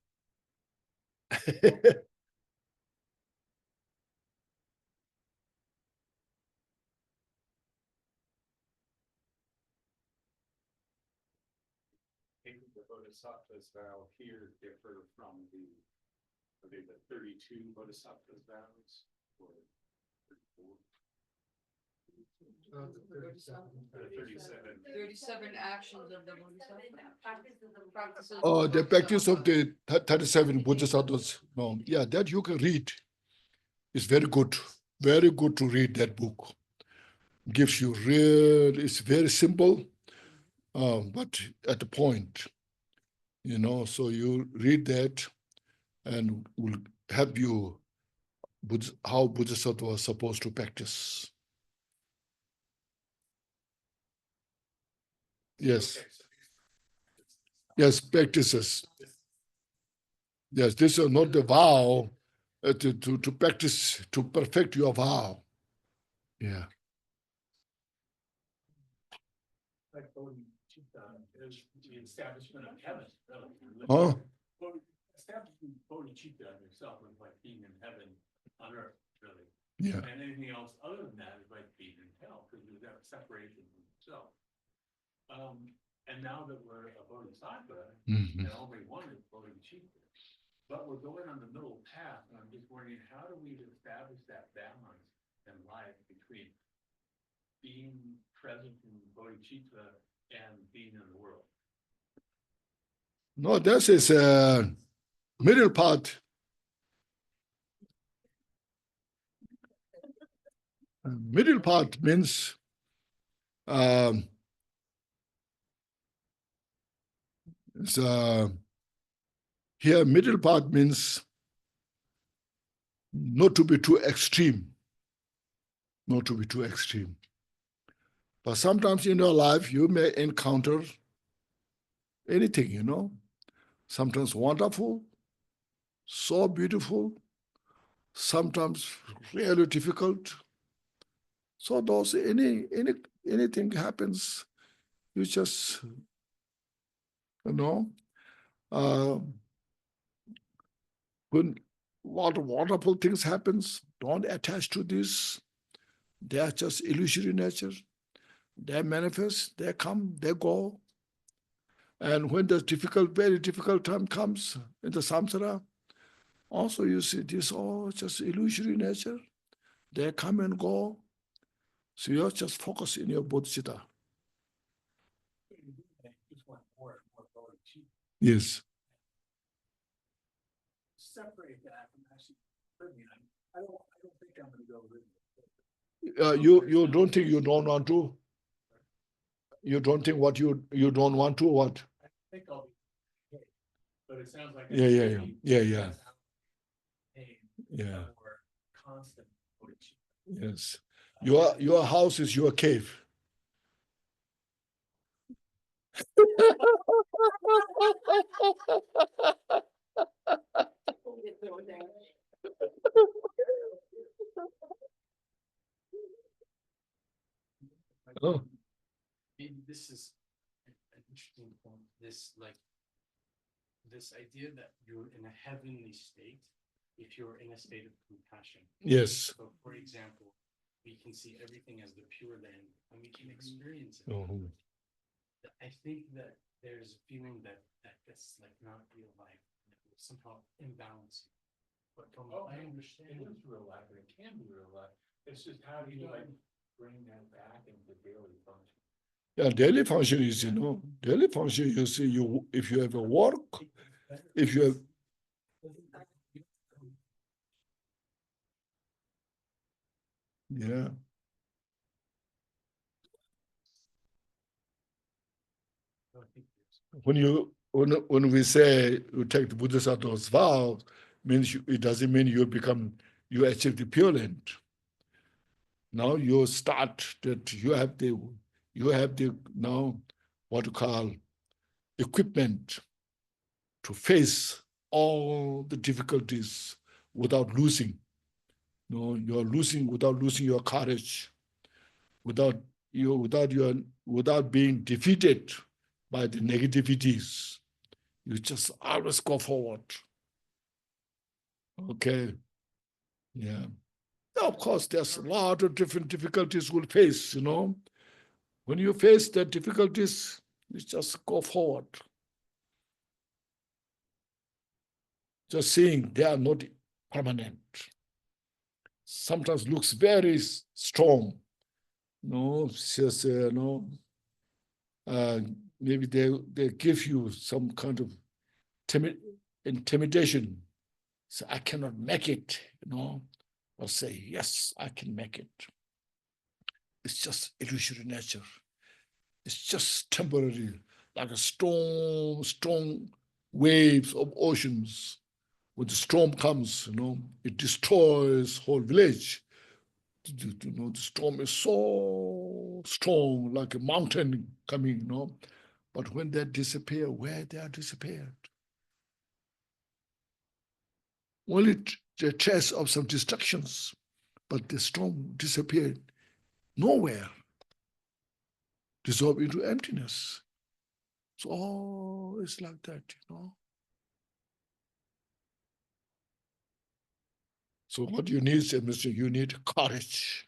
The Bodhisattva's vow here differ from the 32 Bodhisattva's vows? Or 34? The 37. 37 actions of the Bodhisattva. Practices The practice of the 37 Bodhisattvas. No, yeah, that you can read. It's very good to read that book. Gives you it's very simple, but at the point, so you read that and will help you how Bodhisattva was supposed to practice. Yes. Yes, practices. Yes, this is not the vow to practice, to perfect your vow. Yeah. Like Bodhicitta is the establishment of heaven, really. Huh? Establishing Bodhicitta yourself is like being in heaven on earth, really. Yeah. And anything else other than that is like being in hell, because you have separation from yourself. And now that we're a Bodhisattva, Mhm. and only one is Bodhicitta, but we're going on the middle path, and I'm just wondering, how do we establish that balance in life between being present in Bodhicitta and being in the world? No, this is a middle part. Middle part means here middle part means not to be too extreme. Not to be too extreme. But sometimes in your life you may encounter anything, sometimes wonderful, so beautiful, sometimes really difficult. So those anything happens, you just when a lot of wonderful things happens, don't attach to this. They are just illusory nature. They manifest, they come, they go. And when the very difficult time comes in the samsara, also you see this all just illusory nature. They come and go. So you just focus in your bodhicitta. Just want more and more Bodhicitta. Yes. Separate that from actually living. I don't think I'm going to go live. You don't think you don't want to? You don't think what you don't want to what? I think I'll be but it sounds like. Yeah. that's how a Yeah. more constant bodhicitta. Yes. Your house is your cave. Oh. Maybe this is an interesting point, this idea that you're in a heavenly state if you're in a state of compassion. Yes. So for example, we can see everything as the pure land and we can experience it. Oh. I think that there's a feeling that that's like not real life, and it will somehow imbalance you. But from what I understand, It is real life, and it can be real life. It's just how do you like bring that back into daily function? Yeah, daily function is, daily function, you see, if you have a work, if you have, yeah. When we say you take the Bodhisattva's vow, means it doesn't mean you achieve the Pure Land. Now you start that you have the now what you call equipment to face all the difficulties without losing. You're losing without losing your courage, without being defeated by the negativities. You just always go forward. Okay. Yeah. Of course, there's a lot of different difficulties we'll face, When you face the difficulties, you just go forward. Just seeing they are not permanent. Sometimes looks very strong. Just, maybe they give you some kind of intimidation. So I cannot make it, or say, yes, I can make it. It's just illusory nature. It's just temporary, like a strong waves of oceans. When the storm comes, it destroys whole village. The storm is so strong, like a mountain coming, But when they disappear, where they are disappeared? Only the trace of some destructions, but the storm disappeared nowhere, dissolved into emptiness. So it's like that, So what you need, Mr. You need courage.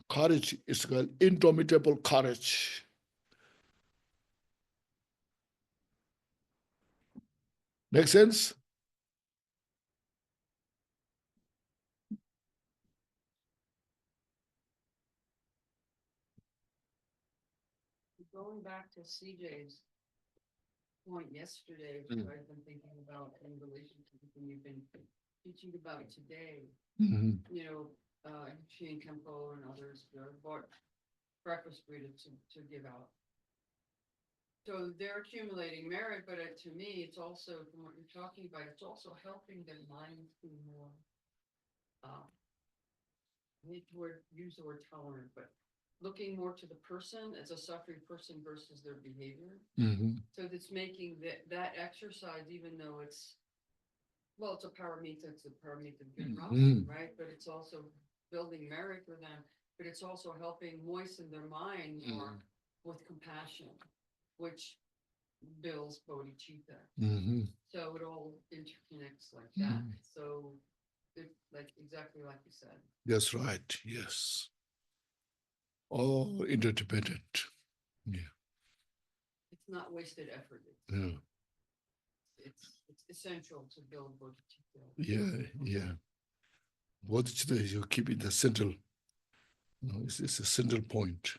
Courage is called indomitable courage. Make sense? Going back to CJ's point yesterday, which I've been thinking about in relation to the thing you've been teaching about today, Mm-hmm. Shane Kempo and others bought breakfast food to give out. So they're accumulating merit, but to me, it's also, from what you're talking about, it's also helping their minds be more, I hate the word, use the word tolerant, but looking more to the person as a suffering person versus their behavior. Mm-hmm. So that's making that exercise, even though it's a paramita, right? But it's also building merit for them, but it's also helping moisten their mind more with compassion, which builds bodhicitta. Mm-hmm. So it all interconnects like that. So it's like exactly like you said. That's right. Yes. All interdependent. Yeah. It's not wasted effort. It's essential to build bodhicitta. Yeah. Bodhicitta, you keep it the central. It's a central point.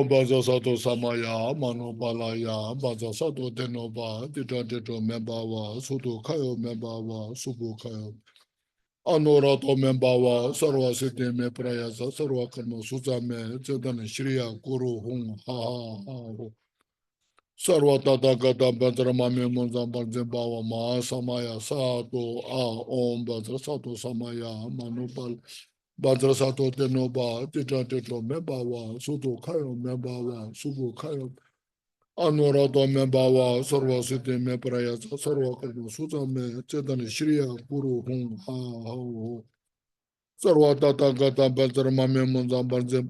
Baza Sato Samaya, Mano Balaya, Baza Sato Denova, Dita Membawa, Sudo Kayo Membawa, Subu Kayo. Anorato membawa, Sarva Siddhi me Prayasa, Sarva Karma Suza me, Chetan Shriya Guru Hung Ha Ha Ha. Sarva Tata Gata Bhadra Mame Munzam Bhajan Bhava Ma Samaya Sato A Om Bhadra Sato Samaya Manupal Bhadra Sato Tenoba Titra Titra Mebawa Suto Kayo Mebawa Subu Kayo Anurado Mebawa Sarva Siddhi Me Prayasa Sarva Karma Suza me Chetan Shriya Guru Hung Ha Ha. Sarva Tata Gata Bhadra Mame Munzam Bhajan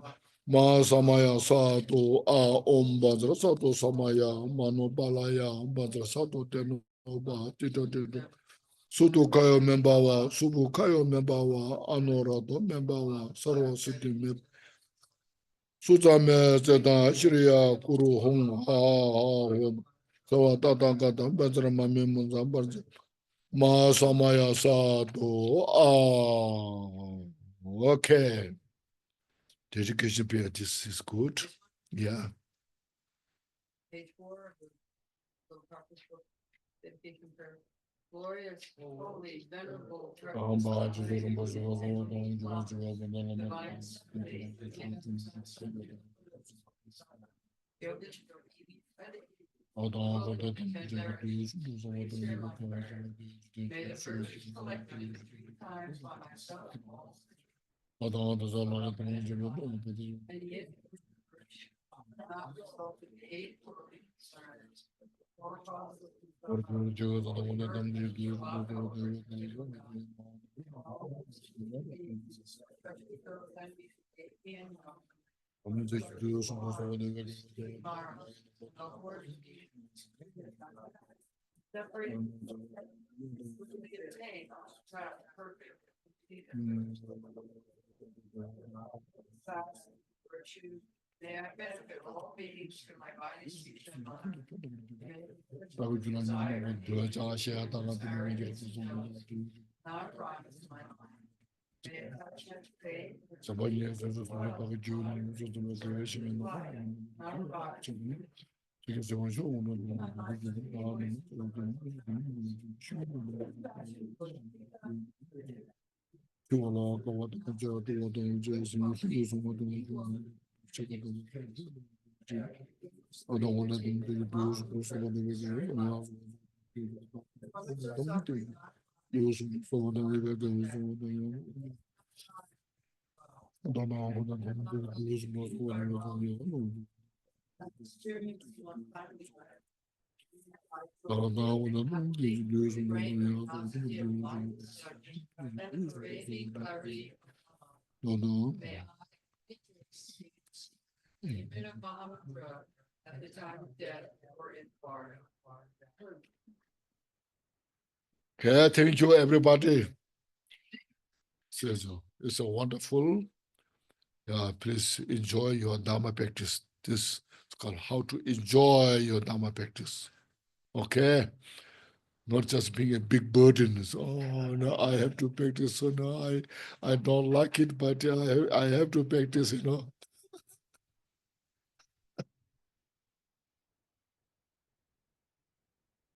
Ma Samaya Sato A Om Bhadra Sato Samaya Manopalaya Bhadra Sato Tenoba Tito Tito Sutu Kayo Membawa Subu Kayo Membawa Anorado Membawa Sarva Siddhi Me Suta Me Zeta Shriya Guru Hong Ha Ha Hum Sarva Tata Gata Bhadra Mame Munzam Bhajan Ma Samaya Sato Okay. Dedication prayer, this is good. Yeah. Page 4, the practice book, dedication prayer. Glorious, holy, venerable. And yet, not resulted in hate or concerns, or causes virtue. May I benefit all beings through my body, speech, and mind. Not rise my mind. May attachment fade. At the time of death or in part. Okay, thank you, everybody. It's a wonderful. Please enjoy your Dharma practice. This is called how to enjoy your Dharma practice. Okay, not just being a big burden. Oh no, I have to practice. So no, I don't like it, but I have to practice.